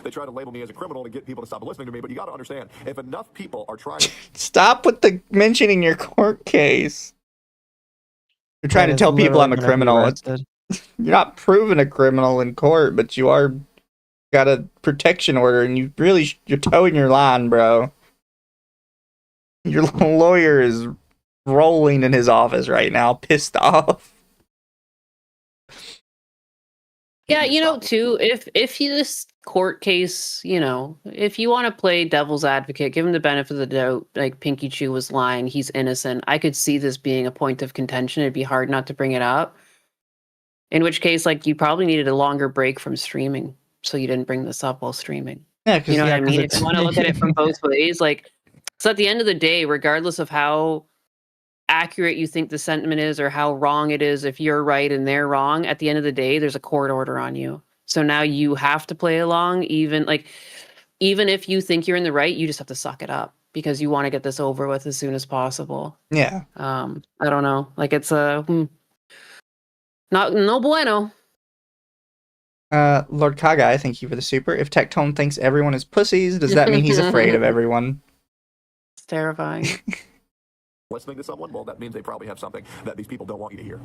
Speaker 6: They try to label me as a criminal to get people to stop listening to me, but you got to understand, if enough people are trying to...
Speaker 4: Stop with the mentioning your court case. You're trying to
Speaker 2: That is
Speaker 4: tell people
Speaker 2: literally
Speaker 4: I'm a
Speaker 2: gonna be
Speaker 4: criminal.
Speaker 2: arrested.
Speaker 4: You're not proven a criminal in court, but you are got a protection order, and you really you're towing your line, bro. Your lawyer is rolling in his office right now, pissed off.
Speaker 3: Yeah, you know, too, if you this court case, you know, if you want to play devil's advocate, give him the benefit of the doubt, like Pinky Chew was lying, he's innocent. I could see this being a point of contention. It'd be hard not to bring it up. In which case, like, you probably needed a longer break from streaming, so you didn't bring this up while streaming.
Speaker 4: Yeah, because
Speaker 3: You know what I
Speaker 2: 'cause
Speaker 3: mean? If
Speaker 2: it's-
Speaker 3: you want to look at it from both ways, like, so at the end of the day, regardless of how accurate you think the sentiment is or how wrong it is, if you're right and they're wrong, at the end of the day, there's a court order on you. So now you have to play along, even if you think you're in the right, you just have to suck it up because you want to get this over with as soon as possible.
Speaker 4: yeah.
Speaker 3: I don't know. Like, it's no bueno.
Speaker 4: Lord Kagai, thank you for the super. If Tectone thinks everyone is pussies, does that mean he's afraid of everyone?
Speaker 3: It's terrifying.
Speaker 6: listening to someone, well, that means they probably have something that these people don't want you to hear.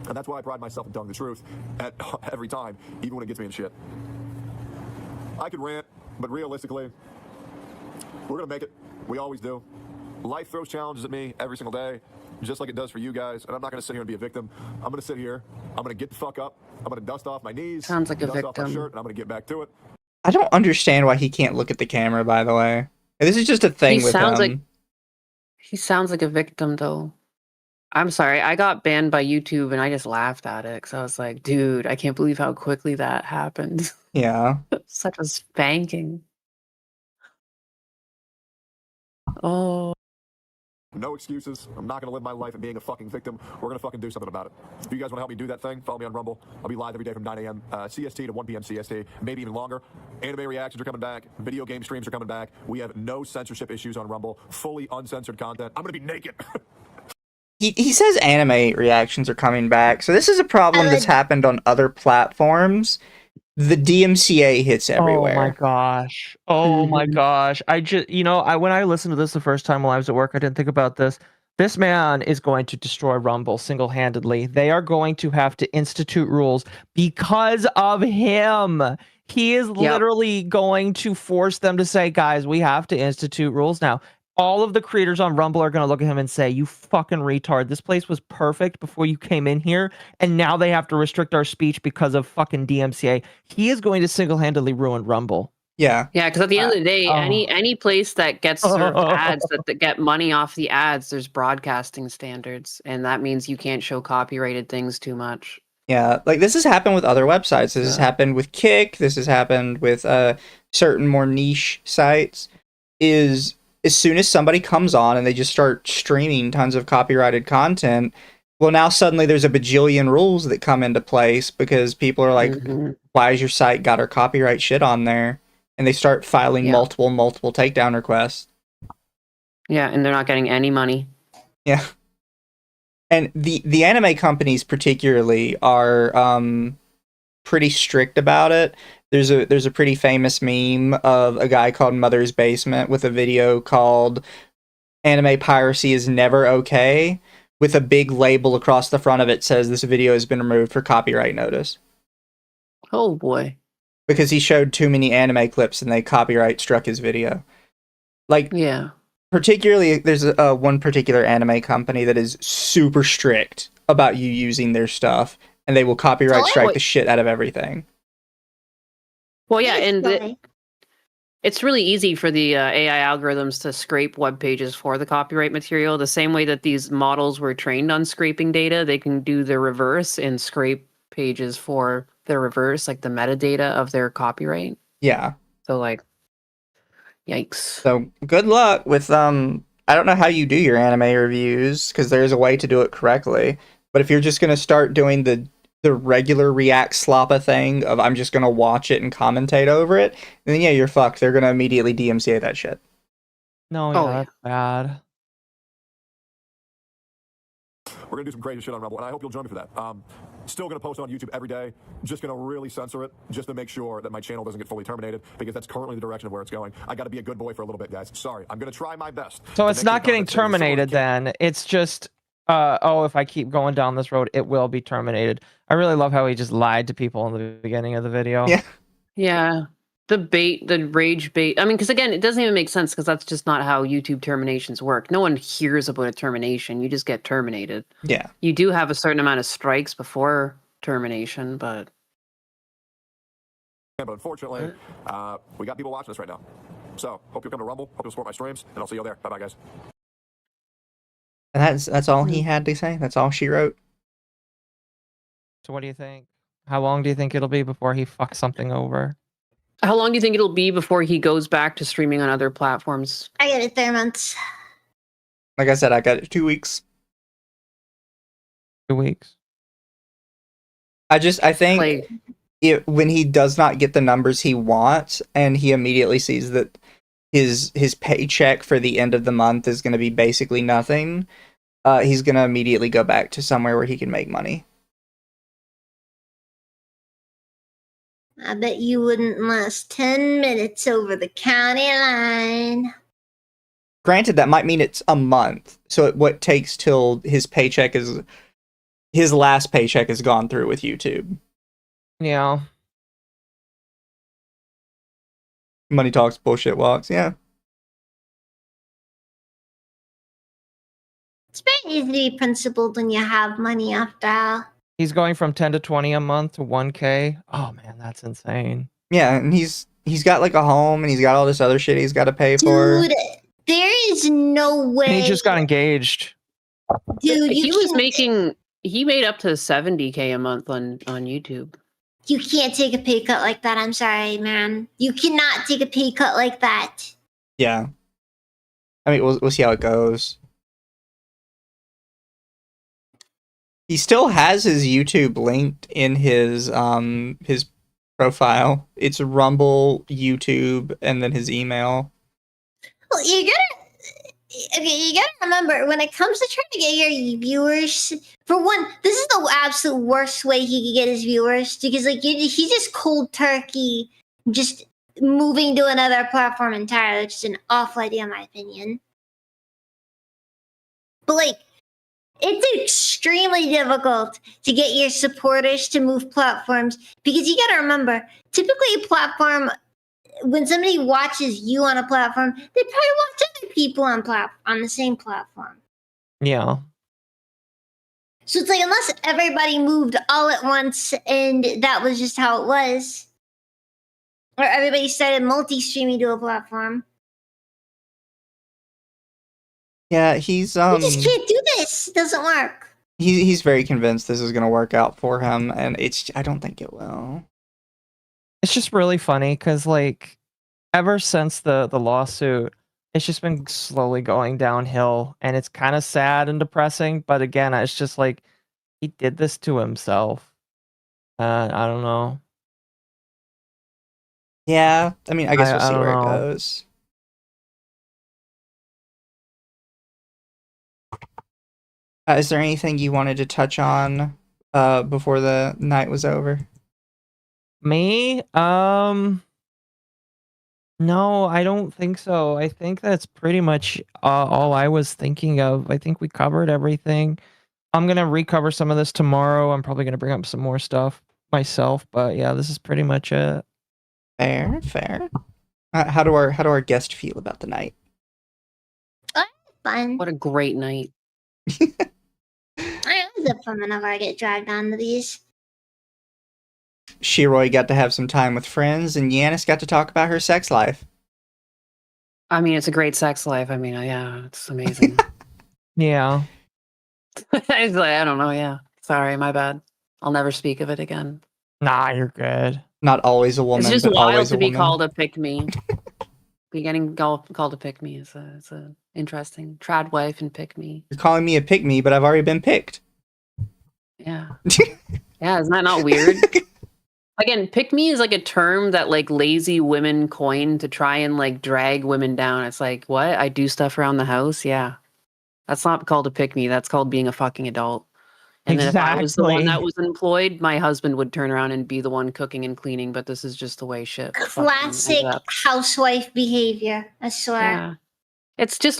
Speaker 6: And that's why I pride myself in telling the truth at every time, even when it gets me in shit. I could rant, but realistically, we're going to make it. We always do. Life throws challenges at me every single day, just like it does for you guys. And I'm not going to sit here and be a victim. I'm going to sit here. I'm going to get the fuck up. I'm going to dust off my knees.
Speaker 3: Sounds like a
Speaker 6: dust off my
Speaker 3: victim.
Speaker 6: shirt, and I'm going to get back to it.
Speaker 4: I don't understand why he can't look at the camera, by the way. This is just a thing
Speaker 3: He
Speaker 4: with
Speaker 3: sounds
Speaker 4: him.
Speaker 3: like he sounds like a victim, though. I'm sorry, I got banned by YouTube and I just laughed at it because I was like, dude, I can't believe how quickly that happened.
Speaker 4: Yeah.
Speaker 3: Such a spanking. Oh,
Speaker 6: No excuses. I'm not going to live my life at being a fucking victim. We're going to fucking do something about it. If you guys want to help me do that thing, follow me on Rumble. I'll be live every day from 9 a.m. CST to 1 p.m. CST, maybe even longer. Anime reactions are coming back. Video game streams are coming back. We have no censorship issues on Rumble. Fully uncensored content. I'm going to be naked.
Speaker 4: He says anime reactions are coming back. So this is a problem that's happened on other platforms. The DMCA hits everywhere.
Speaker 2: Oh my gosh. Oh my
Speaker 3: Mhm.
Speaker 2: gosh. I just, when I listened to this the first time while I was at work, I didn't think about this. This man is going to destroy Rumble single-handedly. They are going to have to institute rules because of him. He is literally going to force them to say, guys, we have to institute rules now. All of the creators on Rumble are going to look at him and say, you fucking retard. This place was perfect before you came in here, and now they have to restrict our speech because of fucking DMCA. He is going to single-handedly ruin Rumble.
Speaker 4: Yeah.
Speaker 3: Yeah, because at the end of the day,
Speaker 2: Oh.
Speaker 3: any place that gets sort of ads that get money off the ads, there's broadcasting standards, and that means you can't show copyrighted things too much.
Speaker 4: Yeah, like this has happened with other websites. This has
Speaker 3: Yeah.
Speaker 4: happened with Kick. This has happened with certain more niche sites. Is as soon as somebody comes on and they just start streaming tons of copyrighted content, well, now suddenly there's a bajillion rules that come into place because people are like,
Speaker 3: Mhm.
Speaker 4: "Why has your site got our copyright shit on there?" And they start filing
Speaker 3: Yeah.
Speaker 4: multiple takedown requests.
Speaker 3: Yeah, and they're not getting any money.
Speaker 4: Yeah. And the anime companies particularly are pretty strict about it. There's a pretty famous meme of a guy called Mother's Basement with a video called "Anime Piracy is Never Okay," with a big label across the front of it says this video has been removed for copyright notice.
Speaker 3: Oh boy.
Speaker 4: Because he showed too many anime clips and they copyright struck his video. Like,
Speaker 3: Yeah.
Speaker 4: particularly, there's one particular anime company that is super strict about you using their stuff, and they will copyright
Speaker 1: So
Speaker 4: strike
Speaker 3: wait.
Speaker 4: the shit out of everything.
Speaker 3: Well, yeah, and
Speaker 1: Why?
Speaker 3: it's really easy for the AI algorithms to scrape web pages for the copyright material. The same way that these models were trained on scraping data, they can do the reverse and scrape pages for the reverse, like the metadata of their copyright.
Speaker 4: Yeah.
Speaker 3: So, like, yikes.
Speaker 4: So good luck with I don't know how you do your anime reviews because there's a way to do it correctly. But if you're just gonna start doing the regular React sloppa thing of I'm just gonna watch it and commentate over it, then yeah, you're fucked. They're gonna immediately DMCA that shit.
Speaker 2: No, yeah,
Speaker 3: Oh, yeah.
Speaker 2: that's bad.
Speaker 6: We're gonna do some crazy shit on Rumble, and I hope you'll join me for that. Still gonna post on YouTube every day. Just gonna really censor it, just to make sure that my channel doesn't get fully terminated, because that's currently the direction of where it's going. I got to be a good boy for a little bit, guys. Sorry, I'm gonna try my best.
Speaker 2: So
Speaker 6: to
Speaker 2: it's
Speaker 6: make
Speaker 2: not
Speaker 6: sure
Speaker 2: getting
Speaker 6: content stays as short as
Speaker 2: terminated
Speaker 6: it can.
Speaker 2: then. It's just oh, if I keep going down this road, it will be terminated. I really love how he just lied to people in the beginning of the video.
Speaker 4: Yeah.
Speaker 3: Yeah. The rage bait. I mean, because again, it doesn't even make sense because that's just not how YouTube terminations work. No one hears about a termination. You just get terminated.
Speaker 4: Yeah.
Speaker 3: You do have a certain amount of strikes before termination, but
Speaker 6: Yeah, but unfortunately, we got people watching us right now. So, hope you'll come to Rumble, hope you'll support my streams, and I'll see you there. Bye-bye, guys.
Speaker 4: And that's all he had to say. That's all she wrote.
Speaker 2: So what do you think? How long do you think it'll be before he fucks something over?
Speaker 3: how long do you think it'll be before he goes back to streaming on other platforms?
Speaker 1: I get it 3 months.
Speaker 4: Like I said, I got it 2 weeks.
Speaker 2: 2 weeks.
Speaker 4: I think
Speaker 3: Like,
Speaker 4: when he does not get the numbers he wants and he immediately sees that his paycheck for the end of the month is going to be basically nothing, he's going to immediately go back to somewhere where he can make money.
Speaker 1: I bet you wouldn't last 10 minutes over the county line.
Speaker 4: Granted, that might mean it's a month. So what takes till his last paycheck is gone through with YouTube.
Speaker 2: Yeah.
Speaker 4: Money talks, bullshit walks. Yeah.
Speaker 1: It's very easy to be principled when you have money after all.
Speaker 2: He's going from 10 to 20 a month to 1K. Oh man, that's insane.
Speaker 4: Yeah, and he's got like a home and he's got all this other shit he's got to pay for.
Speaker 1: Dude, there is no way.
Speaker 2: And he just got engaged.
Speaker 1: Dude,
Speaker 3: he made up to 70K a month on YouTube.
Speaker 1: You can't take a pay cut like that. I'm sorry, man. You cannot take a pay cut like that.
Speaker 4: Yeah. I mean, we'll see how it goes. He still has his YouTube linked in his profile. It's Rumble, YouTube, and then his email.
Speaker 1: Well, you gotta remember when it comes to trying to get your viewers. For one, this is the absolute worst way he could get his viewers because, like, he's just cold turkey, just moving to another platform entirely, which is an awful idea in my opinion. But like, it's extremely difficult to get your supporters to move platforms because you gotta remember, typically a platform, when somebody watches you on a platform, they probably watch other people on the same platform.
Speaker 2: Yeah.
Speaker 1: So it's like, unless everybody moved all at once and that was just how it was, Or everybody started multi-streaming to a platform.
Speaker 4: Yeah, he's
Speaker 1: We just can't do this. It doesn't work.
Speaker 4: he's very convinced this is gonna work out for him, and I don't think it will.
Speaker 2: It's just really funny because like ever since the lawsuit, it's just been slowly going downhill, and it's kind of sad and depressing. But again, it's just like he did this to himself. I don't know.
Speaker 4: Yeah, I mean, I guess we'll
Speaker 2: I
Speaker 4: see
Speaker 2: don't
Speaker 4: where it
Speaker 2: know.
Speaker 4: goes. Is there anything you wanted to touch on before the night was over?
Speaker 2: Me? No, I don't think so. I think that's pretty much all I was thinking of. I think we covered everything. I'm gonna recover some of this tomorrow. I'm probably gonna bring up some more stuff myself, but yeah, this is pretty much it.
Speaker 4: Fair, fair. How do our guests feel about the night?
Speaker 1: Fun.
Speaker 3: What a great night.
Speaker 1: I always have fun whenever I get dragged onto these.
Speaker 4: Shiroi got to have some time with friends, and Yanis got to talk about her sex life.
Speaker 3: I mean, it's a great sex life. I mean, yeah, it's amazing.
Speaker 2: Yeah.
Speaker 3: I don't know. Yeah, sorry, my bad. I'll never speak of it again.
Speaker 2: Nah, you're good.
Speaker 4: Not always a woman,
Speaker 3: It's just
Speaker 4: but
Speaker 3: wild
Speaker 4: always
Speaker 3: to
Speaker 4: a
Speaker 3: be
Speaker 4: woman.
Speaker 3: called a pick me. Getting called a pick me is a interesting trad wife and pick me.
Speaker 4: You're calling me a pick me, but I've already been picked.
Speaker 3: Yeah, yeah. Isn't that not weird? Again, pick me is like a term that like lazy women coin to try and like drag women down. It's like, what? I do stuff around the house? Yeah. That's not called a pick me. That's called being a fucking adult. And then if I was the one that was employed, my husband would turn around and be the one cooking and cleaning, but this is just the way shit fucking
Speaker 1: Classic
Speaker 3: ends up.
Speaker 1: housewife behavior. I swear.
Speaker 3: Yeah. It's just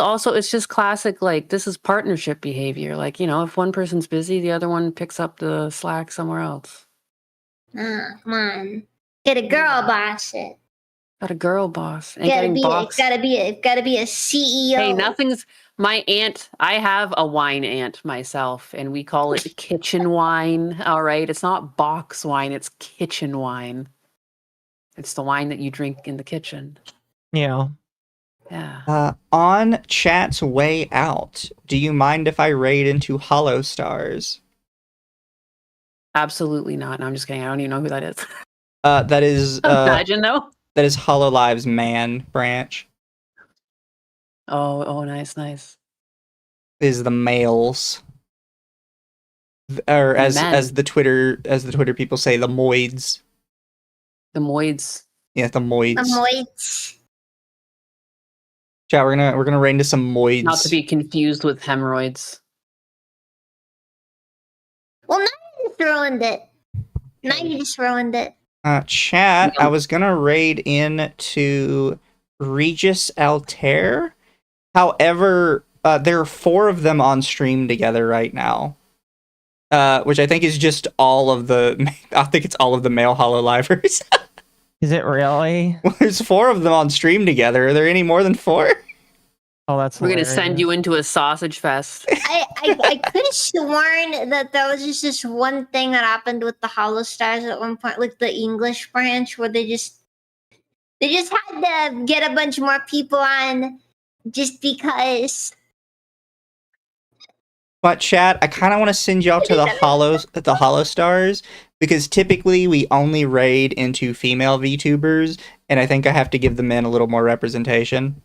Speaker 3: classic, like, this is partnership behavior. Like, you know, if one person's busy, the other one picks up the slack somewhere else.
Speaker 1: Come on. Get a girl boss it.
Speaker 3: Got a girl boss. And
Speaker 1: It's
Speaker 3: getting boxed.
Speaker 1: gotta be a CEO.
Speaker 3: Hey, nothing's my aunt. I have a wine aunt myself, and we call it kitchen wine. All right, it's not box wine; it's kitchen wine. It's the wine that you drink in the kitchen.
Speaker 2: Yeah.
Speaker 3: Yeah.
Speaker 4: On chat's way out, do you mind if I raid into Hollow Stars?
Speaker 3: Absolutely not. No, I'm just kidding. I don't even know who that is.
Speaker 4: That is
Speaker 3: Imagine though.
Speaker 4: that is HoloLive's man branch.
Speaker 3: Oh, nice.
Speaker 4: Is the males, or as the Twitter people say, the moids.
Speaker 3: The moids.
Speaker 4: Yeah, the moids.
Speaker 1: The moids.
Speaker 4: Chat, we're gonna raid into some moids.
Speaker 3: Not to be confused with hemorrhoids.
Speaker 1: Well, now you just ruined it. Now you just ruined it.
Speaker 4: Chat,
Speaker 3: No.
Speaker 4: I was gonna raid into Regis Altair. However, there are 4 of them on stream together right now. Which I think is just all of the I think it's all of the male HoloLivers.
Speaker 2: Is it really?
Speaker 4: Well, there's 4 of them on stream together. Are there any more than 4?
Speaker 2: Oh, that's
Speaker 3: We're gonna
Speaker 2: hilarious.
Speaker 3: send you into a sausage fest.
Speaker 1: I could have sworn that there was just this one thing that happened with the Hollow Stars at one point, like the English branch, where they just had to get a bunch more people on just because.
Speaker 4: But chat, I kind of want to send y'all to the Hollow Stars, because typically we only raid into female VTubers, and I think I have to give the men a little more representation.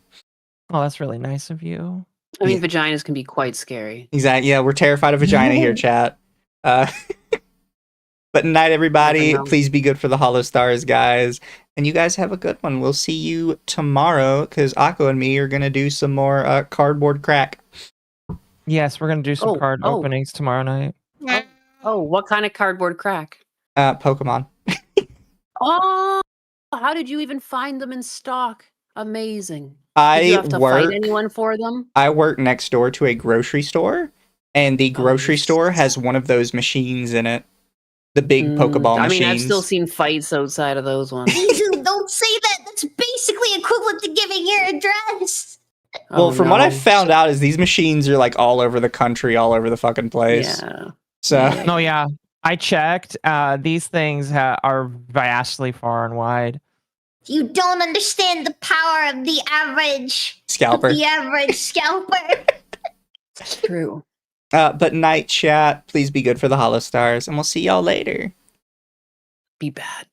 Speaker 2: Oh, that's really nice of you.
Speaker 3: I mean, vaginas can be quite scary.
Speaker 4: Exactly. Yeah, we're terrified of vagina here, chat. But night, everybody.
Speaker 3: Never know.
Speaker 4: Please be good for the Hollow Stars, guys. And you guys have a good one. We'll see you tomorrow, because Occo and me are going to do some more cardboard crack.
Speaker 2: Yes, we're gonna do some card openings tomorrow night.
Speaker 3: Oh, what kind of cardboard crack?
Speaker 4: Pokemon.
Speaker 3: Oh, how did you even find them in stock? Amazing.
Speaker 4: I
Speaker 3: Did you have to fight anyone for them?
Speaker 4: I work next door to a grocery store, and the grocery store has one of those machines in it. The big Pokeball
Speaker 3: I
Speaker 4: machines.
Speaker 3: mean, I've still seen fights outside of those ones.
Speaker 1: Mizu, don't say that. That's basically equivalent to giving your address.
Speaker 4: Well, from what I've found out is these machines are like all over the country, all over the fucking place.
Speaker 3: Yeah.
Speaker 4: So
Speaker 2: No, yeah, I checked. These things are vastly far and wide.
Speaker 1: You don't understand the power of the average
Speaker 4: Scalper.
Speaker 1: The average scalper.
Speaker 3: It's true.
Speaker 4: But night chat, please be good for the Hollow Stars, and we'll see y'all later.
Speaker 3: Be bad.